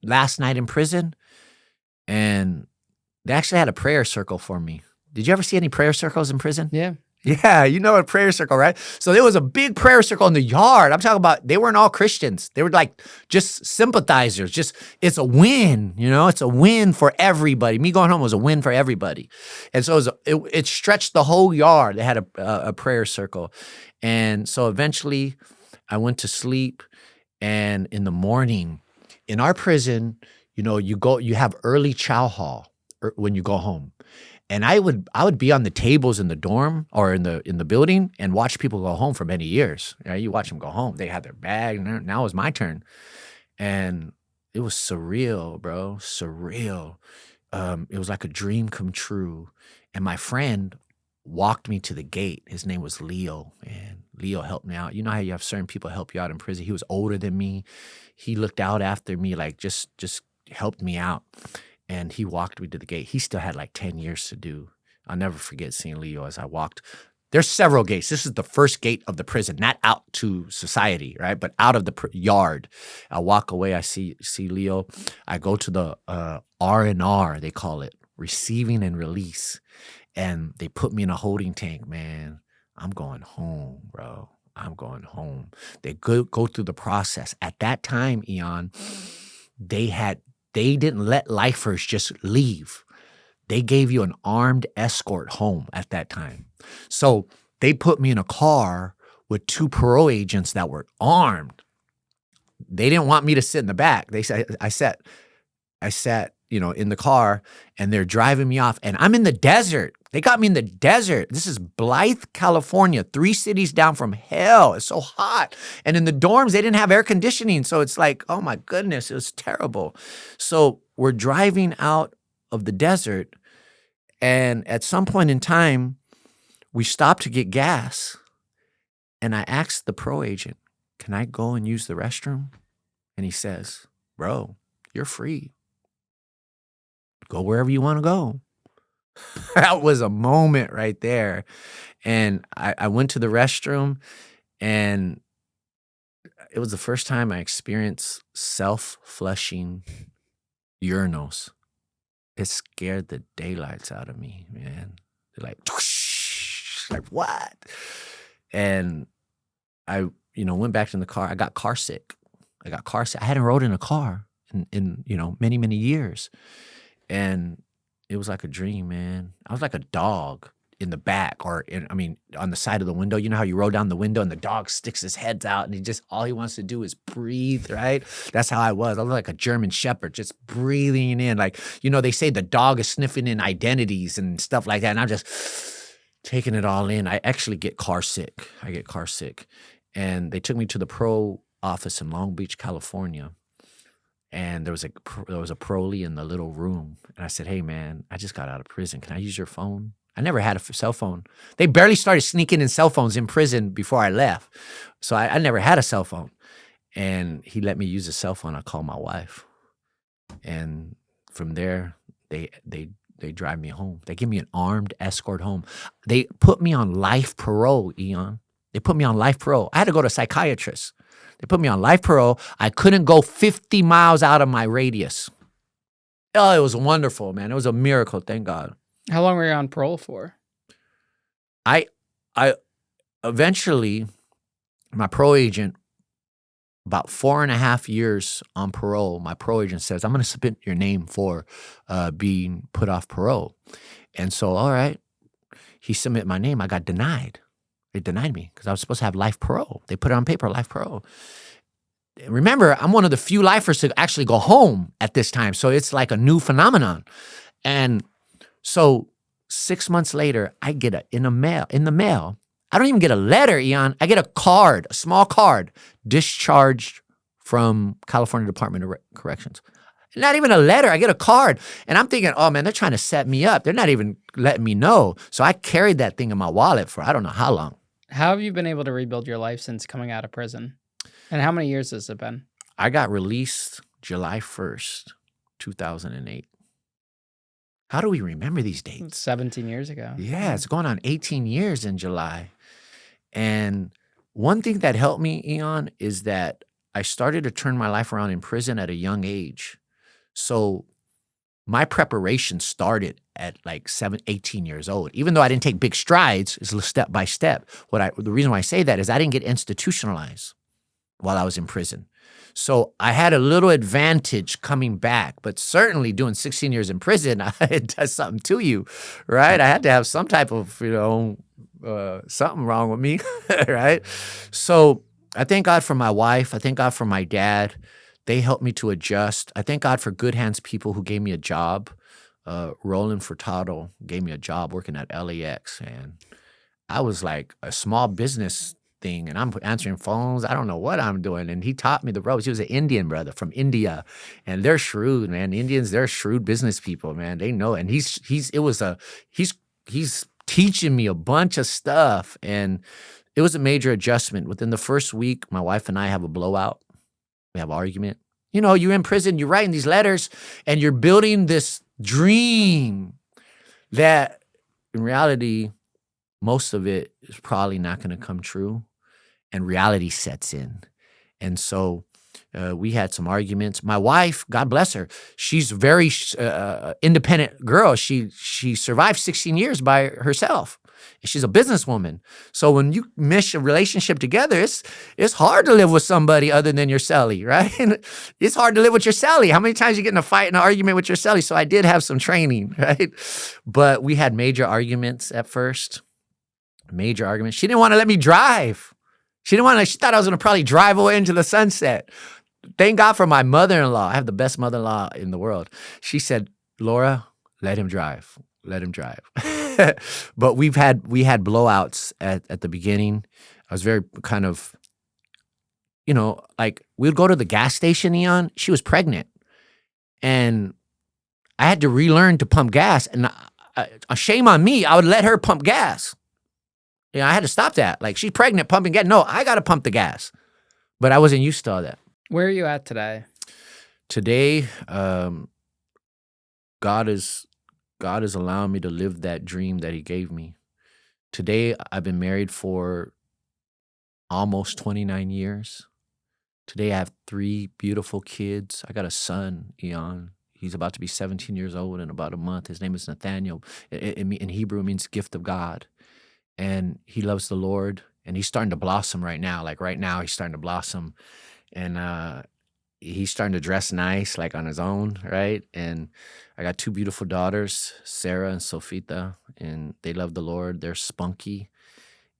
last night in prison, and they actually had a prayer circle for me. Did you ever see any prayer circles in prison? Yeah. Yeah, you know a prayer circle, right? So there was a big prayer circle in the yard. I'm talking about, they weren't all Christians. They were like just sympathizers. Just, it's a win, it's a win for everybody. Me going home was a win for everybody. And so it stretched the whole yard. They had a prayer circle. And so eventually I went to sleep, and in the morning, in our prison, you have early chow hall when you go home. And I would be on the tables in the dorm or in the building and watch people go home for many years. You watch them go home. They had their bag, and now it was my turn. And it was surreal, bro. Surreal. It was like a dream come true. And my friend walked me to the gate. His name was Leo, and Leo helped me out. You know how you have certain people help you out in prison? He was older than me. He looked out after me, like just helped me out. And he walked me to the gate. He still had like 10 years to do. I'll never forget seeing Leo as I walked. There's several gates. This is the first gate of the prison, not out to society, right? But out of the yard. I walk away. I see Leo. I go to the R&R, they call it, receiving and release. And they put me in a holding tank, man. I'm going home, bro. I'm going home. They go through the process. At that time, Ian, they didn't let lifers just leave. They gave you an armed escort home at that time. So they put me in a car with 2 parole agents that were armed. They didn't want me to sit in the back. They said I sat, in the car, and they're driving me off, and I'm in the desert. They got me in the desert. This is Blythe, California, 3 cities down from hell. It's so hot. And in the dorms, they didn't have air conditioning. So it's like, oh my goodness, it was terrible. So we're driving out of the desert, and at some point in time, we stopped to get gas. And I asked the pro agent, can I go and use the restroom? And he says, bro, you're free. Go wherever you want to go. That was a moment right there. And I went to the restroom, and it was the first time I experienced self-flushing urinals. It scared the daylights out of me, man. They're like, whoosh, like what? And I, went back in the car. I got car sick. I hadn't rode in a car in many, many years. And it was like a dream, man. I was like a dog in the back, on the side of the window. You know how you roll down the window and the dog sticks his head out, and all he wants to do is breathe, right? That's how I was. I was like a German shepherd, just breathing in. Like, they say the dog is sniffing in identities and stuff like that. And I'm just taking it all in. I actually get car sick. And they took me to the pro office in Long Beach, California. And there was a Parole in the little room. And I said, hey, man, I just got out of prison. Can I use your phone? I never had a cell phone. They barely started sneaking in cell phones in prison before I left. So I never had a cell phone. And he let me use a cell phone. I called my wife. And from there, they drive me home. They give me an armed escort home. They put me on life parole, Ian. They put me on life parole. I had to go to a psychiatrist. They put me on life parole. I couldn't go 50 miles out of my radius. Oh, it was wonderful, man. It was a miracle, thank God. How long were you on parole for? I eventually, my parole agent, about 4.5 years on parole, my parole agent says, I'm going to submit your name for being put off parole. And so, all right. he submitted my name. I got denied. They denied me because I was supposed to have life parole. They put it on paper, life parole. Remember, I'm one of the few lifers to actually go home at this time. So it's like a new phenomenon. And so 6 months later, I get in the mail. I don't even get a letter, Ian. I get a card, a small card, discharged from California Department of Corrections. Not even a letter. I get a card. And I'm thinking, oh, man, they're trying to set me up. They're not even letting me know. So I carried that thing in my wallet for I don't know how long. How have you been able to rebuild your life since coming out of prison? And how many years has it been? I got released July 1st, 2008. How do we remember these dates? 17 years ago. Yeah, it's going on 18 years in July. And one thing that helped me, Ian, is that I started to turn my life around in prison at a young age. So my preparation started at like 18 years old. Even though I didn't take big strides, it's step by step. The reason why I say that is I didn't get institutionalized while I was in prison. So I had a little advantage coming back, but certainly doing 16 years in prison, it does something to you, right? I had to have some type of, something wrong with me, right? So I thank God for my wife. I thank God for my dad. They helped me to adjust. I thank God for good hands people who gave me a job. Roland Furtado gave me a job working at LAX, and I was like a small business thing, and I'm answering phones. I don't know what I'm doing, and he taught me the ropes. He was an Indian brother from India, and they're shrewd, man. Indians, they're shrewd business people, man. They know, and he's teaching me a bunch of stuff, and it was a major adjustment. Within the first week, my wife and I have a blowout. We have an argument. You're in prison, you're writing these letters, and you're building this dream that in reality, most of it is probably not going to come true, and reality sets in. And so we had some arguments. My wife, God bless her, she's a very independent girl. She survived 16 years by herself. She's a businesswoman. So when you mesh a relationship together, it's hard to live with somebody other than your cellie, right? It's hard to live with your cellie. How many times you get in a fight and an argument with your cellie? So I did have some training, right? But we had major arguments at first. Major arguments. She didn't want to let me drive. She thought I was going to probably drive away into the sunset. Thank God for my mother-in-law. I have the best mother-in-law in the world. She said, Laura, let him drive. Let him drive. But we had blowouts at the beginning. I was very kind of, like we'd go to the gas station, Ian. She was pregnant. And I had to relearn to pump gas. And shame on me, I would let her pump gas. I had to stop that. Like, she's pregnant, pumping gas. No, I got to pump the gas. But I wasn't used to all that. Where are you at today? Today, God is allowing me to live that dream that he gave me. Today, I've been married for almost 29 years. Today, I have 3 beautiful kids. I got a son, Ian. He's about to be 17 years old in about a month. His name is Nathaniel. In Hebrew, it means gift of God. And he loves the Lord, and he's starting to blossom right now. Like right now, he's starting to blossom, and he's starting to dress nice, like on his own, right? And I got 2 beautiful daughters, Sarah and Sofita, and they love the Lord. They're spunky,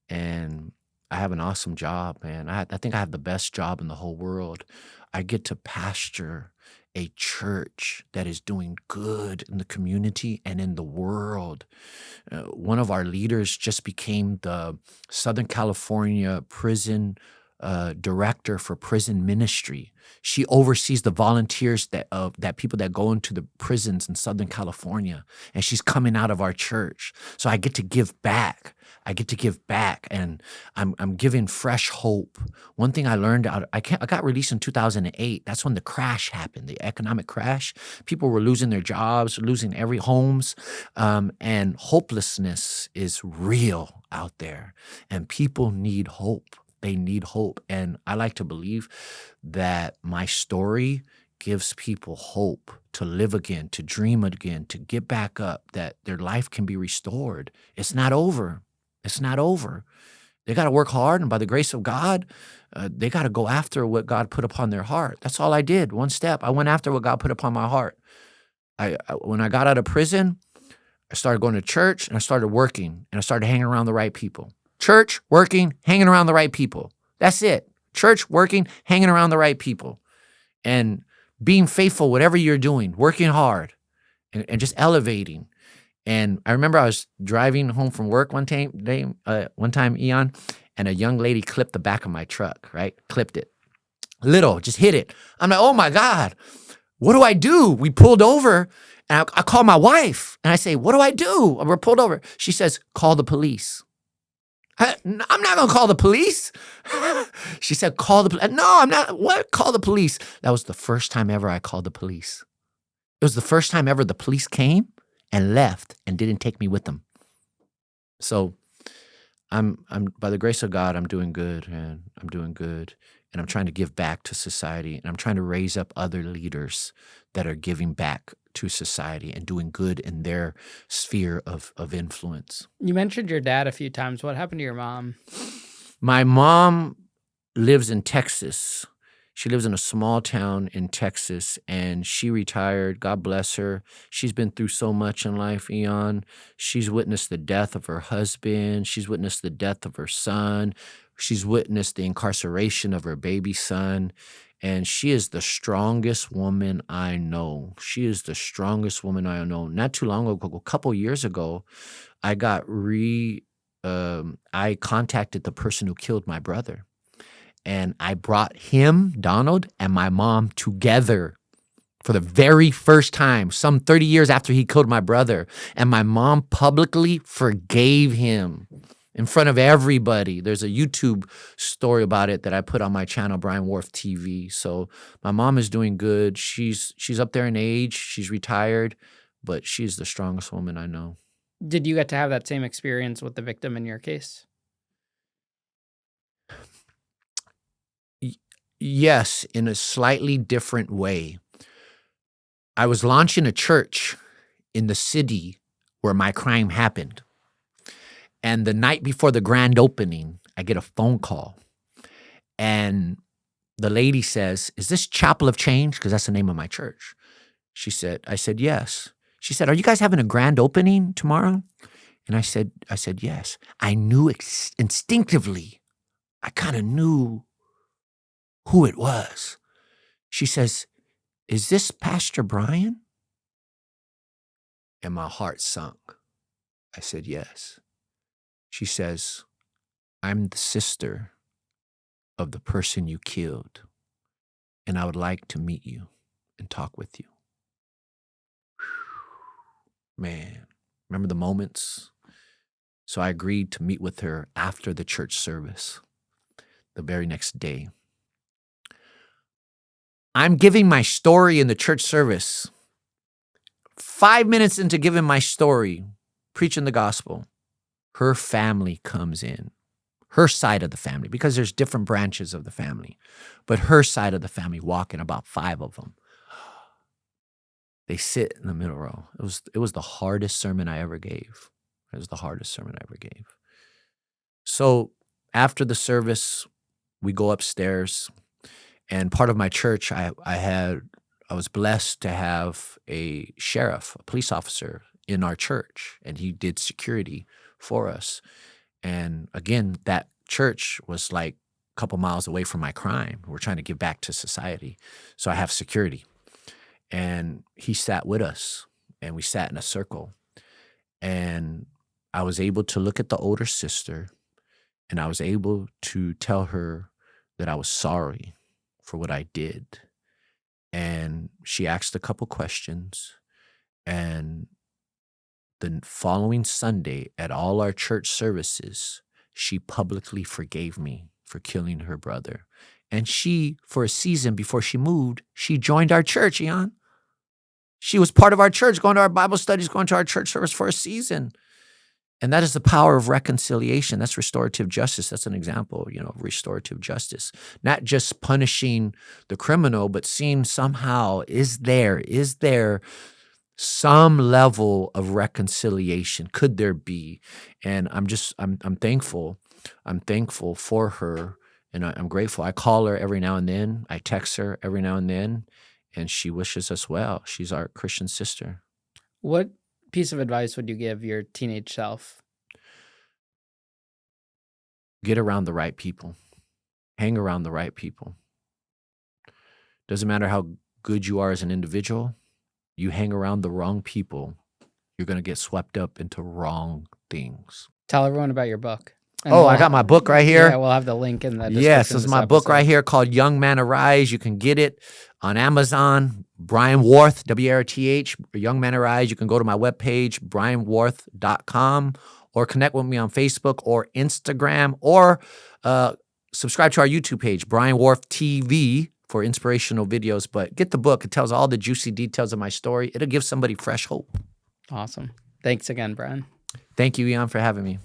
and I have an awesome job, man. I think I have the best job in the whole world. I get to pasture a church that is doing good in the community and in the world. One of our leaders just became the Southern California prison director for prison ministry. She oversees the volunteers that people that go into the prisons in Southern California, and she's coming out of our church. So I get to give back. And I'm giving fresh hope. One thing I learned I got released in 2008. That's when the crash happened, the economic crash. People were losing their jobs, losing every homes, and hopelessness is real out there, and people need hope. They need hope. And I like to believe that my story gives people hope to live again, to dream again, to get back up, that their life can be restored. It's not over. It's not over. They got to work hard, and by the grace of God, they got to go after what God put upon their heart. That's all I did. One step. I went after what God put upon my heart. When I got out of prison, I started going to church, and I started working, and I started hanging around the right people. Church, working, hanging around the right people. That's it. Church, working, hanging around the right people, and being faithful, whatever you're doing, working hard, and just elevating. And I remember I was driving home from work one time, Eon, and a young lady clipped the back of my truck, right? Clipped it. Little, just hit it. I'm like, oh my God, what do I do? We pulled over, and I call my wife, and I say, what do I do? We're pulled over. She says, call the police. I'm not going to call the police. She said, call the police. No, I'm not. What? Call the police. That was the first time ever I called the police. It was the first time ever the police came and left and didn't take me with them. So I'm by the grace of God, I'm doing good, and I'm doing good. And I'm trying to give back to society, and I'm trying to raise up other leaders that are giving back to society and doing good in their sphere of influence. You mentioned your dad a few times. What happened to your mom? My mom lives in Texas. She lives in a small town in Texas, and she retired. God bless her. She's been through so much in life, Eon. She's witnessed the death of her husband. She's witnessed the death of her son. She's witnessed the incarceration of her baby son. And she is the strongest woman I know. She is the strongest woman I know. Not too long ago, a couple years ago, I contacted the person who killed my brother. And I brought him, Donald, and my mom together for the very first time, some 30 years after he killed my brother. And my mom publicly forgave him in front of everybody. There's a YouTube story about it that I put on my channel, Brian Warth TV. So my mom is doing good. She's up there in age. She's retired, but she's the strongest woman I know. Did you get to have that same experience with the victim in your case? Yes, in a slightly different way. I was launching a church in the city where my crime happened. And the night before the grand opening, I get a phone call. And the lady says, is this Chapel of Change? Because that's the name of my church. I said, yes. She said, are you guys having a grand opening tomorrow? And I said, yes. I knew instinctively, I kind of knew who it was. She says, is this Pastor Brian? And my heart sunk. I said, yes. She says, I'm the sister of the person you killed, and I would like to meet you and talk with you. Man, remember the moments? So I agreed to meet with her after the church service, the very next day. I'm giving my story in the church service. 5 minutes into giving my story, preaching the gospel, her family comes in. Her side of the family, because there's different branches of the family, but her side of the family walk in, about 5 of them. They sit in the middle row. It was the hardest sermon I ever gave. It was the hardest sermon I ever gave. So after the service, we go upstairs, and part of my church, I was blessed to have a sheriff, a police officer in our church, and he did security for us. And again, that church was like a couple miles away from my crime. We're trying to give back to society. So I have security. And he sat with us, and we sat in a circle. And I was able to look at the older sister, and I was able to tell her that I was sorry for what I did. And she asked a couple questions. And the following Sunday, at all our church services, she publicly forgave me for killing her brother. And she, for a season before she moved, she joined our church, Ian. She was part of our church, going to our Bible studies, going to our church service for a season. And that is the power of reconciliation. That's restorative justice. That's an example, of restorative justice. Not just punishing the criminal, but seeing somehow, is there some level of reconciliation? Could there be? And I'm thankful. I'm thankful for her, and I'm grateful. I call her every now and then. I text her every now and then, and she wishes us well. She's our Christian sister. What piece of advice would you give your teenage self? Get around the right people. Hang around the right people. Doesn't matter how good you are as an individual, you hang around the wrong people, you're going to get swept up into wrong things. Tell everyone about your book. And Oh, I got my book right here. Yeah, we'll have the link in the description. Yes, of this is this my book right episode. here called Young Man Arise. You can get it on Amazon. Brian Warth, W-A-R-T-H, Young Man Arise. You can go to my webpage, brianwarth.com, or connect with me on Facebook or Instagram, or subscribe to our YouTube page, Brian Warth TV, for inspirational videos. But get the book. It tells all the juicy details of my story. It'll give somebody fresh hope. Awesome. Thanks again, Brian. Thank you, Ian, for having me.